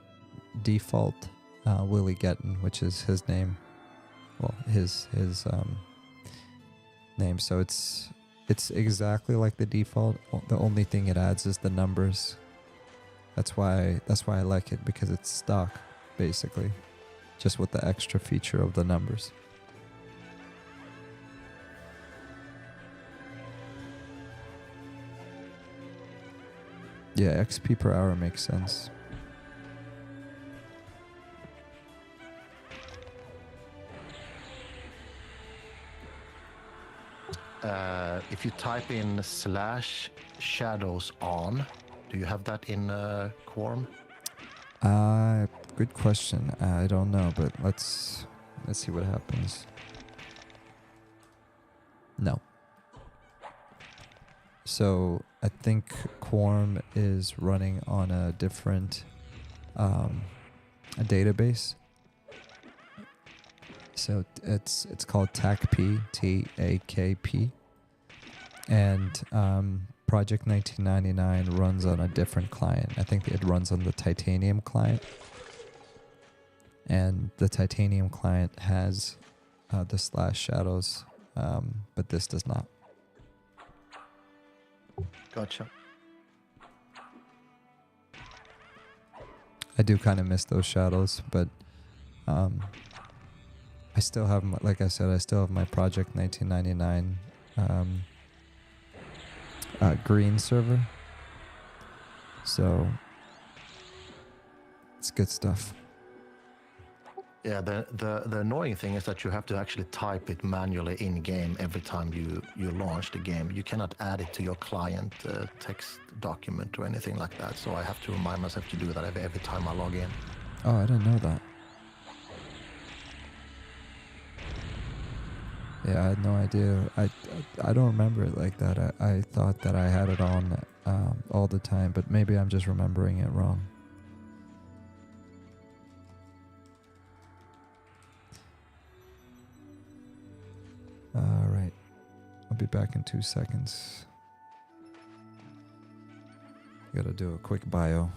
default Willie Gettin, which is his name. Well, his name. So it's exactly like the default. The only thing it adds is the numbers. That's why I like it, because it's stock, basically, just with the extra feature of the numbers. Yeah, XP per hour makes sense. If you type in /shadows on, do you have that in Quarm? Good question. I don't know, but let's see what happens. No. So I think Quarm is running on a different a database. So it's called TAKP, TAKP, and Project 1999 runs on a different client. I think it runs on the Titanium client, and the Titanium client has the /shadows, but this does not. Gotcha. I do kind of miss those shadows, but I still have, like I said, I still have my Project 1999 green server. So it's good stuff. Yeah, the annoying thing is that you have to actually type it manually in game every time you launch the game. You cannot add it to your client text document or anything like that. So I have to remind myself to do that every time I log in. Oh, I didn't know that. Yeah, I had no idea. I don't remember it like that. I thought that I had it on all the time, but maybe I'm just remembering it wrong. All right. I'll be back in 2 seconds. Gotta do a quick bio.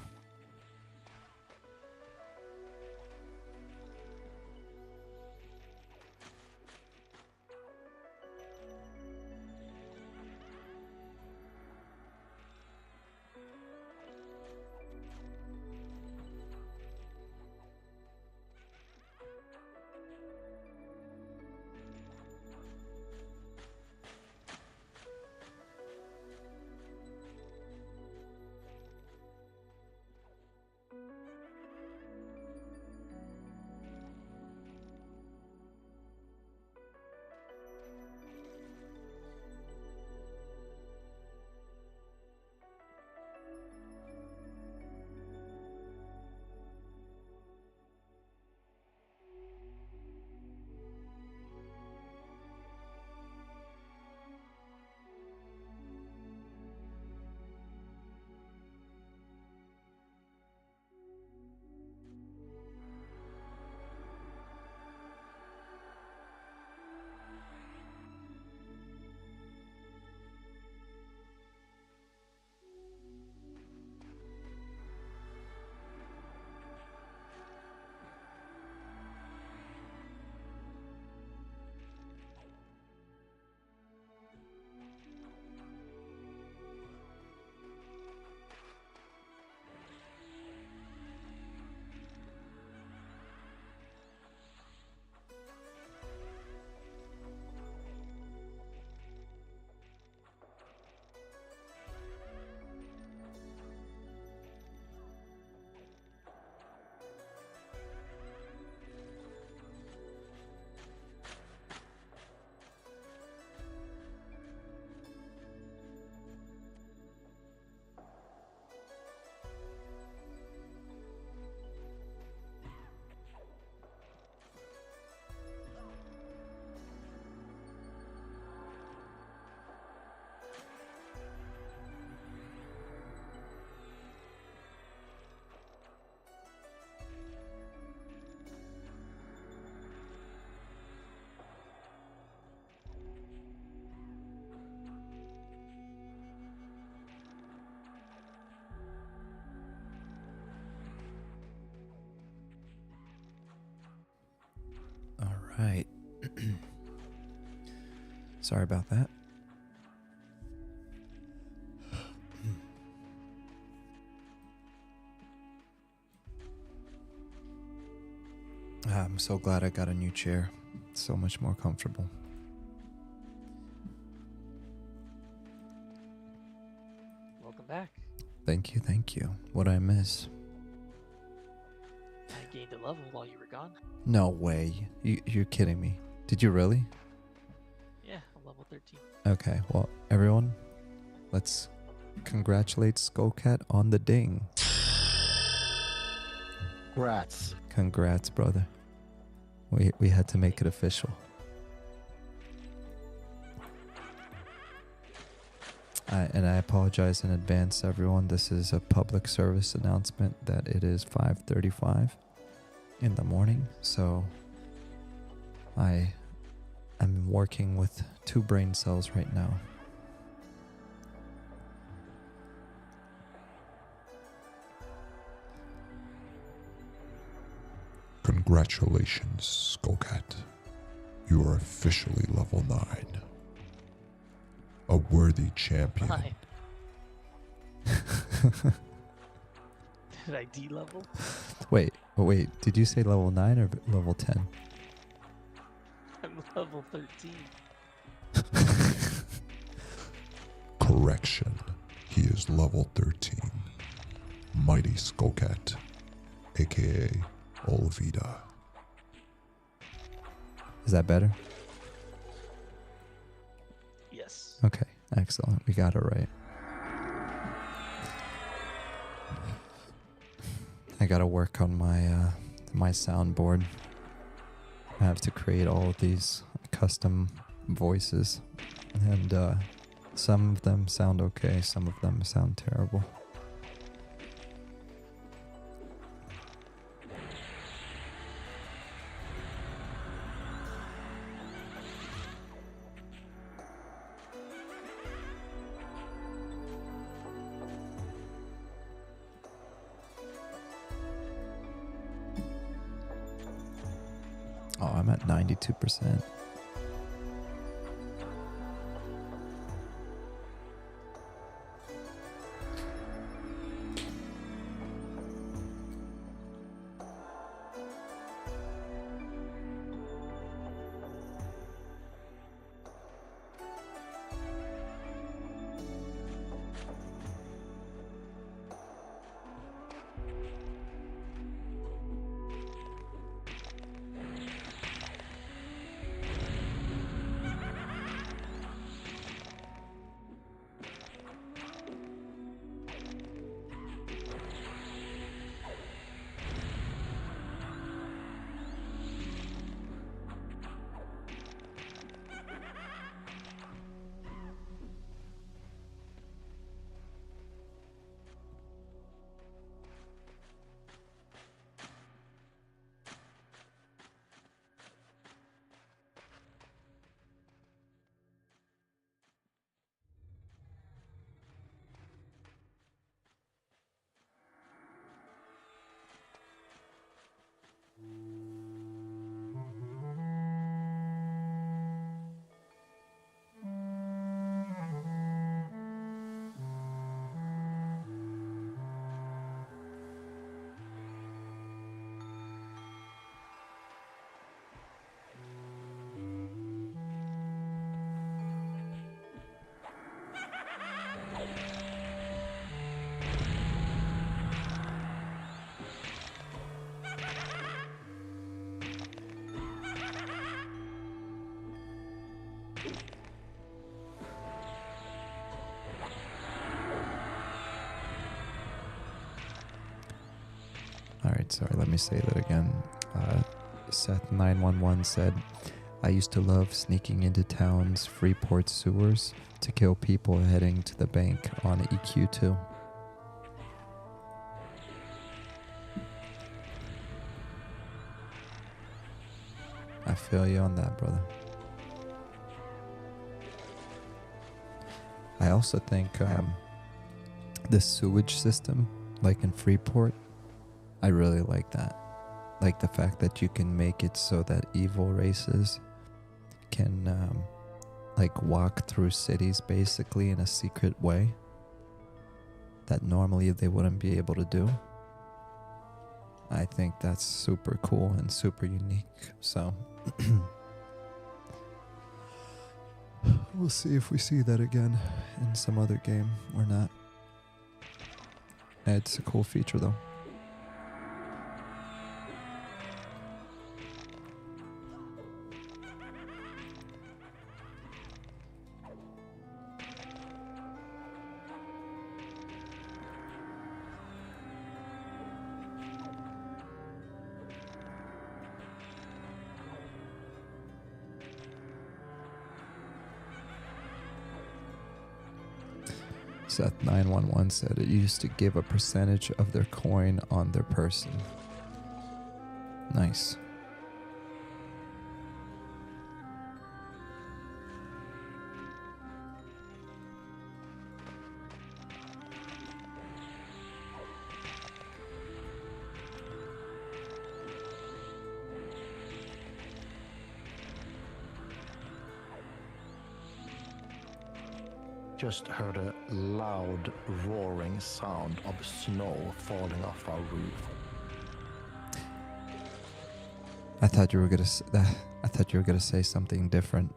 Right. Sorry about that. I'm so glad I got a new chair. It's so much more comfortable. Welcome back. Thank you, thank you. What'd I miss? I gained a level while you were gone. No way. You're kidding me. Did you really? Yeah, I'm level 13. Okay, well, everyone, let's congratulate Skullcat on the ding. Congrats. Congrats, brother. We had to make it official. And I apologize in advance, everyone. This is a public service announcement that it is 5:35 in the morning. So I'm working with 2 brain cells right now. Congratulations, Skullcat. You are officially level 9. A worthy champion. 9. Did I D-level? Wait, did you say level 9 or level 10? I'm level 13. Correction. He is level 13. Mighty Skullcat, aka Olvida. Is that better? Yes. Okay, excellent. We got it right. I gotta work on my my soundboard. I have to create all of these custom voices, and some of them sound okay, some of them sound terrible. Oh, I'm at 92%. Alright, sorry, let me say that again. Seth911 said, I used to love sneaking into town's Freeport sewers to kill people heading to the bank on EQ2. I feel you on that, brother. I also think the sewage system, like in Freeport, I really like that. Like the fact that you can make it so that evil races can like walk through cities basically in a secret way that normally they wouldn't be able to do. I think that's super cool and super unique. So we'll see if we see that again in some other game or not. It's a cool feature though. Seth911 said it used to give a percentage of their coin on their person. Nice. Just heard a loud roaring sound of snow falling off our roof. I thought you were gonna say something different.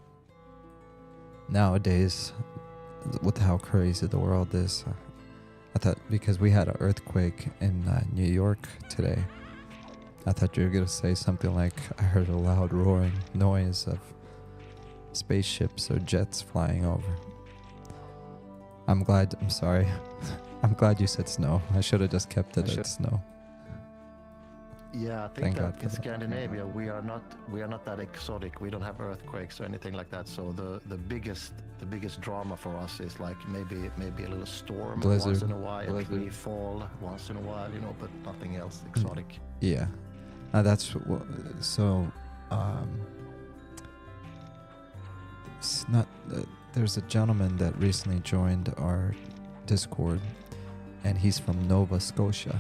Nowadays, with how crazy the world is, I thought because we had an earthquake in New York today, I thought you were gonna say something like, I heard a loud roaring noise of spaceships or jets flying over. I'm sorry. I'm glad you said snow. I should have just kept it at snow. Yeah, I think Thank God that for in that. Scandinavia we are not that exotic. We don't have earthquakes or anything like that. So the biggest drama for us is like maybe a little storm once Blizzard. in a while, a tree fall once in a while, you know, but nothing else exotic. Yeah. So it's not. There's a gentleman that recently joined our Discord, and he's from Nova Scotia.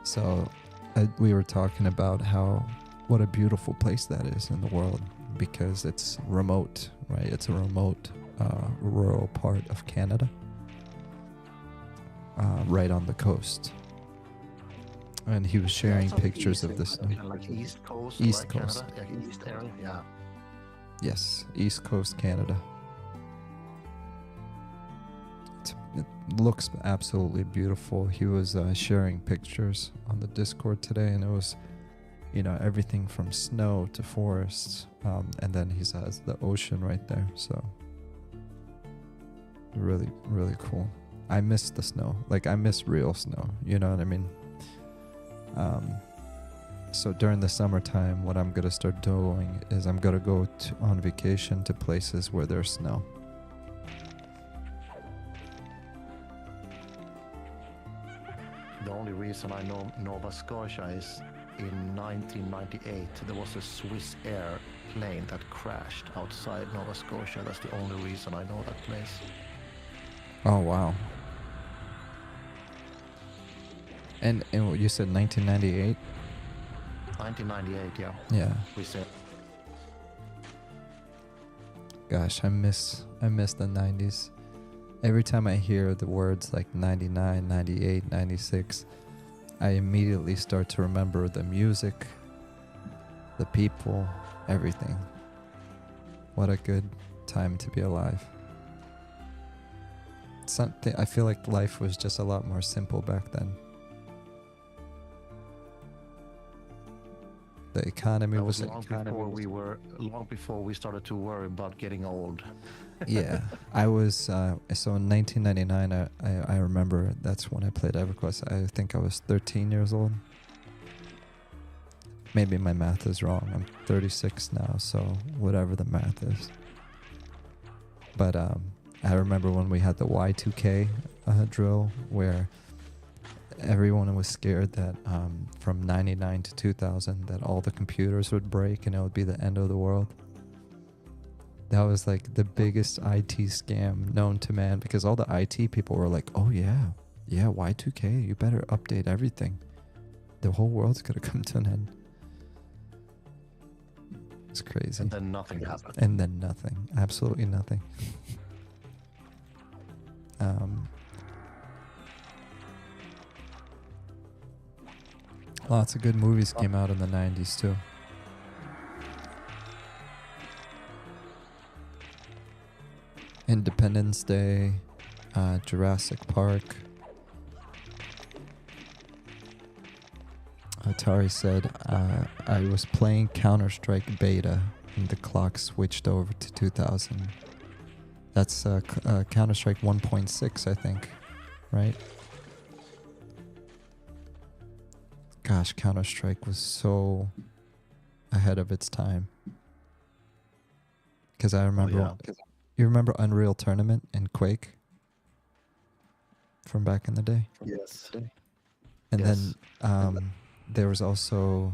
So we were talking about what a beautiful place that is in the world, because it's remote, right? It's a remote, rural part of Canada, right on the coast. And he was sharing pictures of the snow. Like East Coast. East like Coast. Canada. Yeah, East area. Yeah. Yes, East Coast Canada. It looks absolutely beautiful. He was sharing pictures on the Discord today, and it was, everything from snow to forests, and then he has the ocean right there. So really, really cool. I miss the snow. Like, I miss real snow. You know what I mean? So during the summertime, what I'm gonna start doing is I'm gonna go on vacation to places where there's snow. The only reason I know Nova Scotia is in 1998 there was a Swiss Air plane that crashed outside Nova Scotia. That's the only reason I know that place. Oh wow! And you said 1998? 1998, yeah. Yeah. We said. Gosh, I miss the 90s. Every time I hear the words like 99, 98, 96, I immediately start to remember the music, the people, everything. What a good time to be alive. I feel like life was just a lot more simple back then. The economy That was long before we started to worry about getting old. Yeah, I was so in 1999. I remember that's when I played EverQuest. I think I was 13 years old. Maybe my math is wrong. I'm 36 now, so whatever the math is. But I remember when we had the Y2K drill, where everyone was scared that from 99 to 2000 that all the computers would break and it would be the end of the world. That was like the biggest IT scam known to man, because all the IT people were like, oh yeah, Y2K, you better update everything. The whole world's gonna come to an end. It's crazy. And then nothing happened. And then nothing. Absolutely nothing. Lots of good movies came out in the 90s too. Independence Day, Jurassic Park. Atari said, I was playing Counter-Strike beta and the clock switched over to 2000. That's Counter-Strike 1.6, I think, right? Gosh, Counter-Strike was so ahead of its time. Because I remember, you remember Unreal Tournament and Quake from back in the day? Yes. And Yes. then there was also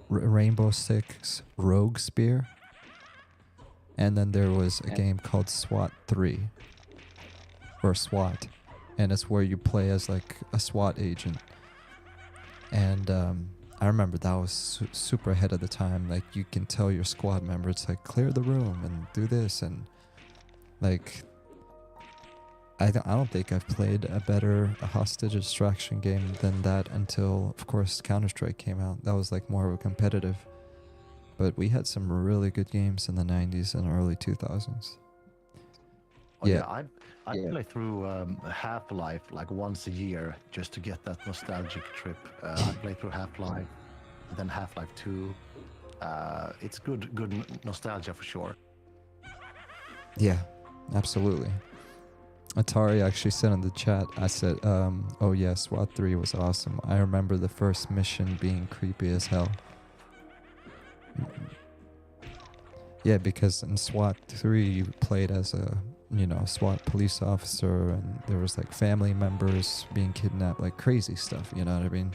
Rainbow Six Rogue Spear. And then there was a game called SWAT 3. Or SWAT. And it's where you play as like a SWAT agent. And I remember that was super ahead of the time. Like, you can tell your squad member, it's like, clear the room and do this. And like, I don't think I've played a better hostage extraction game than that until, of course, Counter-Strike came out. That was like more of a competitive. But we had some really good games in the 90s and early 2000s. Oh, Yeah. I play through Half-Life like once a year just to get that nostalgic trip. I play through Half-Life, then Half-Life 2. It's good nostalgia for sure. Yeah, absolutely. Atari actually said in the chat, I said, oh yeah, SWAT 3 was awesome. I remember the first mission being creepy as hell. Yeah, because in SWAT 3 you played as a, SWAT police officer, and there was like family members being kidnapped, like crazy stuff, you know what I mean?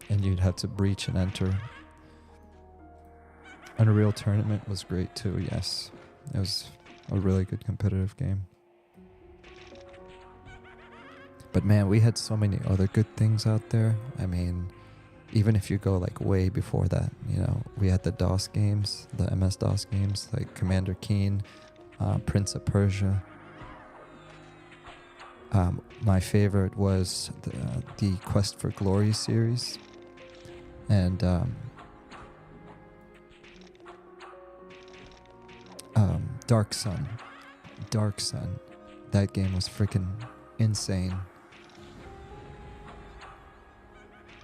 And you'd have to breach and enter. Unreal Tournament was great too, yes. It was a really good competitive game. But man, we had so many other good things out there. I mean, even if you go like way before that, we had the DOS games, the MS-DOS games, like Commander Keen, Prince of Persia. My favorite was the Quest for Glory series. And Dark Sun. That game was freaking insane.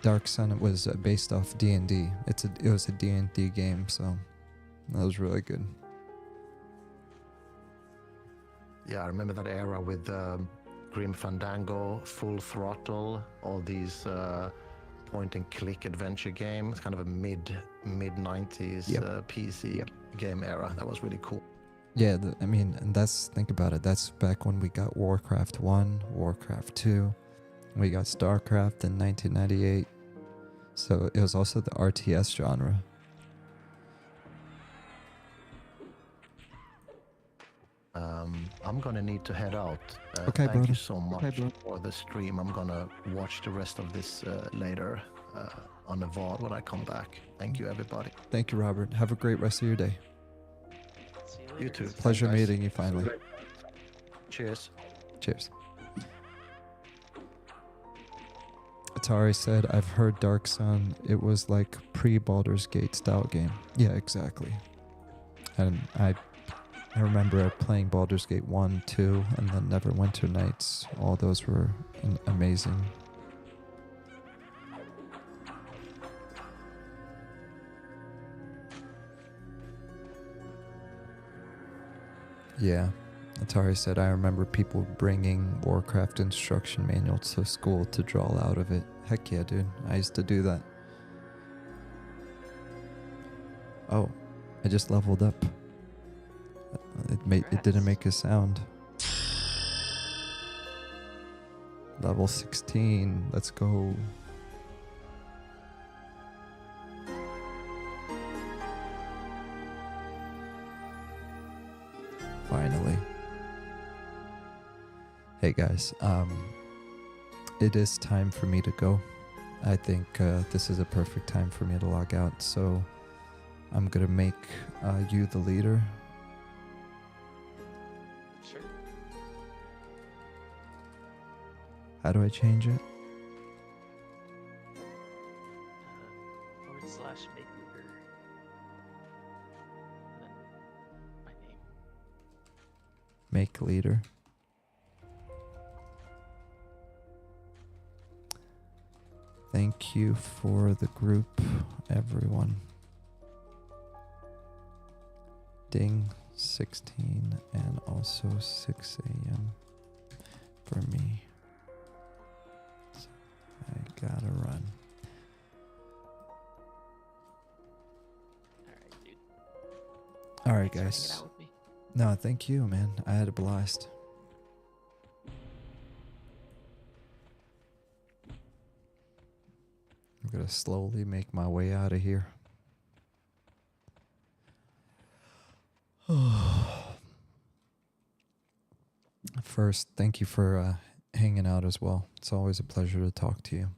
Dark Sun was based off D&D. It was a D&D game, so that was really good. Yeah, I remember that era with Grim Fandango, Full Throttle, all these point-and-click adventure games, kind of a mid-90s PC game era. That was really cool. Yeah, and think about it. That's back when we got Warcraft 1, Warcraft 2. We got StarCraft in 1998. So it was also the RTS genre. I'm gonna need to head out. Okay, thank brother. you so much for the stream. I'm gonna watch the rest of this later on the VOD when I come back. Thank you, everybody. Thank you, Robert. Have a great rest of your day. See you later. You too. Pleasure Thanks, guys. meeting you finally. Cheers. Cheers. Atari said, I've heard Dark Sun. It was like pre-Baldur's Gate style game. Yeah, exactly. And I remember playing Baldur's Gate 1, 2, and then Neverwinter Nights. All those were amazing. Yeah. Atari said, I remember people bringing Warcraft instruction manuals to school to draw out of it. Heck yeah, dude. I used to do that. Oh, I just leveled up. It didn't make a sound. Level 16. Let's go. Finally. Hey guys, it is time for me to go. I think this is a perfect time for me to log out, so I'm gonna make you the leader. Sure. How do I change it? /make leader. And then my name. Make leader. Thank you for the group, everyone. Ding 16 and also 6 a.m. for me. So I gotta run. Alright, dude. Alright, Thanks for hanging guys. out with me. No, thank you, man. I had a blast. I'm gonna slowly make my way out of here. First, thank you for hanging out as well. It's always a pleasure to talk to you.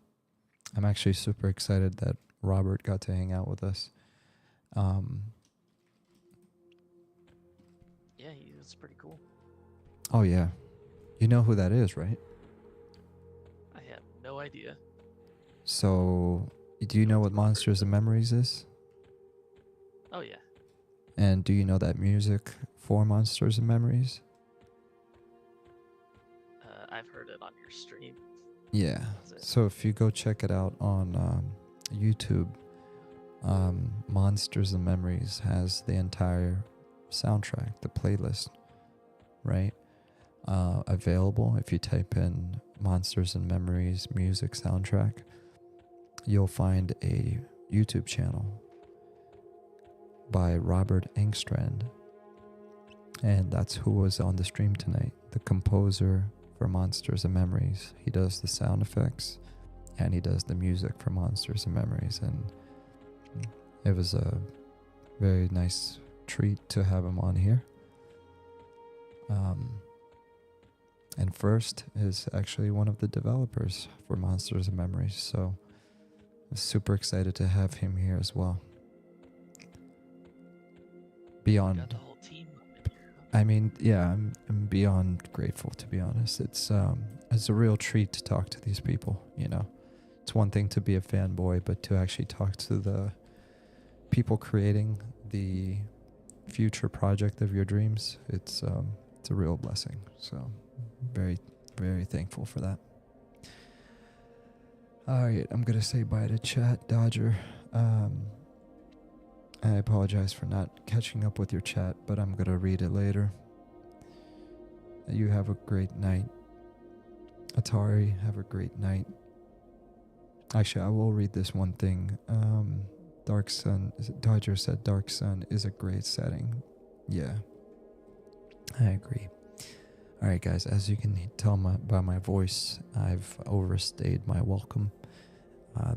I'm actually super excited that Robert got to hang out with us. Yeah, he was pretty cool. Oh yeah. You know who that is, right? I have no idea. So, do you know what Monsters and Memories is? Oh yeah. And do you know that music for Monsters and Memories? your stream. Yeah. Is it? So if you go check it out on YouTube, Monsters and Memories has the entire soundtrack, the playlist, right? Available. If you type in Monsters and Memories music soundtrack, you'll find a YouTube channel by Robert Engstrand, and that's who was on the stream tonight, the composer for Monsters and Memories. He does the sound effects and he does the music for Monsters and Memories, and it was a very nice treat to have him on here. And First is actually one of the developers for Monsters and Memories, so I'm super excited to have him here as well. You Beyond, got the whole team up in here. I mean, yeah, I'm beyond grateful, to be honest. It's a real treat to talk to these people, you know. It's one thing to be a fanboy, but to actually talk to the people creating the future project of your dreams, it's a real blessing. So very, very thankful for that. All right, I'm gonna say bye to chat, Dodger. I apologize for not catching up with your chat, but I'm gonna read it later. You have a great night. Atari, have a great night. Actually, I will read this one thing. Dark Sun, Dodger said Dark Sun is a great setting. Yeah, I agree. All right, guys, as you can tell by my voice, I've overstayed my welcome.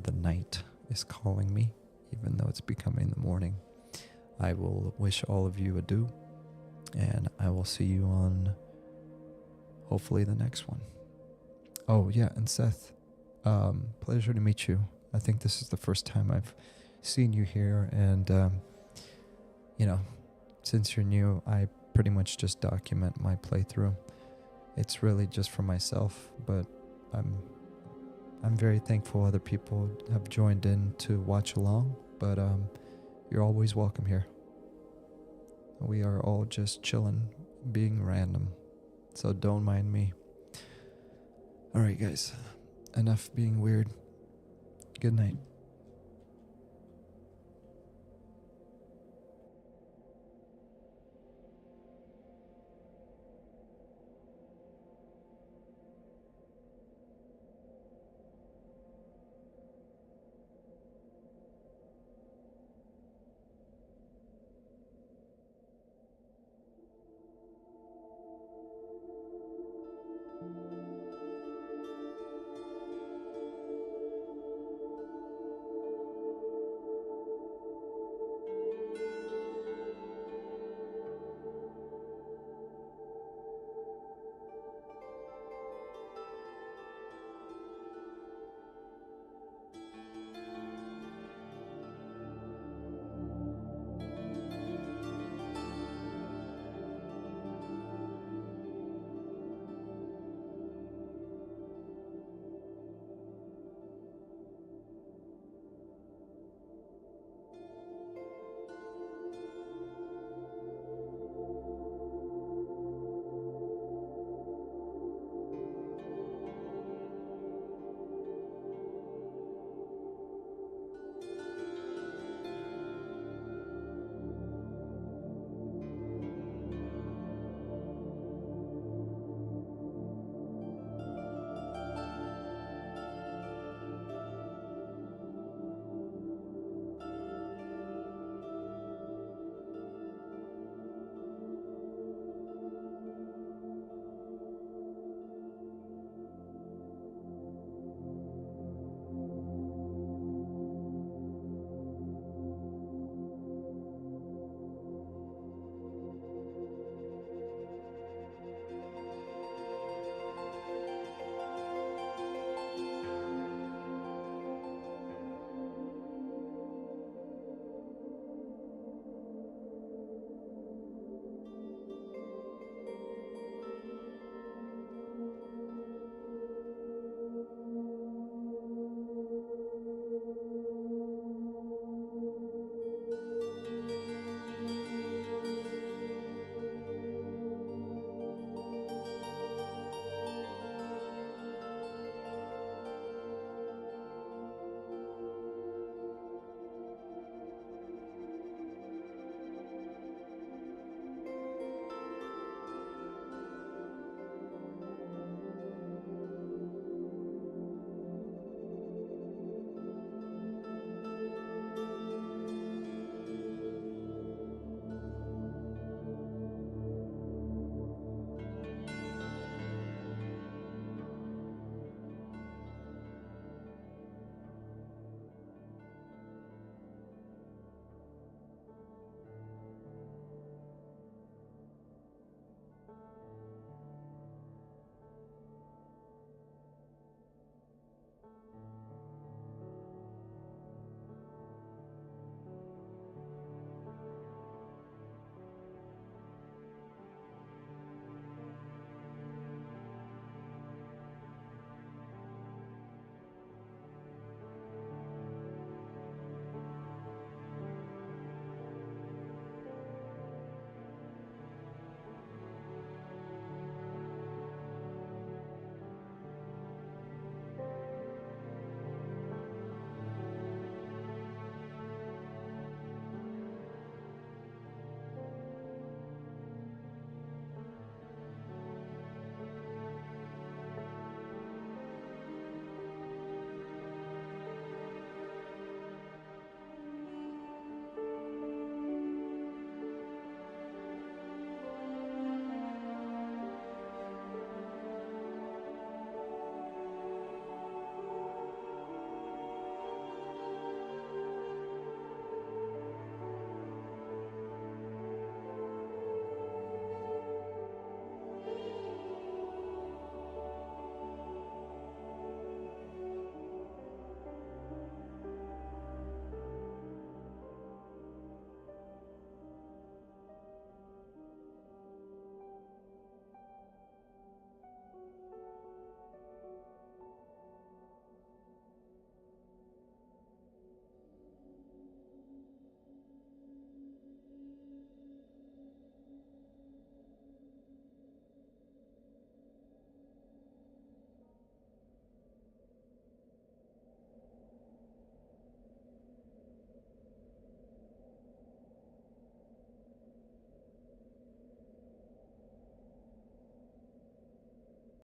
The night is calling me, even though it's becoming the morning. I will wish all of you adieu, and I will see you on hopefully the next one. Oh, yeah, and Seth, pleasure to meet you. I think this is the first time I've seen you here, and, you know, since you're new, I pretty much just document my playthrough. It's really just for myself, but I'm very thankful other people have joined in to watch along, but you're always welcome here. We are all just chilling, being random, so don't mind me. All right, guys, enough being weird. Good night.